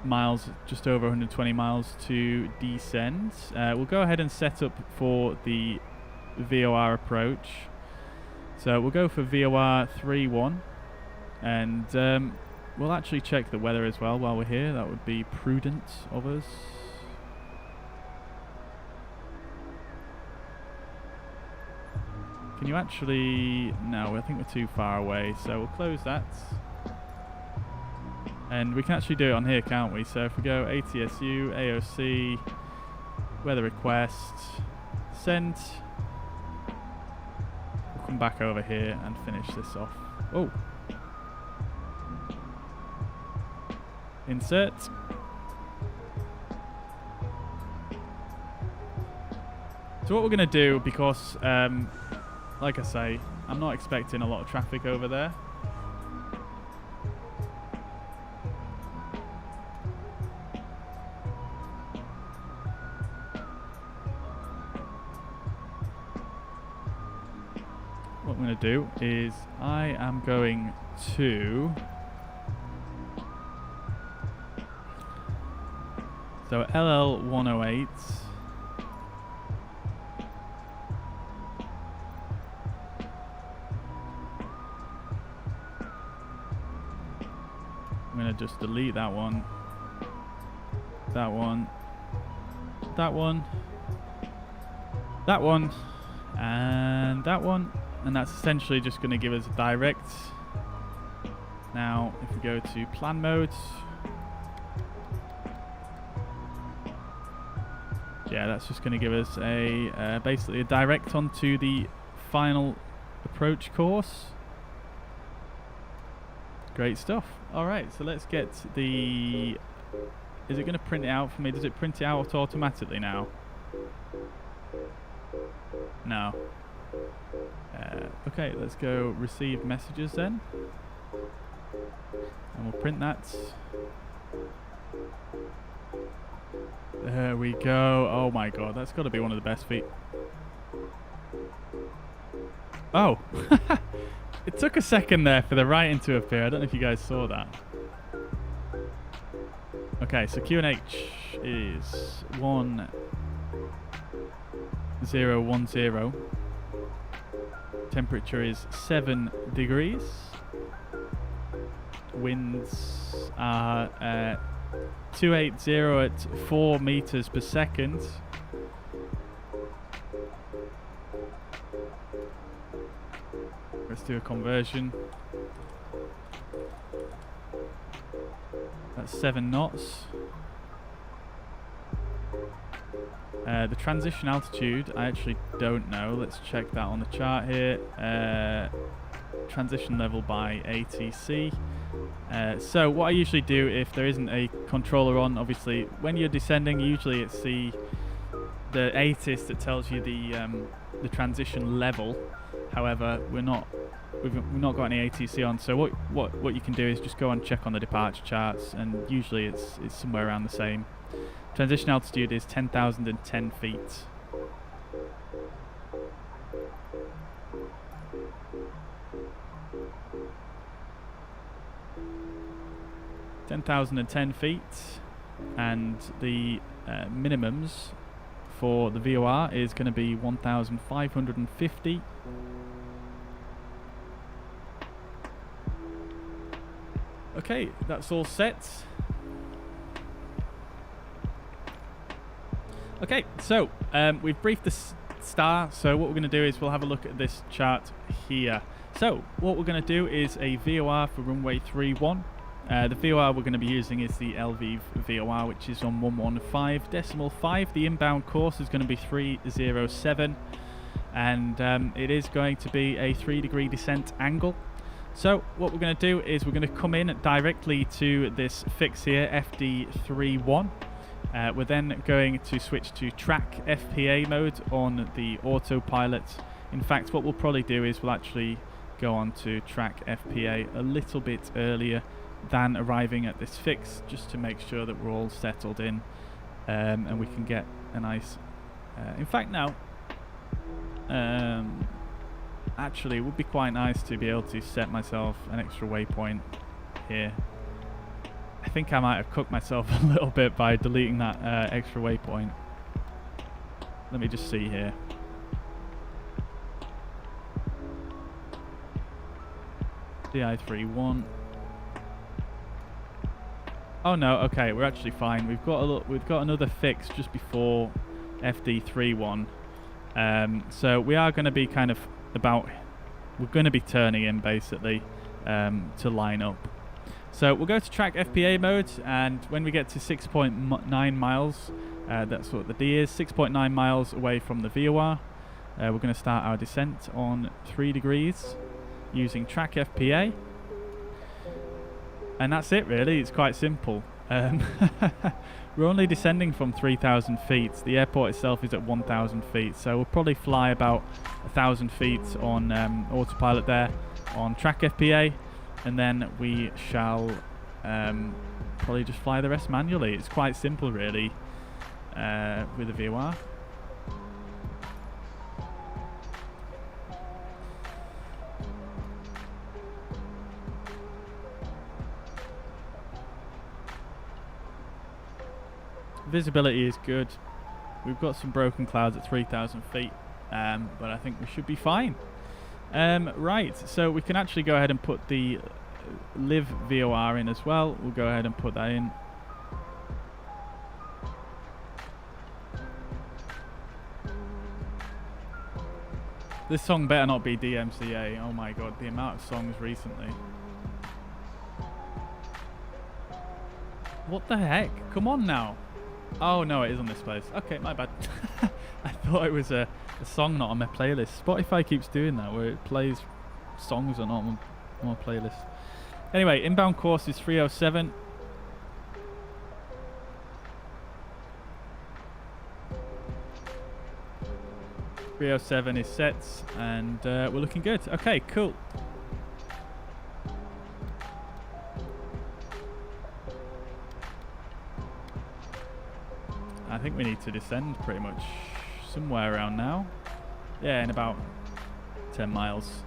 miles, just over 120 miles to descend. We'll go ahead and set up for the VOR approach. So we'll go for VOR 3-1, and we'll actually check the weather as well while we're here. That would be prudent of us. Can you actually... No, I think we're too far away, so we'll close that. And we can actually do it on here, can't we? So if we go ATSU, AOC, weather request, send. We'll come back over here and finish this off. Oh. Insert. So what we're going to do, because, like I say, I'm not expecting a lot of traffic over there. What I'm going to do is I am going to... So LL108... I'm going to just delete that one, that one, that one, that one, and that one, and that's essentially just going to give us a direct. Now if we go to plan mode, yeah, that's just going to give us a basically a direct onto the final approach course. Great stuff. Alright, so let's get the... Is it going to print it out for me? Does it print it out automatically now? No. Okay, let's go receive messages then. And we'll print that. There we go. Oh my god, that's got to be one of the best feet. Oh! It took a second there for the writing to appear. I don't know if you guys saw that. Okay, so QNH is 1010. Temperature is 7 degrees. Winds are 280 at 4 meters per second. Let's do a conversion. That's 7 knots. The transition altitude, I actually don't know. Let's check that on the chart here. Transition level by ATC. So what I usually do if there isn't a controller on, obviously when you're descending, usually it's the ATIS that tells you the transition level. However, we've not got any ATC on, so what you can do is just go and check on the departure charts, and usually it's somewhere around the same. Transition altitude is 10,010 feet. And the minimums for the VOR is going to be 1,550. Okay, that's all set. Okay, so we've briefed the star, so what we're going to do is we'll have a look at this chart here. So what we're going to do is a VOR for runway 31. The VOR we're going to be using is the Lviv VOR, which is on 115.5. The inbound course is going to be 307, and it is going to be a 3-degree descent angle. So what we're going to do is we're going to come in directly to this fix here, FD31. We're then going to switch to track FPA mode on the autopilot. In fact, what we'll probably do is we'll actually go on to track FPA a little bit earlier than arriving at this fix, just to make sure that we're all settled in, and we can get a nice... in fact, now... Actually, it would be quite nice to be able to set myself an extra waypoint here. I think I might have cooked myself a little bit by deleting that extra waypoint. Let me just see here. DI31. Oh no, okay, we're actually fine. We've got another fix just before FD31. So we are going to be kind of we're going to be turning in basically to line up. So we'll go to track FPA mode, and when we get to 6.9 miles, that's what the D is, 6.9 miles away from the VOR, we're going to start our descent on 3 degrees using track FPA. And that's it really, it's quite simple. We're only descending from 3,000 feet. The airport itself is at 1,000 feet, so we'll probably fly about 1,000 feet on autopilot there on track FPA, and then we shall probably just fly the rest manually. It's quite simple really with the VOR. Visibility is good. We've got some broken clouds at 3,000 feet, but I think we should be fine. Right, so we can actually go ahead and put the Lviv VOR in as well. We'll go ahead and put that in. This song better not be DMCA. Oh my god, the amount of songs recently. What the heck? Come on now. Oh no, it is on this place. Okay, my bad. I thought it was a song not on my playlist. Spotify keeps doing that, where it plays songs are not on my playlist. Anyway, inbound course is 307. .307 is set, and we're looking good. Okay, cool. I think we need to descend pretty much somewhere around now. Yeah, in about 10 miles.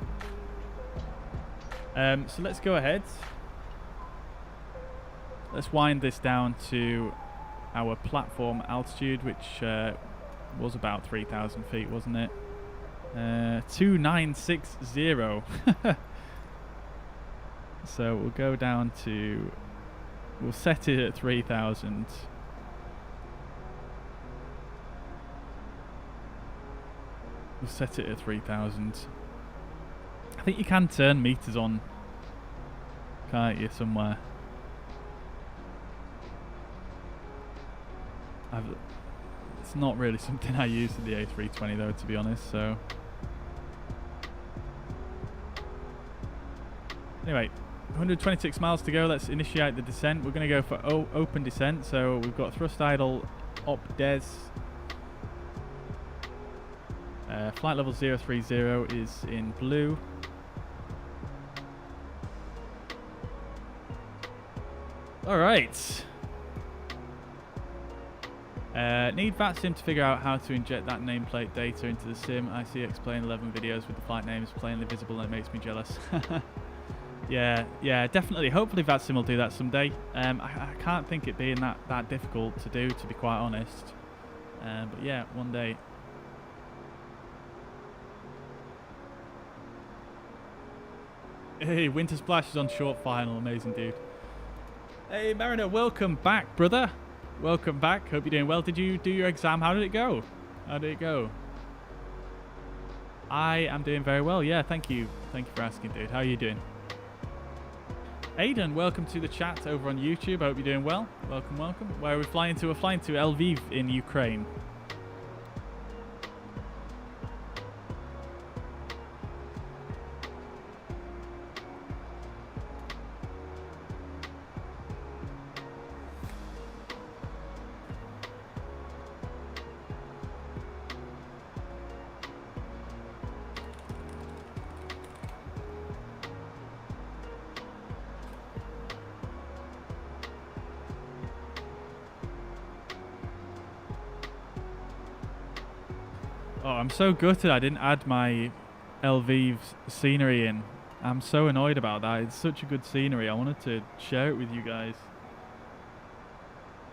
So let's go ahead. Let's wind this down to our platform altitude, which was about 3,000 feet, wasn't it? 2960. So we'll go down to... We'll set it at 3,000. We'll set it at 3,000. I think you can turn meters on, can't you, somewhere? It's not really something I use in the A320 though, to be honest, so... Anyway, 126 miles to go, let's initiate the descent. We're going to go for open descent, so we've got thrust idle op des. Flight level 030 is in blue. Alright. Need VATSIM to figure out how to inject that nameplate data into the sim. I see explain 11 videos with the flight names plainly visible, and it makes me jealous. Yeah, definitely. Hopefully VATSIM will do that someday. I can't think it being that difficult to do, to be quite honest. But yeah, one day. Hey, Winter Splash is on short final. Amazing, dude. Hey, Mariner, welcome back, brother. Welcome back. Hope you're doing well. Did you do your exam? How did it go? How did it go? I am doing very well. Yeah, thank you. Thank you for asking, dude. How are you doing? Aidan, welcome to the chat over on YouTube. Hope you're doing well. Welcome, welcome. Where are we flying to? We're flying to Lviv in Ukraine. Oh, I'm so gutted I didn't add my Lviv's scenery in. I'm so annoyed about that. It's such a good scenery. I wanted to share it with you guys.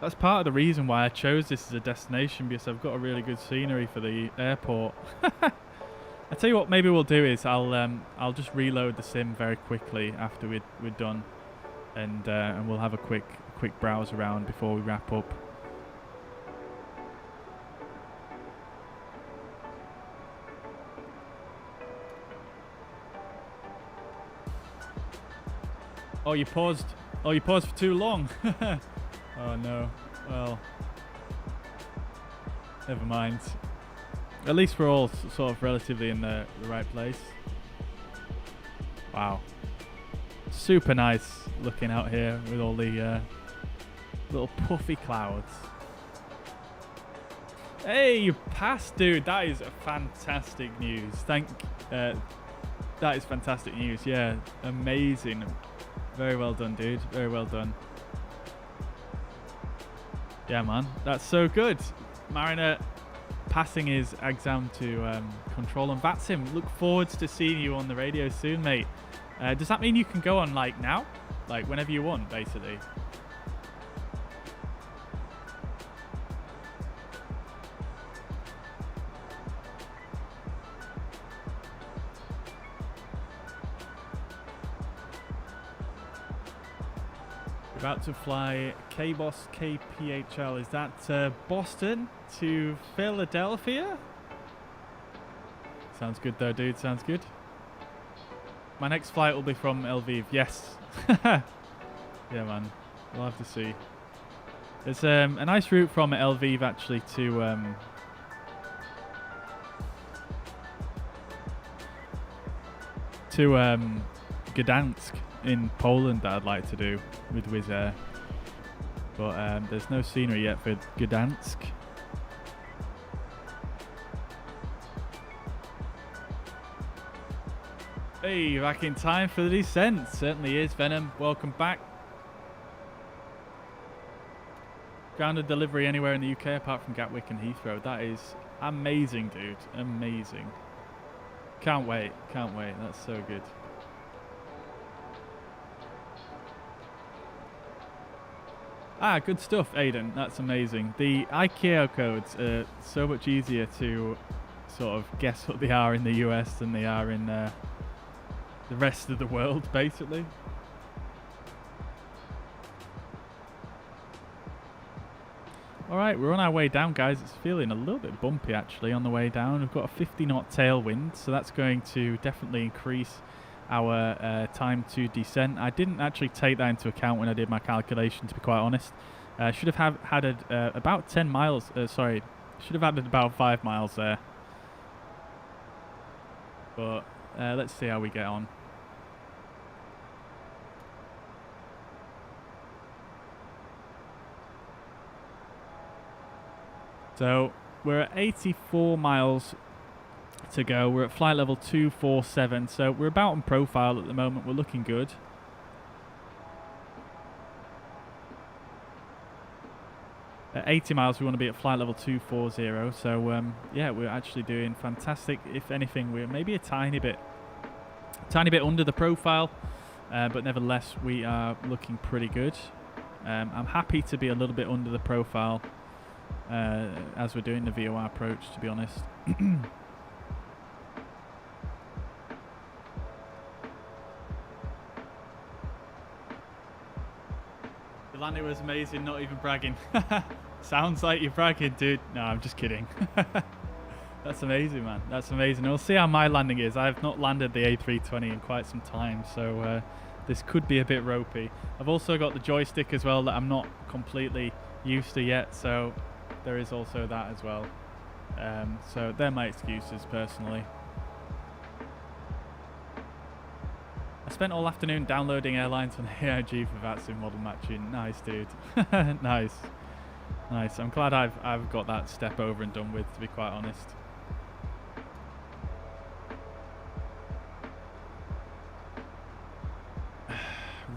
That's part of the reason why I chose this as a destination, because I've got a really good scenery for the airport. I tell you what, maybe we'll do is I'll just reload the sim very quickly after we're done, and we'll have a quick browse around before we wrap up. Oh, you paused. Oh, you paused for too long. Oh no. Well, never mind. At least we're all sort of relatively in the right place. Wow. Super nice looking out here with all the little puffy clouds. Hey, you passed, dude. That is fantastic news. That is fantastic news. Yeah, amazing. Very well done, dude. Very well done. Yeah, man. That's so good. Mariner passing his exam to control on VATSIM. Look forward to seeing you on the radio soon, mate. Does that mean you can go on, like, now? Like, whenever you want, basically? About to fly KBOS KPHL. Is that Boston to Philadelphia? Sounds good though, dude. Sounds good. My next flight will be from Lviv. Yes. Yeah, man. We'll have to see. There's a nice route from Lviv actually to Gdansk in Poland that I'd like to do with WizzAir, but there's no scenery yet for Gdansk. Hey, back in time for the descent. Certainly is, Venom. Welcome back. Grounded delivery anywhere in the UK apart from Gatwick and Heathrow. That is amazing, dude. Amazing. Can't wait. Can't wait. That's so good. Ah, good stuff, Aiden. That's amazing. The ICAO codes are so much easier to sort of guess what they are in the US than they are in the rest of the world, basically. Alright, we're on our way down, guys. It's feeling a little bit bumpy, actually, on the way down. We've got a 50-knot tailwind, so that's going to definitely increase our time to descent. I didn't actually take that into account when I did my calculation, to be quite honest. Should have added about 10 miles, sorry, should have added about 5 miles there. But let's see how we get on. So we're at 84 miles to go. We're at flight level 247, so we're about on profile at the moment. We're looking good. At 80 miles, we want to be at flight level 240. So yeah, we're actually doing fantastic. If anything, we're maybe a tiny bit under the profile, but nevertheless, we are looking pretty good. I'm happy to be a little bit under the profile as we're doing the Vor Approach, to be honest. The landing was amazing, not even bragging. Sounds like you're bragging, dude. No, I'm just kidding. That's amazing, man. That's amazing. We'll see how my landing is. I've not landed the A320 in quite some time, so this could be a bit ropey. I've also got the joystick as well that I'm not completely used to yet, so there is also that as well. So they're my excuses, personally. I spent all afternoon downloading airlines on AIG for VATSIM model matching. Nice, dude. Nice. Nice. I'm glad I've got that step over and done with, to be quite honest.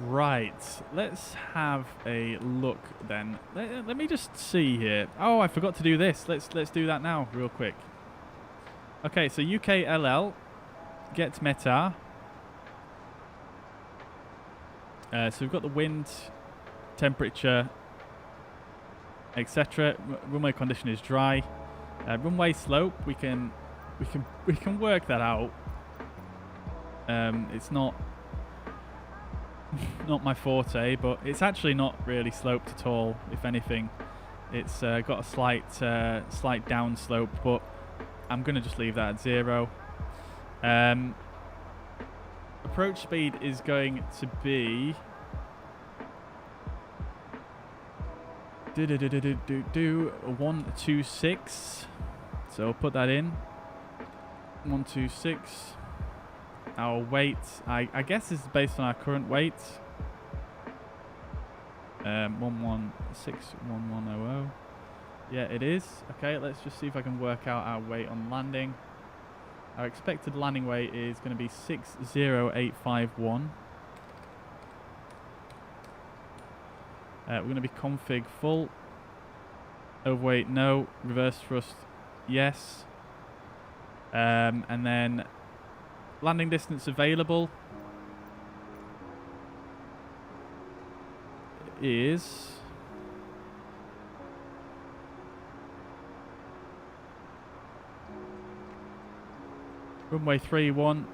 Right, let's have a look then. Let me just see here. Oh, I forgot to do this. Let's do that now real quick. Okay, so UKLL get METAR. So we've got the wind, temperature, etc. Runway condition is dry. Runway slope, we can work that out. It's not my forte, but it's actually not really sloped at all. If anything, it's got a slight down slope, but I'm gonna just leave that at 0. Approach speed is going to be 126. So I'll put that in. 126. Our weight, I guess, is based on our current weight. 1161100. Yeah, it is. Okay, let's just see if I can work out our weight on landing. Our expected landing weight is going to be 60851. We're going to be config full. Overweight, no. Reverse thrust, yes. And then landing distance available is runway 31.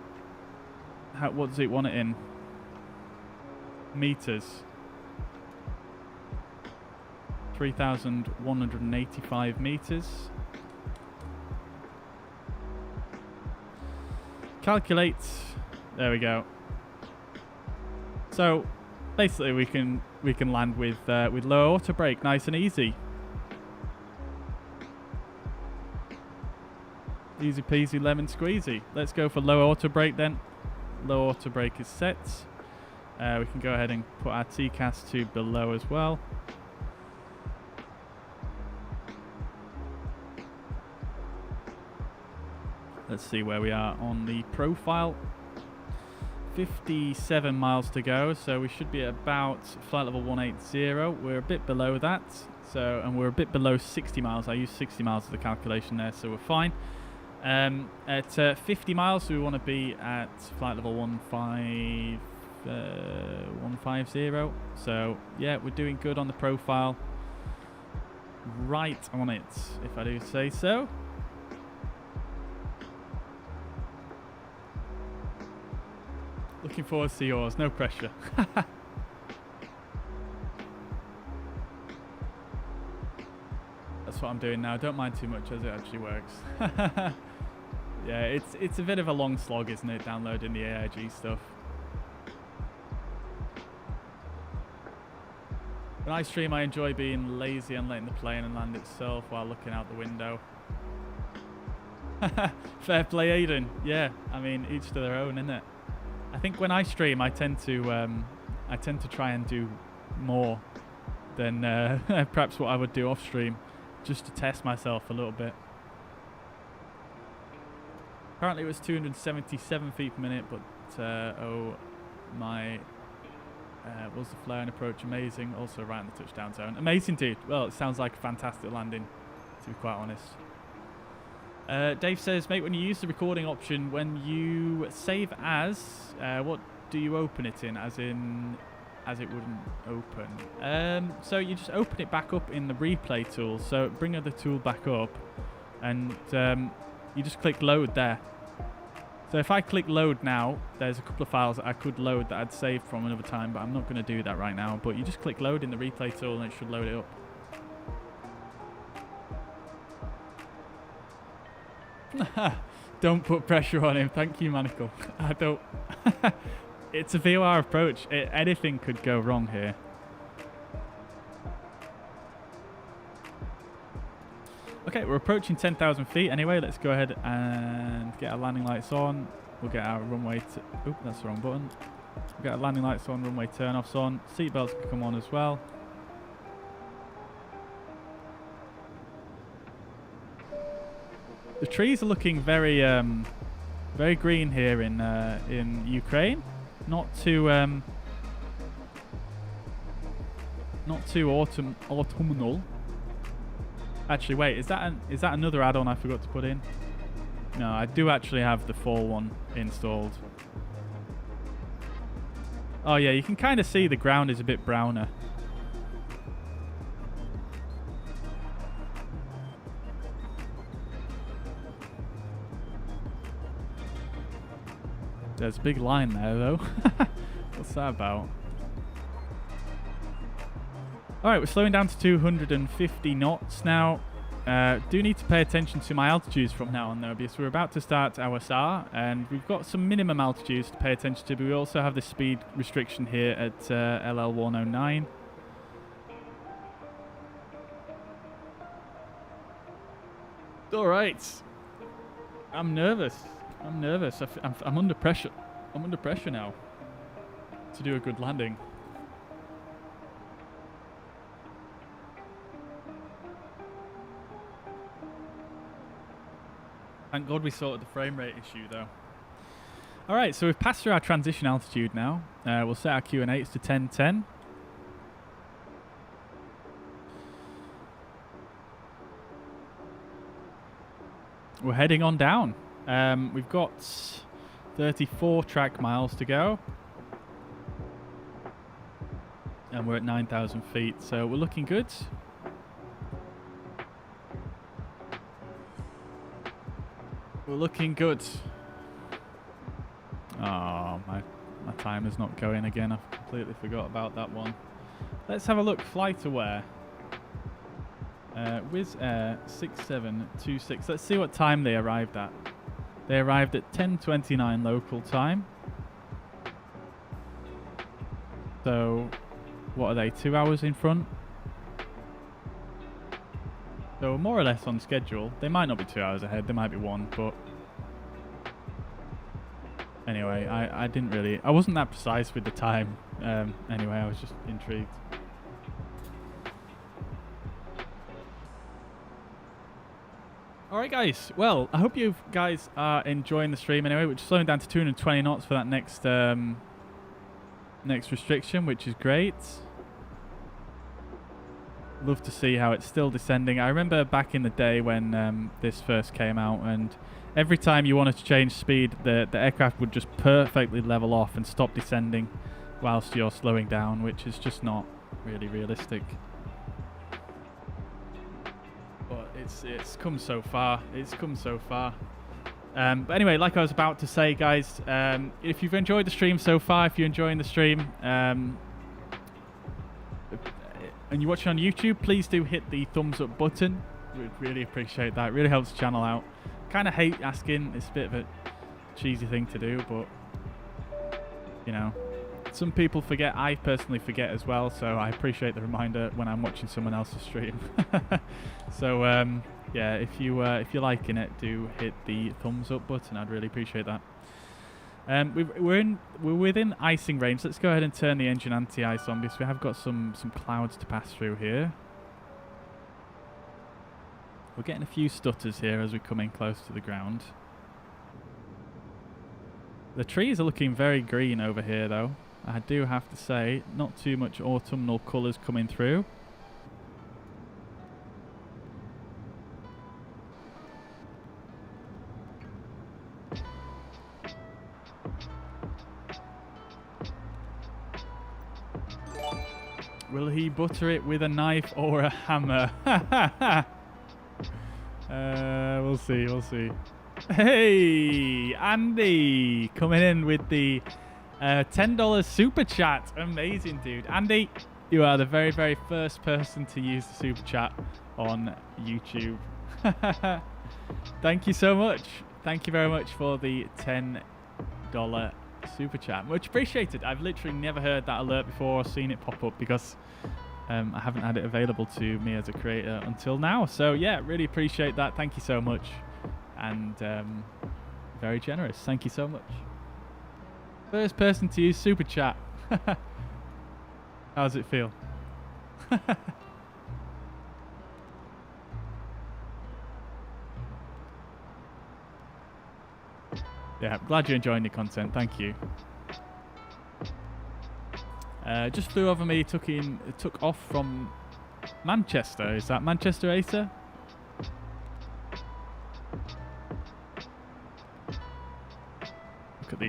What does it want it in? Meters. 3,185 meters. Calculate. There we go. So basically we can land with low auto brake, nice and easy. Easy peasy lemon squeezy. Let's go for low auto brake then. Low auto brake is set. We can go ahead and put our TCAS to below as well. Let's see where we are on the profile. 57 miles to go, so we should be at about flight level 180. We're a bit below that, and we're a bit below 60 miles. I used 60 miles as the calculation there, so we're fine. At 50 miles, we want to be at flight level 150. So yeah, we're doing good on the profile. Right on it, if I do say so. Looking forward to yours, no pressure. That's what I'm doing now. Don't mind too much as it actually works. Yeah, it's a bit of a long slog, isn't it, downloading the AIG stuff. When I stream, I enjoy being lazy and letting the plane and land itself while looking out the window. Fair play, Aiden. Yeah, I mean, each to their own, innit? I think when I stream, I tend to try and do more than perhaps what I would do off stream, just to test myself a little bit. Currently, it was 277 feet per minute, but oh my, was the flare and approach amazing? Also right in the touchdown zone. Amazing, dude. Well, it sounds like a fantastic landing, to be quite honest. Dave says, mate, when you use the recording option, when you save as, what do you open it in? As in, as it wouldn't open. So you just open it back up in the replay tool. So bring the tool back up, and you just click load there. So if I click load now, there's a couple of files that I could load that I'd saved from another time, but I'm not going to do that right now. But you just click load in the replay tool, and it should load it up. Don't put pressure on him. Thank you, Manacle. I don't. It's a VOR approach. Anything could go wrong here. Okay, we're approaching 10,000 feet anyway. Let's go ahead and get our landing lights on. We'll get our runway oop, that's the wrong button. We'll get our landing lights on, runway turn-offs on. Seatbelts can come on as well. The trees are looking very very green here in Ukraine. Not too autumnal. Actually, wait, is that another add-on I forgot to put in? No, I do actually have the full one installed. Oh yeah, you can kind of see the ground is a bit browner. There's a big line there though. What's that about? Alright, we're slowing down to 250 knots now. Do need to pay attention to my altitudes from now on though, because we're about to start our SR and we've got some minimum altitudes to pay attention to, but we also have the speed restriction here at LL109. Alright. I'm nervous. I'm nervous. I'm under pressure. I'm under pressure now to do a good landing. Thank God we sorted the frame rate issue though. Alright, so we've passed through our transition altitude now. We'll set our Q&As to 1010. We're heading on down. We've got 34 track miles to go. And we're at 9,000 feet, so we're looking good. We're looking good. Oh, my timer's not going again. I've completely forgot about that one. Let's have a look. Flight aware. WizzAir 6726. Let's see what time they arrived at. They arrived at 10:29 local time. So, what are they? 2 hours in front? So more or less on schedule. They might not be 2 hours ahead. They might be one, but anyway, I wasn't that precise with the time. Anyway, I was just intrigued. Alright guys, well, I hope you guys are enjoying the stream anyway. We're just slowing down to 220 knots for that next next restriction, which is great. Love to see how it's still descending. I remember back in the day when this first came out, and every time you wanted to change speed, the aircraft would just perfectly level off and stop descending whilst you're slowing down, which is just not really realistic. But it's come so far. It's come so far. But anyway, like I was about to say, guys, if you've enjoyed the stream so far, if you're enjoying the stream, and you're watching on YouTube, please do hit the thumbs up button. We'd really appreciate that. It really helps the channel out. Kind of hate asking. It's a bit of a cheesy thing to do, but you know, some people forget. I personally forget as well, so I appreciate the reminder when I'm watching someone else's stream. So yeah, if you're liking it, do hit the thumbs up button. I'd really appreciate that. We're within icing range. Let's go ahead and turn the engine anti-ice on, because we have got some clouds to pass through here. We're getting a few stutters here as we come in close to the ground. The trees are looking very green over here though. I do have to say, not too much autumnal colours coming through. Will he butter it with a knife or a hammer? We'll see, we'll see. Hey, Andy, coming in with the $10 super chat. Amazing, dude. Andy, you are the very, very first person to use the super chat on YouTube. Thank you so much. Thank you very much for the $10 super chat. Much appreciated. I've literally never heard that alert before or seen it pop up, because I haven't had it available to me as a creator until now. So yeah, really appreciate that. Thank you so much. And very generous. Thank you so much. First person to use super chat. How does it feel? Yeah, glad you're enjoying the content. Thank you. Just flew over me, took off from Manchester. Is that Manchester, Asa?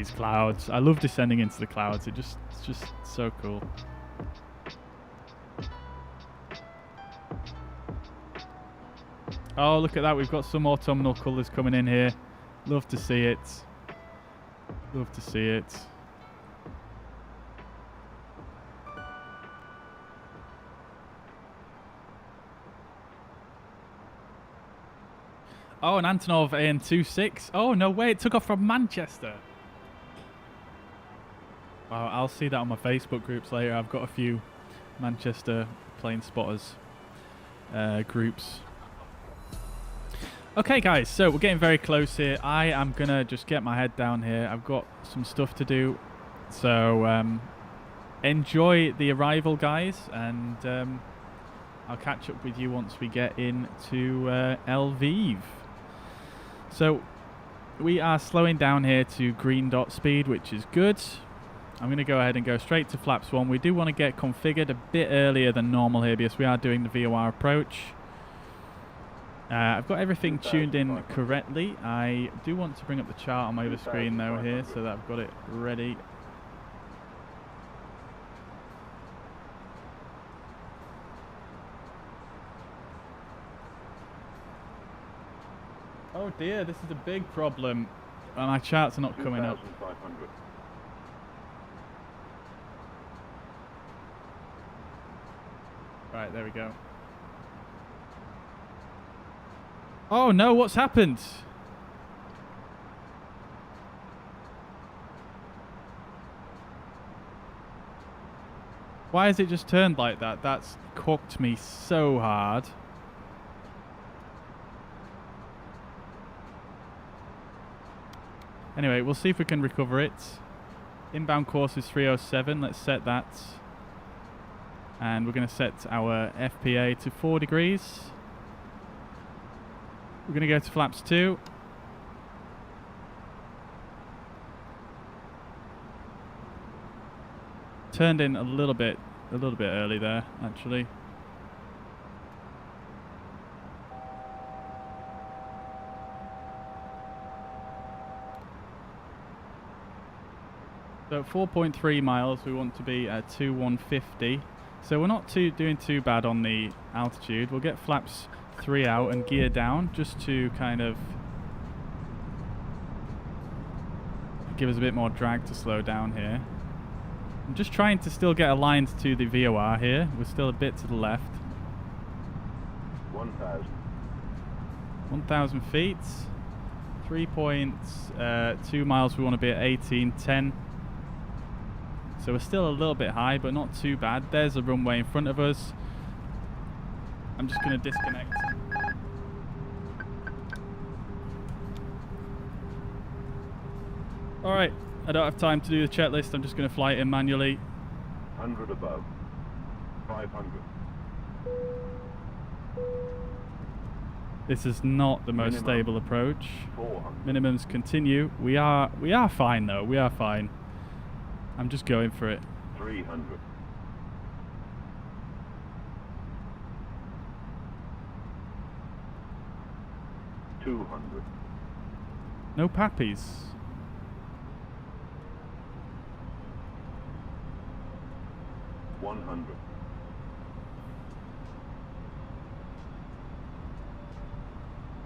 these clouds. I love descending into the clouds. It's just so cool. Oh, look at that. We've got some autumnal colours coming in here. Love to see it. Love to see it. Oh, an Antonov AN26. Oh, no way. It took off from Manchester. Wow, I'll see that on my Facebook groups later. I've got a few Manchester plane spotters groups. Okay, guys, so we're getting very close here. I am going to just get my head down here. I've got some stuff to do. So enjoy the arrival, guys, and I'll catch up with you once we get into Lviv. So we are slowing down here to green dot speed, which is good. I'm going to go ahead and go straight to flaps 1. We do want to get configured a bit earlier than normal here because we are doing the Vor Approach. I've got everything tuned in correctly. I do want to bring up the chart on my other screen though here so that I've got it ready. Oh dear, this is a big problem. My charts are not coming up. Right, there we go. Oh no, what's happened? Why has it just turned like that? That's cooked me so hard. Anyway, we'll see if we can recover it. Inbound course is 307. Let's set that. And we're going to set our FPA to 4 degrees. We're going to go to flaps 2. Turned in a little bit early there, actually. So at 4.3 miles, we want to be at 2150. So we're not doing too bad on the altitude. We'll get flaps 3 out and gear down just to kind of give us a bit more drag to slow down here. I'm just trying to still get aligned to the VOR here. We're still a bit to the left. 1,000 feet. 3.2 miles, we want to be at 1810. So we're still a little bit high, but not too bad. There's a runway in front of us. I'm just going to disconnect. Alright, I don't have time to do the checklist. I'm just going to fly it in manually. 100 above. 500. This is not the most stable approach. 400. Minimums continue. We are fine though. We are fine. I'm just going for it. 300. 200. No pappies. 100.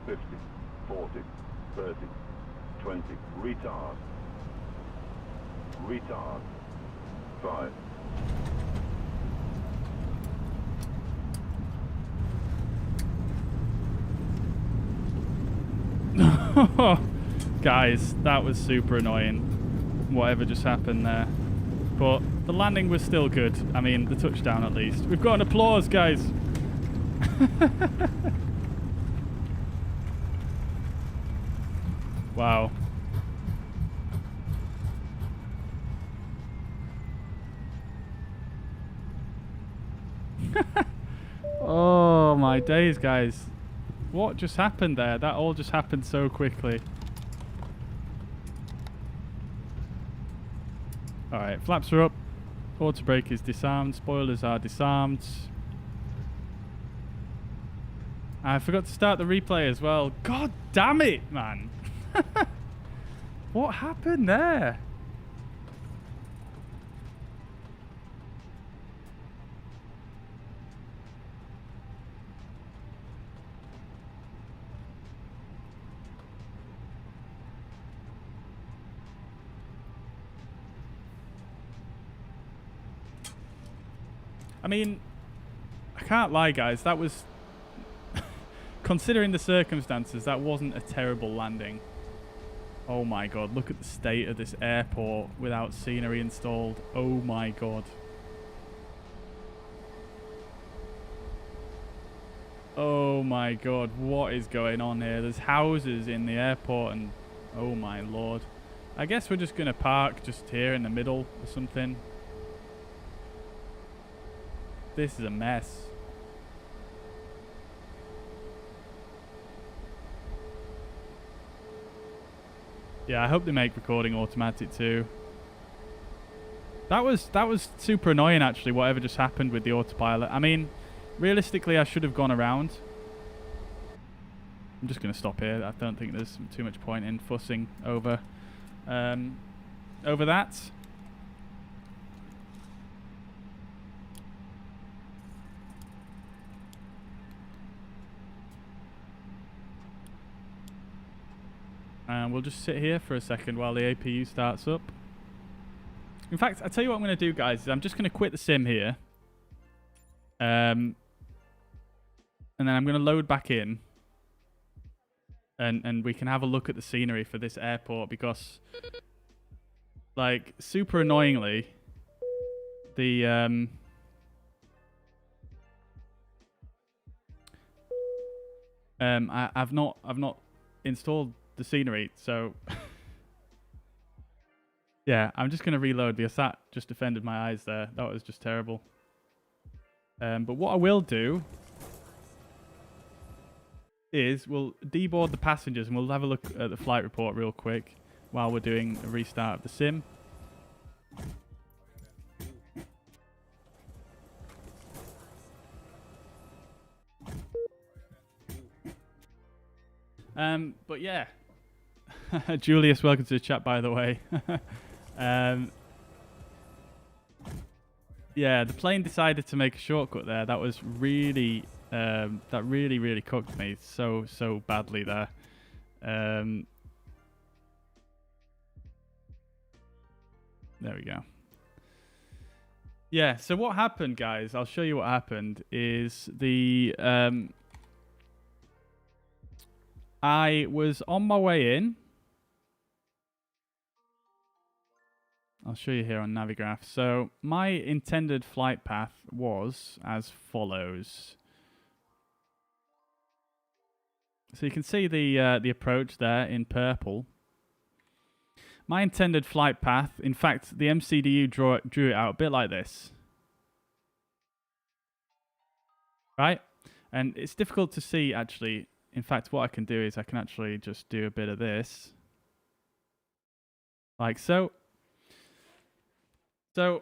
50, 40, 30, 20. Retard. Retard. 5. Guys, that was super annoying. Whatever just happened there. But the landing was still good. I mean, the touchdown at least. We've got an applause, guys. Wow. Oh my days, guys. What just happened there? That all just happened so quickly. Alright, flaps are up. Auto brake is disarmed. Spoilers are disarmed. I forgot to start the replay as well. God damn it, man. What happened there? I mean, I can't lie, guys. That was, considering the circumstances, that wasn't a terrible landing. Oh my god, look at the state of this airport without scenery installed. Oh my god. Oh my god, what is going on here? There's houses in the airport and oh my lord. I guess we're just going to park just here in the middle or something. This is a mess. Yeah, I hope they make recording automatic too. That was super annoying actually, whatever just happened with the autopilot. I mean, realistically I should have gone around. I'm just going to stop here. I don't think there's too much point in fussing over that. And we'll just sit here for a second while the APU starts up. In fact, I'll tell you what I'm going to do, guys. Is I'm just going to quit the sim here. And then I'm going to load back in. And we can have a look at the scenery for this airport because, like, super annoyingly, the... I've not installed the scenery, so yeah, I'm just going to reload because that just offended my eyes there. That was just terrible. But what I will do is we'll deboard the passengers and we'll have a look at the flight report real quick while we're doing a restart of the sim. But yeah, Julius, welcome to the chat, by the way. Yeah, the plane decided to make a shortcut there. That was really, that really cooked me so badly there. There we go. Yeah, so what happened, guys, I'll show you what happened, is the... I was on my way in. I'll show you here on Navigraph. So my intended flight path was as follows. So you can see the approach there in purple. My intended flight path, in fact, the MCDU drew it out a bit like this. Right? And it's difficult to see, actually. In fact, what I can do is I can actually just do a bit of this. Like so. So,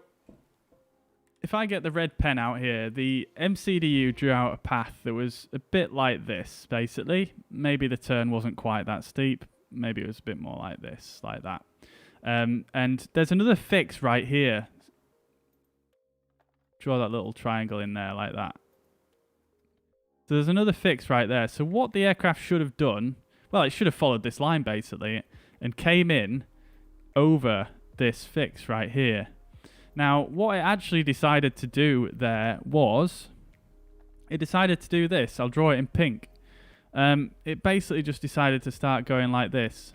if I get the red pen out here, the MCDU drew out a path that was a bit like this, basically. Maybe the turn wasn't quite that steep. Maybe it was a bit more like this, like that. And there's another fix right here. Draw that little triangle in there like that. So there's another fix right there. So what the aircraft should have done, well, it should have followed this line basically and came in over this fix right here. Now, what it actually decided to do there was, it decided to do this. I'll draw it in pink. It basically just decided to start going like this.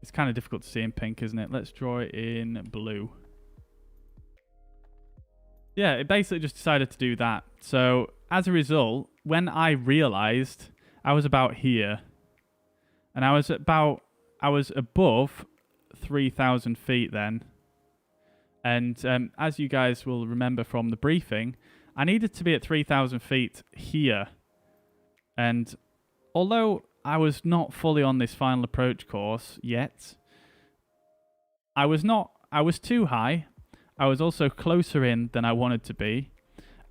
It's kind of difficult to see in pink, isn't it? Let's draw it in blue. Yeah, it basically just decided to do that. So, as a result, when I realized I was about here, and I was above 3,000 feet then, and as you guys will remember from the briefing, I needed to be at 3,000 feet here. And although I was not fully on this final approach course yet, I was too high. I was also closer in than I wanted to be,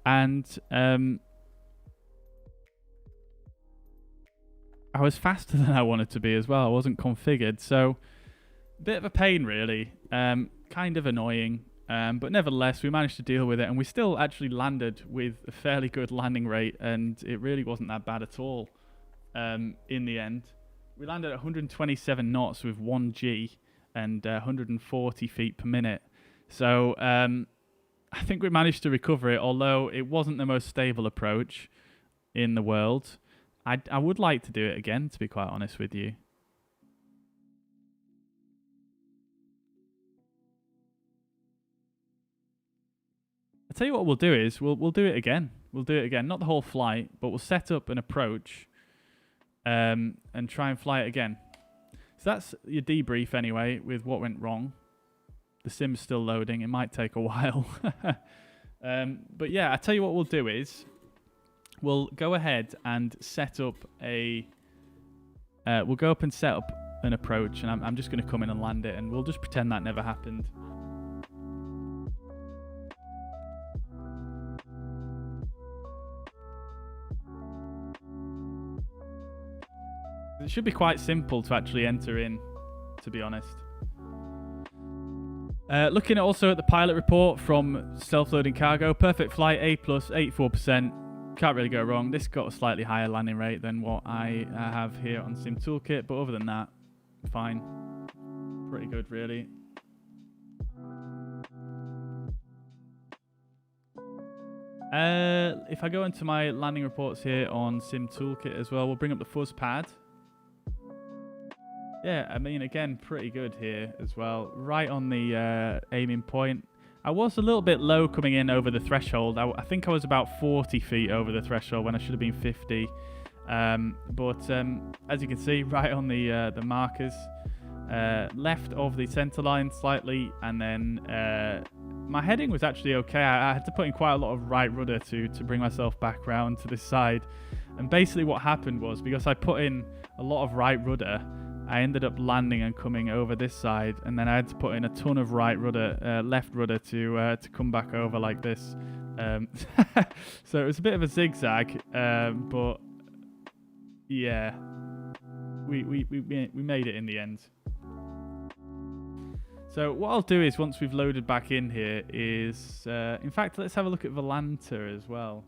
and I was faster than I wanted to be as well. I wasn't configured, so a bit of a pain really, kind of annoying, but nevertheless we managed to deal with it, and we still actually landed with a fairly good landing rate, and it really wasn't that bad at all. In the end, we landed at 127 knots with 1G and 140 feet per minute. So I think we managed to recover it, although it wasn't the most stable approach in the world. I would like to do it again, to be quite honest with you. I'll tell you what we'll do is, we'll do it again. We'll do it again. Not the whole flight, but we'll set up an approach and try and fly it again. So that's your debrief anyway, with what went wrong. The sim's still loading. It might take a while. But yeah, I tell you what we'll do is, we'll go ahead and set up a... we'll go up and set up an approach, and I'm just going to come in and land it, and we'll just pretend that never happened. It should be quite simple to actually enter in, to be honest. Looking also at the pilot report from Self-Loading Cargo, perfect flight, A+, 84%. Can't really go wrong. This got a slightly higher landing rate than what I have here on Sim Toolkit, but other than that, fine. Pretty good, really. If I go into my landing reports here on Sim Toolkit as well, we'll bring up the fuzz pad. Yeah, I mean, again, pretty good here as well. Right on the aiming point. I was a little bit low coming in over the threshold. I think I was about 40 feet over the threshold when I should have been 50. But as you can see, right on the markers, left of the center line slightly, and then my heading was actually okay. I had to put in quite a lot of right rudder to bring myself back round to this side. And basically what happened was, because I put in a lot of right rudder, I ended up landing and coming over this side, and then I had to put in a ton of right rudder, left rudder to come back over like this. So it was a bit of a zigzag, but yeah, we made it in the end. So what I'll do is, once we've loaded back in here, is in fact, let's have a look at Volanta as well.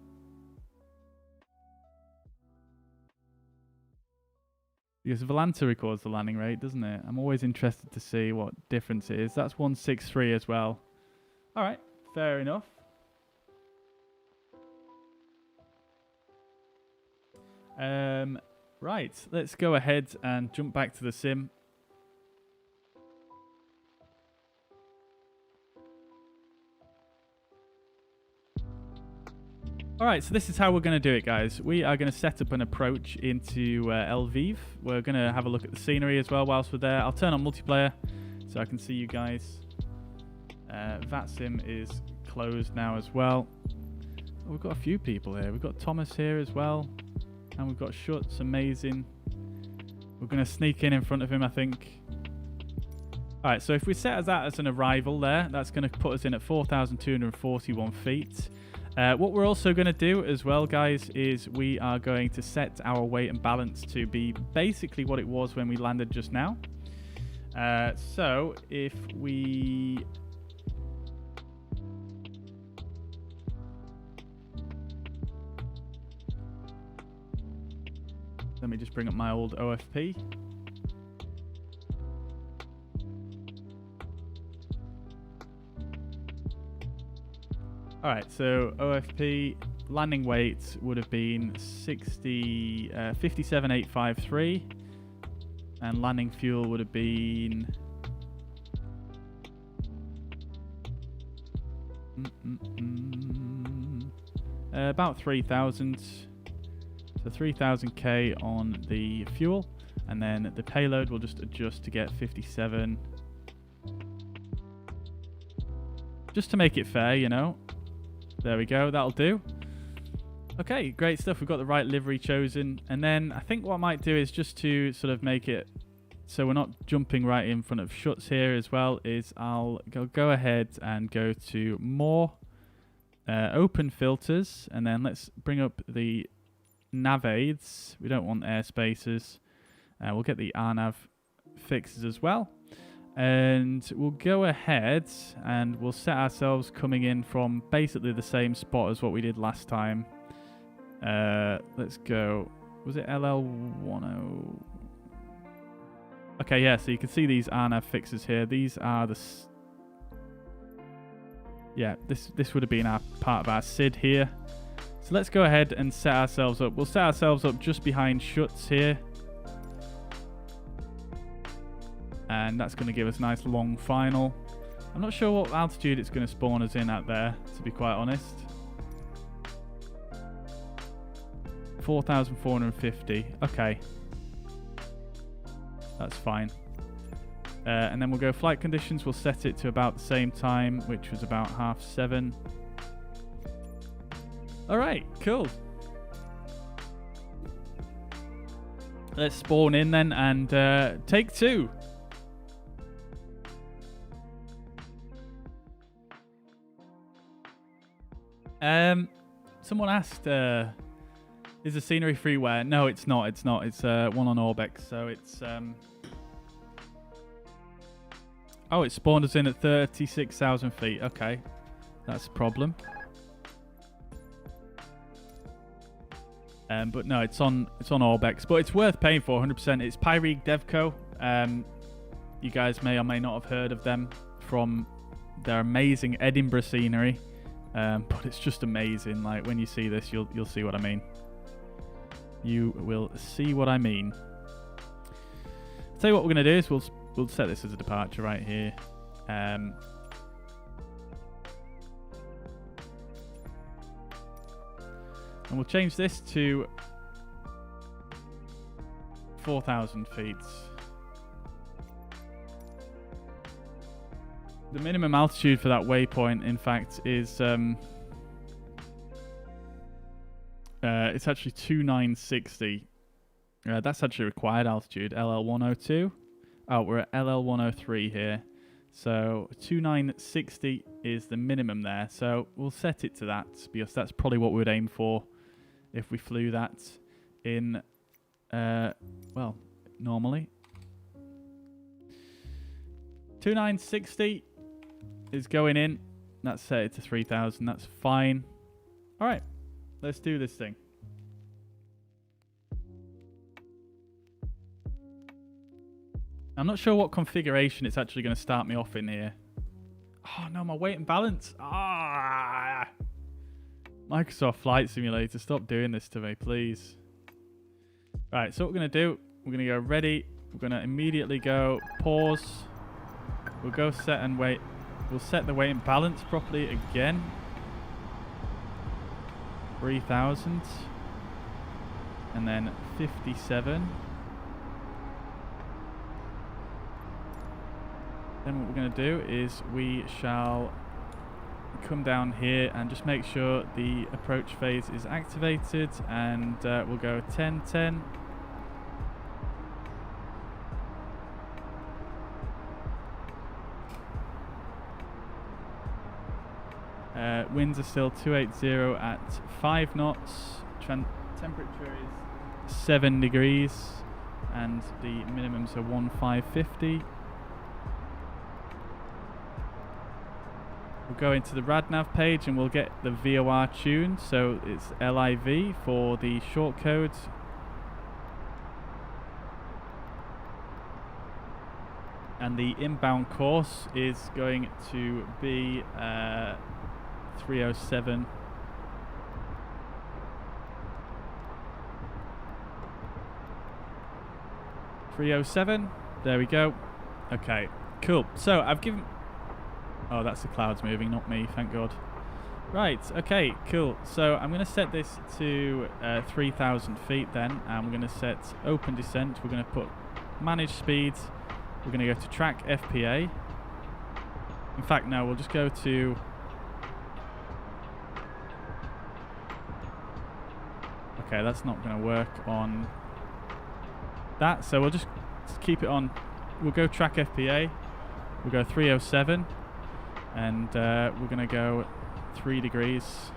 Because Volanta records the landing rate, doesn't it? I'm always interested to see what difference it is. That's 163 as well. All right, fair enough. Right, let's go ahead and jump back to the sim. Alright, so this is how we're going to do it, guys. We are going to set up an approach into Lviv. We're going to have a look at the scenery as well whilst we're there. I'll turn on multiplayer so I can see you guys. VATSIM is closed now as well. Oh, we've got a few people here. We've got Thomas here as well. And we've got Schutz, amazing. We're going to sneak in front of him, I think. Alright, so if we set that as an arrival there, that's going to put us in at 4,241 feet. What we're also going to do as well, guys, is we are going to set our weight and balance to be basically what it was when we landed just now. So if we... Let me just bring up my old OFP. Alright, so OFP landing weight would have been 57,853, and landing fuel would have been about 3,000. So 3,000k on the fuel, and then the payload will just adjust to get 57. Just to make it fair, you know. There we go, that'll do. Okay, great stuff. We've got the right livery chosen. And then I think what I might do is, just to sort of make it so we're not jumping right in front of Schutz here as well, is I'll go ahead and go to more, open filters, and then let's bring up the nav aids. We don't want airspaces. We'll get the RNAV fixes as well. And we'll go ahead and we'll set ourselves coming in from basically the same spot as what we did last time. Let's go. Was it LL10? Okay, yeah, so you can see these RNAV fixes here. These are the... Yeah, this would have been our part of our SID here. So let's go ahead and set ourselves up. We'll set ourselves up just behind Schutz here. And that's going to give us a nice long final. I'm not sure what altitude it's going to spawn us in at there, to be quite honest. 4,450. Okay. That's fine. And then we'll go flight conditions. We'll set it to about the same time, which was about 7:30. Alright, cool. Let's spawn in then and take 2. Someone asked, is the scenery freeware? No, it's not. It's not. It's one on Orbex, so it's oh, it spawned us in at 36,000 feet. Okay, that's a problem. But no, it's on Orbex, but it's worth paying for 100%. It's Pyreegue Dev Co. You guys may or may not have heard of them from their amazing Edinburgh scenery, but it's just amazing. Like when you see this, you'll see what I mean. You will see what I mean. I'll tell you what we're gonna do is we'll set this as a departure right here. And we'll change this to 4,000 feet. The minimum altitude for that waypoint, in fact, is it's actually 2960. That's actually required altitude, LL102. Oh, we're at LL103 here. So 2960 is the minimum there. So we'll set it to that because that's probably what we would aim for if we flew that in, well, normally. 2960 is going in. That's set it to 3000. That's fine. All right, let's do this thing. I'm not sure what configuration it's actually going to start me off in here. Oh no, my weight and balance. Ah, Microsoft Flight Simulator, stop doing this to me, please. Right, so what we're going to do, we're going to go ready. We're going to immediately go pause. We'll go set and wait. We'll set the weight and balance properly again. 3000. And then 57. Then what we're going to do is we shall come down here and just make sure the approach phase is activated, and we'll go 10-10. Winds are still 280 at 5 knots. Temperature is 7 degrees and the minimums are 1550. We'll go into the RadNav page and we'll get the VOR tuned, so it's LIV for the short code. And the inbound course is going to be 307. There we go. Okay, cool. So I've given... Oh, that's the clouds moving, not me, thank God. Right, okay, cool. So I'm going to set this to 3,000 feet then, and we're going to set open descent. We're going to put manage speed. We're going to go to track FPA. In fact, no, we'll just go to... Okay, that's not going to work on that, so we'll just keep it on. We'll go track FPA. We'll go 307. And we're going to go 3 degrees.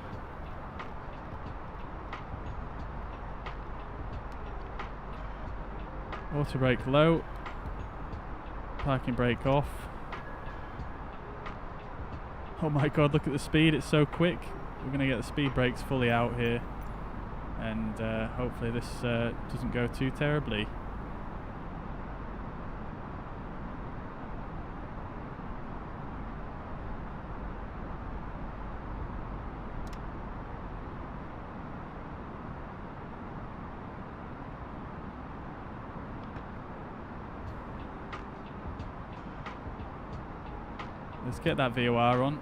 Auto brake low. Parking brake off. Oh my God, look at the speed, it's so quick. We're going to get the speed brakes fully out here. And hopefully this doesn't go too terribly. Let's get that VOR on.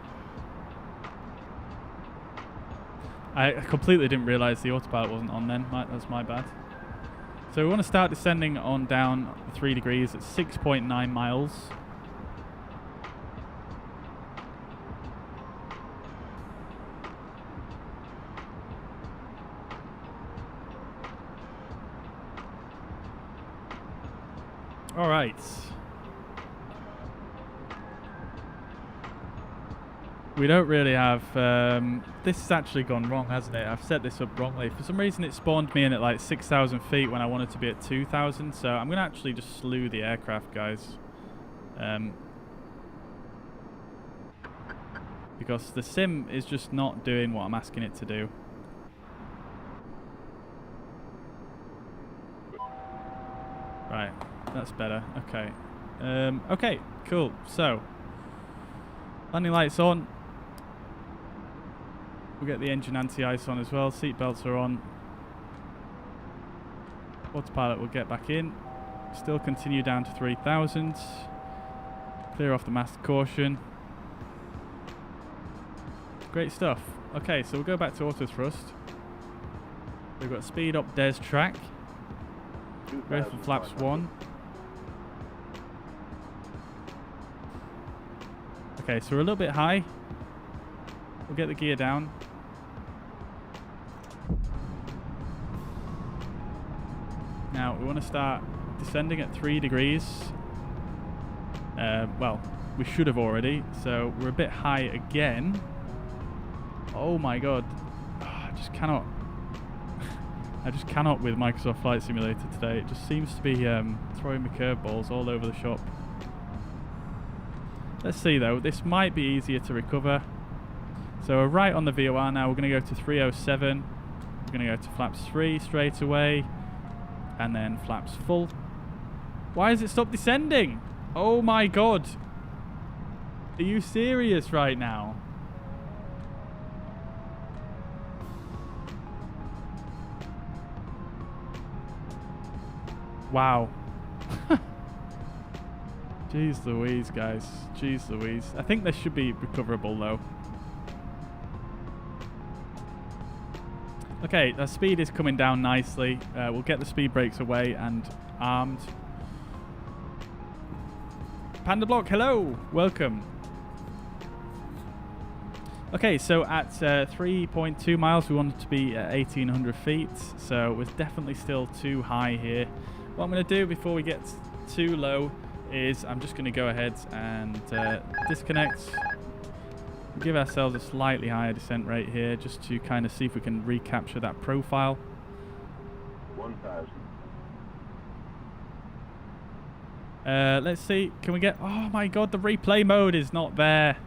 I completely didn't realise the autopilot wasn't on then. That's my bad. So we want to start descending on down 3 degrees at 6.9 miles. All right. We don't really have... this has actually gone wrong, hasn't it? I've set this up wrongly. For some reason, it spawned me in at like 6,000 feet when I wanted to be at 2,000. So I'm going to actually just slew the aircraft, guys. Because the sim is just not doing what I'm asking it to do. Right. That's better. Okay. Okay, cool. So, landing lights on. We'll get the engine anti-ice on as well. Seat belts are on. Autopilot will get back in. Still continue down to 3,000. Clear off the mast caution. Great stuff. Okay, so we'll go back to auto thrust. We've got speed up des track. Go for flaps 1. Okay, so we're a little bit high. We'll get the gear down. Now, we want to start descending at 3 degrees. Well, we should have already, so we're a bit high again. Oh my god. I just cannot. I just cannot with Microsoft Flight Simulator today. It just seems to be throwing me curveballs all over the shop. Let's see though, this might be easier to recover. So we're right on the VOR now. We're going to go to 307. We're going to go to flaps 3 straight away. And then flaps full. Why has it stopped descending? Oh my god. Are you serious right now? Wow. Jeez Louise, guys. Jeez Louise. I think this should be recoverable, though. Okay, the speed is coming down nicely. We'll get the speed brakes away and armed. Panda Block, hello! Welcome. Okay, so at 3.2 miles, we wanted to be at 1,800 feet. So we're definitely still too high here. What I'm going to do before we get too low is I'm just going to go ahead and disconnect. Give ourselves a slightly higher descent rate here just to kind of see if we can recapture that profile. 1,000. Let's see. Can we get... Oh my god, the replay mode is not there.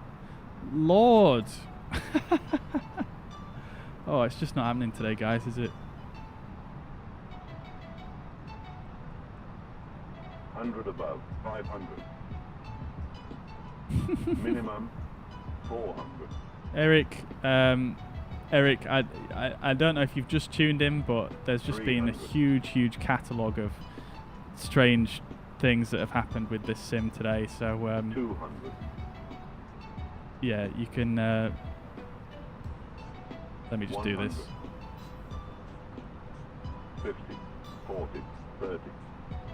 Lord. Oh, it's just not happening today, guys, is it? 100 above, 500. Minimum 400. Eric, Eric, I don't know if you've just tuned in, but there's just been a huge catalogue of strange things that have happened with this sim today. So 200. Yeah, you can. Let me just 100. do this. 50, 40, 30,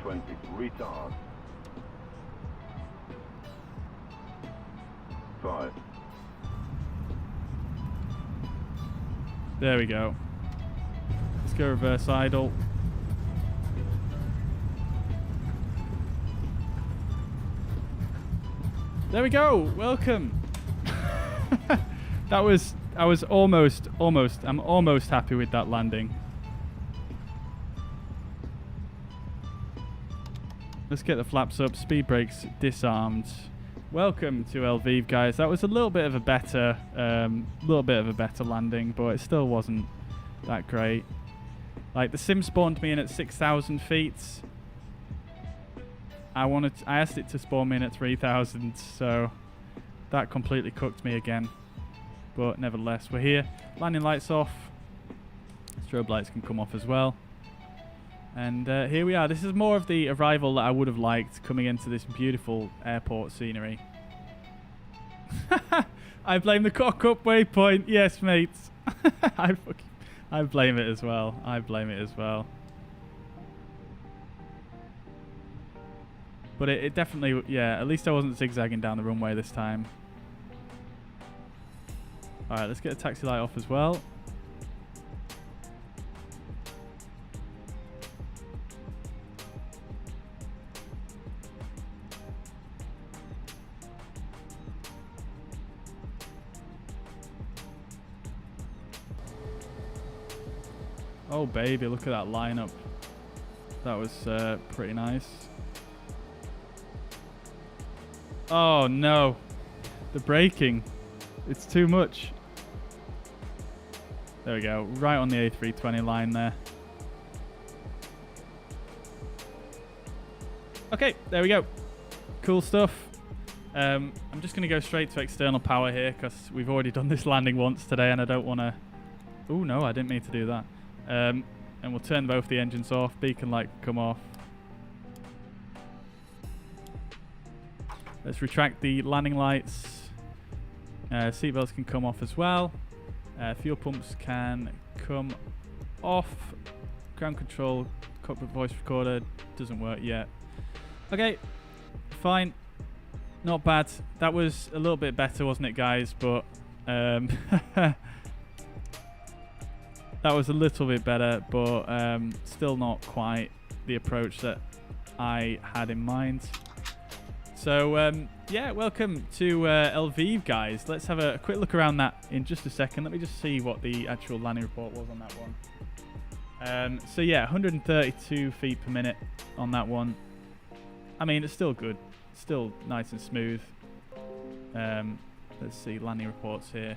20. Retard. 5. There we go. Let's go reverse idle. There we go. Welcome. I'm almost happy with that landing. Let's get the flaps up, speed brakes disarmed. Welcome to Lviv, guys. That was a little bit of a better landing, but it still wasn't that great. Like, the sim spawned me in at 6,000 feet. I asked it to spawn me in at 3,000, so that completely cooked me again. But nevertheless, we're here. Landing lights off. Strobe lights can come off as well. And here we are. This is more of the arrival that I would have liked, coming into this beautiful airport scenery. I blame the cock-up waypoint. Yes, mates. I blame it as well. I blame it as well. But it definitely, yeah, at least I wasn't zigzagging down the runway this time. Alright, let's get a taxi light off as well. Oh baby, look at that lineup. That was pretty nice. Oh no, the braking, it's too much. There we go, right on the A320 line there. Okay, there we go. Cool stuff. I'm just going to go straight to external power here because we've already done this landing once today and I don't want to... Oh no, I didn't mean to do that. And we'll turn both the engines off, beacon light can come off. Let's retract the landing lights. Seatbelts can come off as well. Fuel pumps can come off. Ground control, cockpit voice recorder doesn't work yet. Okay, fine. Not bad. That was a little bit better, wasn't it, guys? But that was a little bit better, but still not quite the approach that I had in mind. So, yeah, welcome to Lviv, guys. Let's have a quick look around that in just a second. Let me just see what the actual landing report was on that one. So, yeah, 132 feet per minute on that one. I mean, it's still good. Still nice and smooth. Let's see, landing reports here.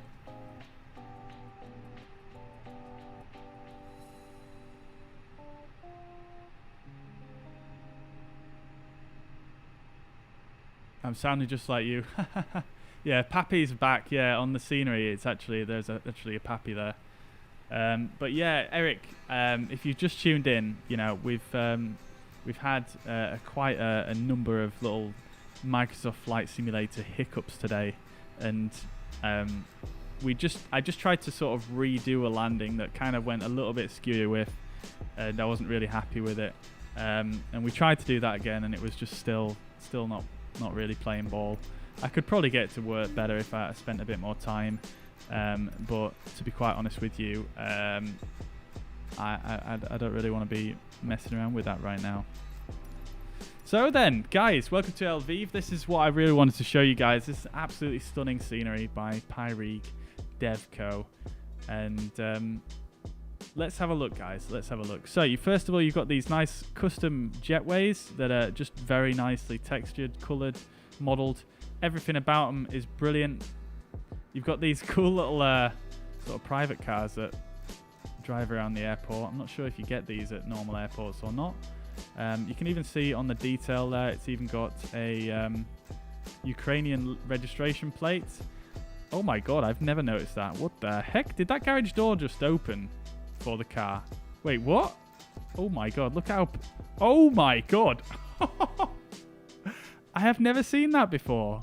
I'm sounding just like you. Yeah, Pappy's back. Yeah, on the scenery, it's actually there's actually a Pappy there. But yeah, Eric, if you just tuned in, you know we've had quite a number of little Microsoft Flight Simulator hiccups today, and I just tried to sort of redo a landing that kind of went a little bit skewy with, and I wasn't really happy with it. And we tried to do that again, and it was just still not really playing ball. I could probably get it to work better if I spent a bit more time, but to be quite honest with you, I don't really want to be messing around with that right now. So then, guys, welcome to Lviv. This is what I really wanted to show you guys. This is absolutely stunning scenery by Pyreegue Dev Co. And let's have a look, guys. Let's have a look. So, first of all, you've got these nice custom jetways that are just very nicely textured, coloured, modelled. Everything about them is brilliant. You've got these cool little sort of private cars that drive around the airport. I'm not sure if you get these at normal airports or not. You can even see on the detail there, it's even got a Ukrainian registration plate. Oh my god, I've never noticed that. What the heck? Did that garage door just open for the car? Wait, what? Oh my god, look how... Oh my god! I have never seen that before.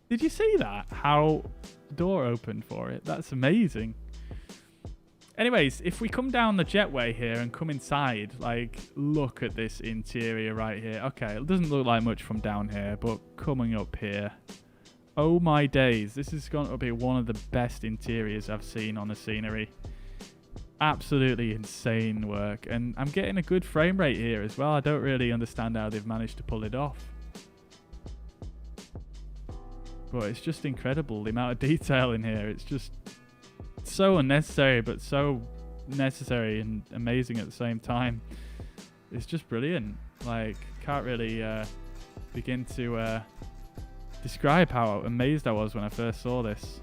Did you see that? How the door opened for it? That's amazing. Anyways, if we come down the jetway here and come inside, like, look at this interior right here. Okay, it doesn't look like much from down here, but coming up here, oh my days, this is going to be one of the best interiors I've seen on the scenery. Absolutely insane work, and I'm getting a good frame rate here as well. I don't really understand how they've managed to pull it off, but it's just incredible, the amount of detail in here. It's just so unnecessary, but so necessary and amazing at the same time. It's just brilliant. Like, can't really begin to describe how amazed I was when I first saw this.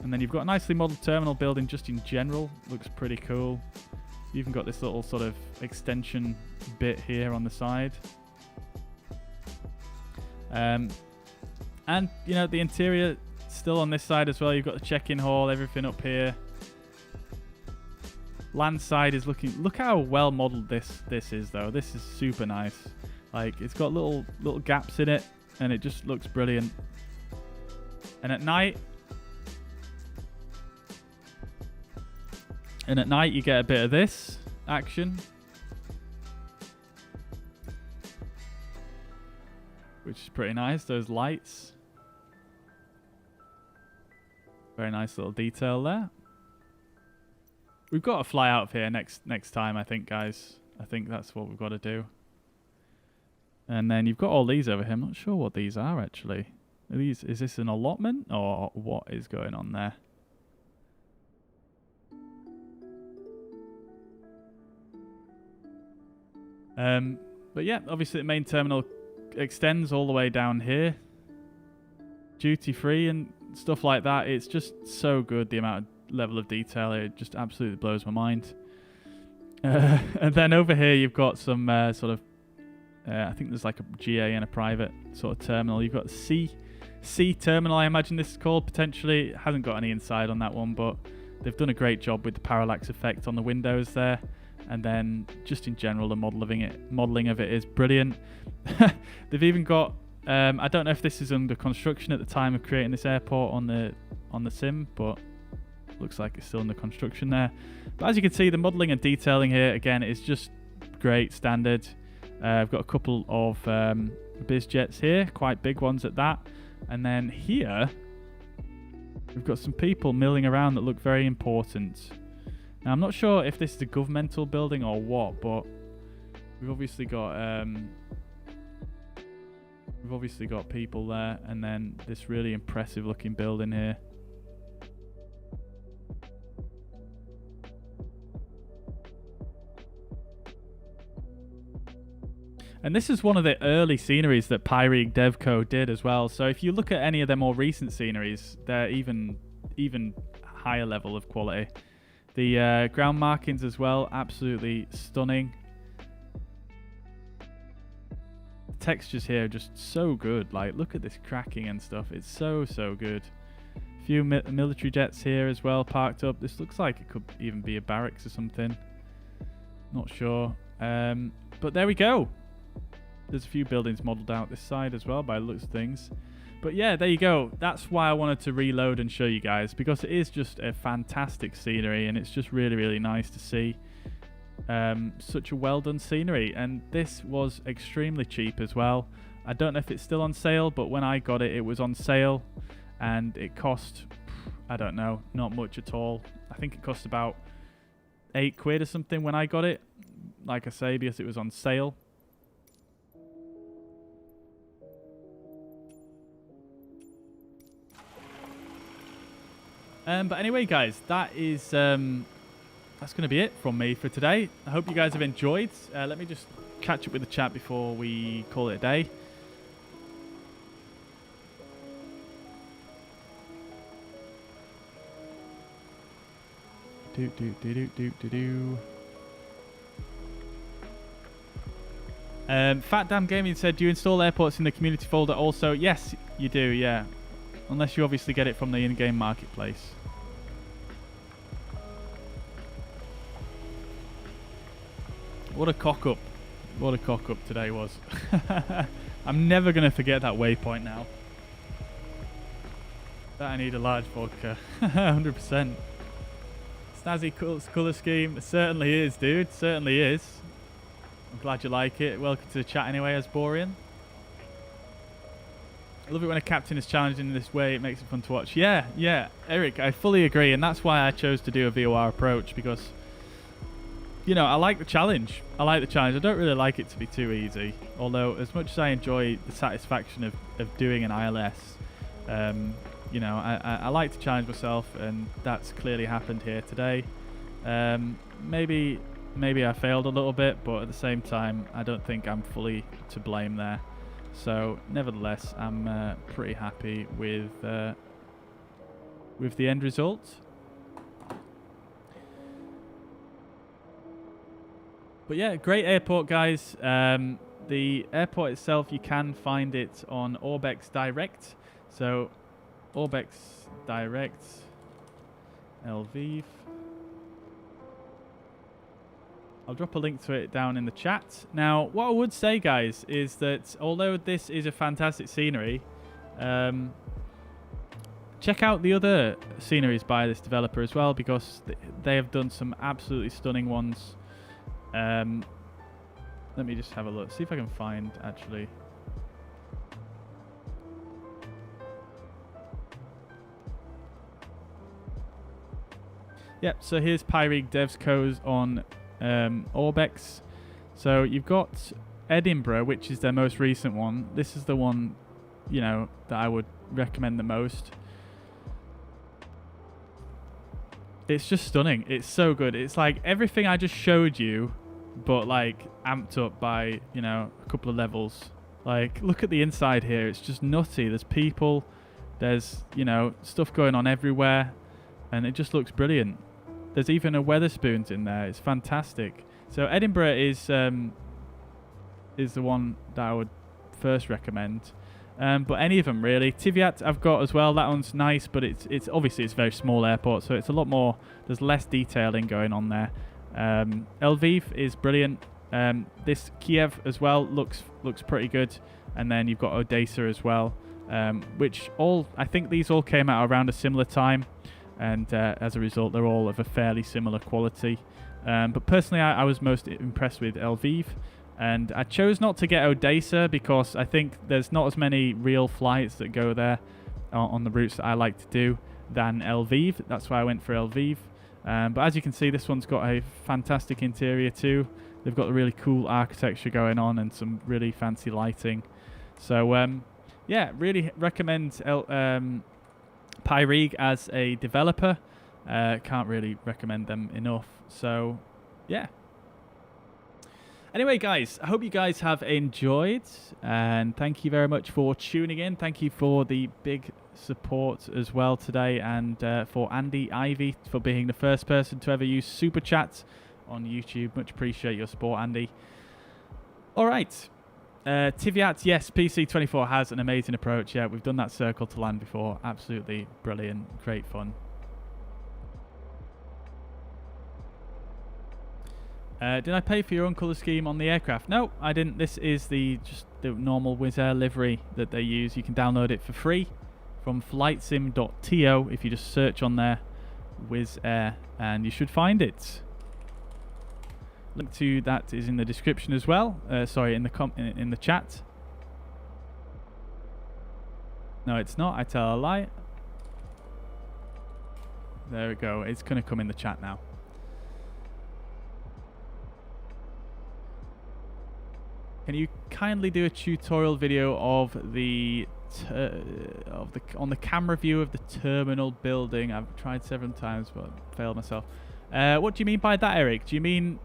And then you've got a nicely modelled terminal building just in general. Looks pretty cool. You even got this little sort of extension bit here on the side. And, you know, the interior still on this side as well. You've got the check-in hall, everything up here. Land side is looking... Look how well modelled this is, though. This is super nice. Like, it's got little gaps in it, and it just looks brilliant. And at night, you get a bit of this action, which is pretty nice. Those lights, very nice little detail there. We've got to fly out of here next time, I think, guys. I think that's what we've got to do. And then you've got all these over here. I'm not sure what these are, actually. Are these, is this an allotment, or what is going on there? But yeah, obviously the main terminal extends all the way down here. Duty free and stuff like that. It's just so good, the amount of level of detail. It just absolutely blows my mind. And then over here you've got some sort of I think there's like a GA and a private sort of terminal. You've got C terminal, I imagine this is called, potentially. It hasn't got any inside on that one, but they've done a great job with the parallax effect on the windows there. And then just in general, the modelling of it is brilliant. They've even got I don't know if this is under construction at the time of creating this airport on the sim, but looks like it's still under construction there. But as you can see, the modelling and detailing here again is just great, standard. I've got a couple of biz jets here, quite big ones at that. And then here we've got some people milling around that look very important. Now I'm not sure if this is a governmental building or what, but we've obviously got people there, and then this really impressive looking building here. And this is one of the early sceneries that Pyreegue Dev Co did as well. So if you look at any of their more recent sceneries, they're even higher level of quality. The ground markings as well, absolutely stunning. The textures here are just so good. Like, look at this cracking and stuff. It's so good. A few military jets here as well parked up. This looks like it could even be a barracks or something. Not sure. But there we go. There's a few buildings modelled out this side as well by the looks of things. But yeah, there you go. That's why I wanted to reload and show you guys, because it is just a fantastic scenery, and it's just really nice to see such a well done scenery. And this was extremely cheap as well. I don't know if it's still on sale, but when I got it, it was on sale, and it cost, I don't know, not much at all. I think it cost about £8 or something when I got it, like I say, because it was on sale. But anyway, guys, that is that's going to be it from me for today. I hope you guys have enjoyed. Let me just catch up with the chat before we call it a day. Fat Damn Gaming said, do you install airports in the community folder also? Yes, you do, yeah. Unless you obviously get it from the in-game marketplace. What a cock-up. What a cock-up today was. I'm never going to forget that waypoint now. That I need a large vodka. 100%. Snazzy colour scheme. It certainly is, dude. Certainly is. I'm glad you like it. Welcome to the chat anyway, Asborian. I love it when a captain is challenged in this way. It makes it fun to watch. Yeah, Eric, I fully agree. And that's why I chose to do a Vor Approach, because, you know, I like the challenge. I don't really like it to be too easy. Although, as much as I enjoy the satisfaction of doing an ILS, you know, I like to challenge myself, and that's clearly happened here today. Maybe I failed a little bit, but at the same time, I don't think I'm fully to blame there. So, nevertheless, I'm pretty happy with the end result. But yeah, great airport, guys. The airport itself, you can find it on Orbex Direct. So, Orbex Direct, Lviv. I'll drop a link to it down in the chat. Now, what I would say, guys, is that although this is a fantastic scenery, check out the other sceneries by this developer as well, because they have done some absolutely stunning ones. Let me just have a look, see if I can find actually. Yep, so here's Pyreegue Dev Co's on Orbex. So you've got Edinburgh, which is their most recent one. This is the one, you know, that I would recommend the most. It's just stunning. It's so good. It's like everything I just showed you, but like amped up by, you know, a couple of levels. Like, look at the inside here. It's just nutty. There's people. There's, you know, stuff going on everywhere. And it just looks brilliant. There's even a Weatherspoons in there. It's fantastic. So Edinburgh is the one that I would first recommend. But any of them really. Tiviat I've got as well. That one's nice, but it's obviously it's a very small airport, so it's a lot more. There's less detailing going on there. Lviv is brilliant. This Kiev as well looks pretty good. And then you've got Odessa as well, which I think these all came out around a similar time. And as a result, they're all of a fairly similar quality. But personally, I was most impressed with Lviv. And I chose not to get Odessa because I think there's not as many real flights that go there on the routes that I like to do than Lviv. That's why I went for Lviv. But as you can see, this one's got a fantastic interior too. They've got a really cool architecture going on and some really fancy lighting. So, yeah, really recommend Pyreegue as a developer. Can't really recommend them enough. So, yeah. Anyway, guys, I hope you guys have enjoyed, and thank you very much for tuning in. Thank you for the big support as well today, and for Andy Ivy for being the first person to ever use Super Chat on YouTube. Much appreciate your support, Andy. All right. Tiviat, yes, PC24 has an amazing approach. Yeah, we've done that circle to land before. Absolutely brilliant. Great fun. Did I pay for your own colour scheme on the aircraft? No, I didn't. This is just the normal WizzAir livery that they use. You can download it for free from FlightSim.to if you just search on there, WizzAir, and you should find it. Link to that is in the description as well. Sorry, in the chat. No, it's not. I tell a lie. There we go. It's going to come in the chat now. Can you kindly do a tutorial video of on the camera view of the terminal building? I've tried several times but failed myself. What do you mean by that, Eric? Do you mean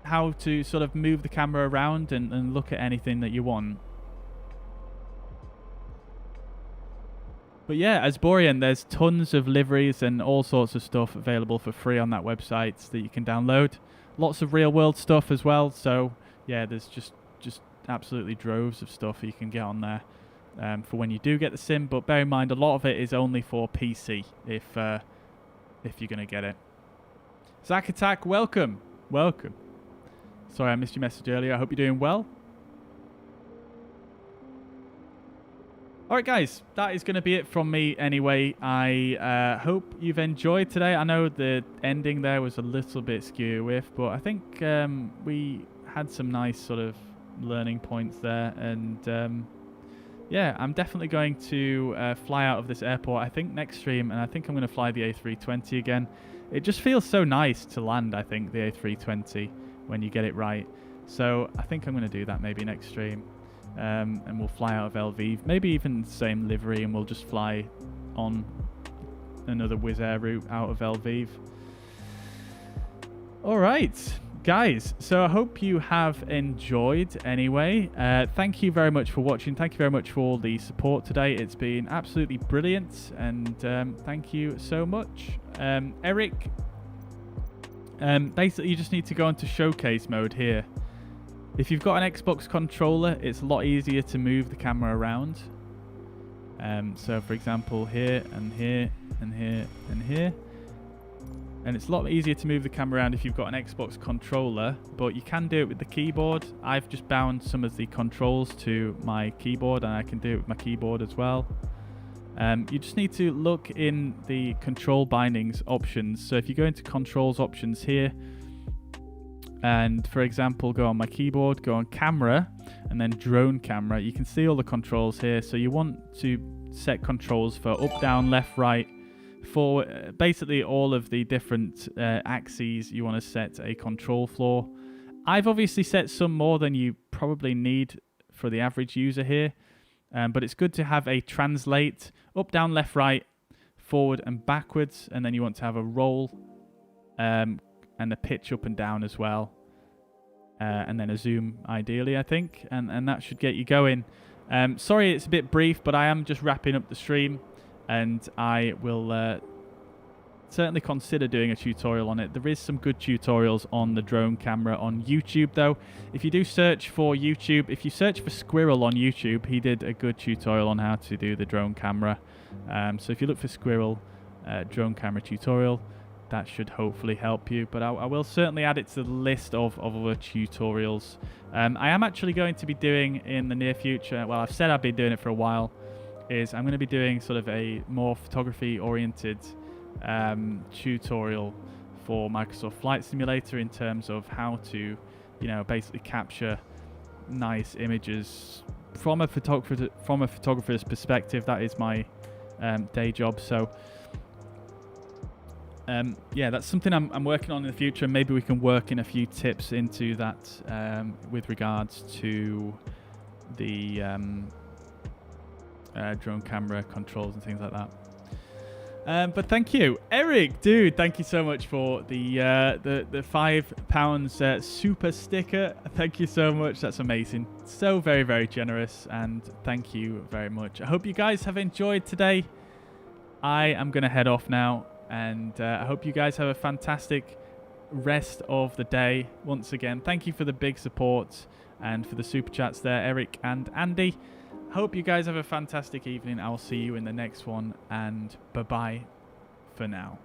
how to sort of move the camera around and look at anything that you want? But yeah, Asborian, there's tons of liveries and all sorts of stuff available for free on that website that you can download. Lots of real world stuff as well, so yeah, there's just absolutely droves of stuff you can get on there for when you do get the sim. But bear in mind, a lot of it is only for PC if you're going to get it. Zack Attack, welcome. Welcome. Sorry, I missed your message earlier. I hope you're doing well. Alright guys, that is going to be it from me anyway. I hope you've enjoyed today. I know the ending there was a little bit skew with, but I think we had some nice sort of learning points there. And yeah, I'm definitely going to fly out of this airport, I think, next stream. And I think I'm going to fly the A320 again. It just feels so nice to land, I think, the A320 when you get it right. So I think I'm going to do that maybe next stream. And we'll fly out of Lviv, maybe even the same livery, and we'll just fly on another WizzAir route out of Lviv. Alright, guys, so I hope you have enjoyed anyway. Thank you very much for watching. Thank you very much for all the support today. It's been absolutely brilliant, and thank you so much. Eric, basically you just need to go into showcase mode here. If you've got an Xbox controller, it's a lot easier to move the camera around. So for example, here and here and here and here. And it's a lot easier to move the camera around if you've got an Xbox controller, but you can do it with the keyboard. I've just bound some of the controls to my keyboard, and I can do it with my keyboard as well. You just need to look in the control bindings options. So if you go into controls options here, and for example, go on my keyboard, go on camera, and then drone camera, you can see all the controls here. So you want to set controls for up, down, left, right, forward, basically all of the different axes you want to set a control for. I've obviously set some more than you probably need for the average user here, but it's good to have a translate, up, down, left, right, forward and backwards, and then you want to have a roll and a pitch up and down as well, and then a zoom ideally, I think, and that should get you going. Sorry it's a bit brief, but I am just wrapping up the stream, and I will certainly consider doing a tutorial on it. There is some good tutorials on the drone camera on YouTube though. If you do search for YouTube, if you search for Squirrel on YouTube, he did a good tutorial on how to do the drone camera. So if you look for Squirrel drone camera tutorial, that should hopefully help you. But I will certainly add it to the list of other tutorials. I am actually going to be doing in the near future, well, I've said I've been doing it for a while, is I'm going to be doing sort of a more photography oriented tutorial for Microsoft Flight Simulator in terms of how to, you know, basically capture nice images from a photographer's perspective. That is my day job. So yeah, that's something I'm working on in the future. Maybe we can work in a few tips into that with regards to the drone camera controls and things like that. But thank you, Eric, dude. Thank you so much for the £5 super sticker. Thank you so much. That's amazing. So very, very generous, and thank you very much. I hope you guys have enjoyed today. I am going to head off now, and I hope you guys have a fantastic rest of the day. Once again, thank you for the big support and for the super chats there, Eric and Andy. Hope you guys have a fantastic evening. I'll see you in the next one, and bye-bye for now.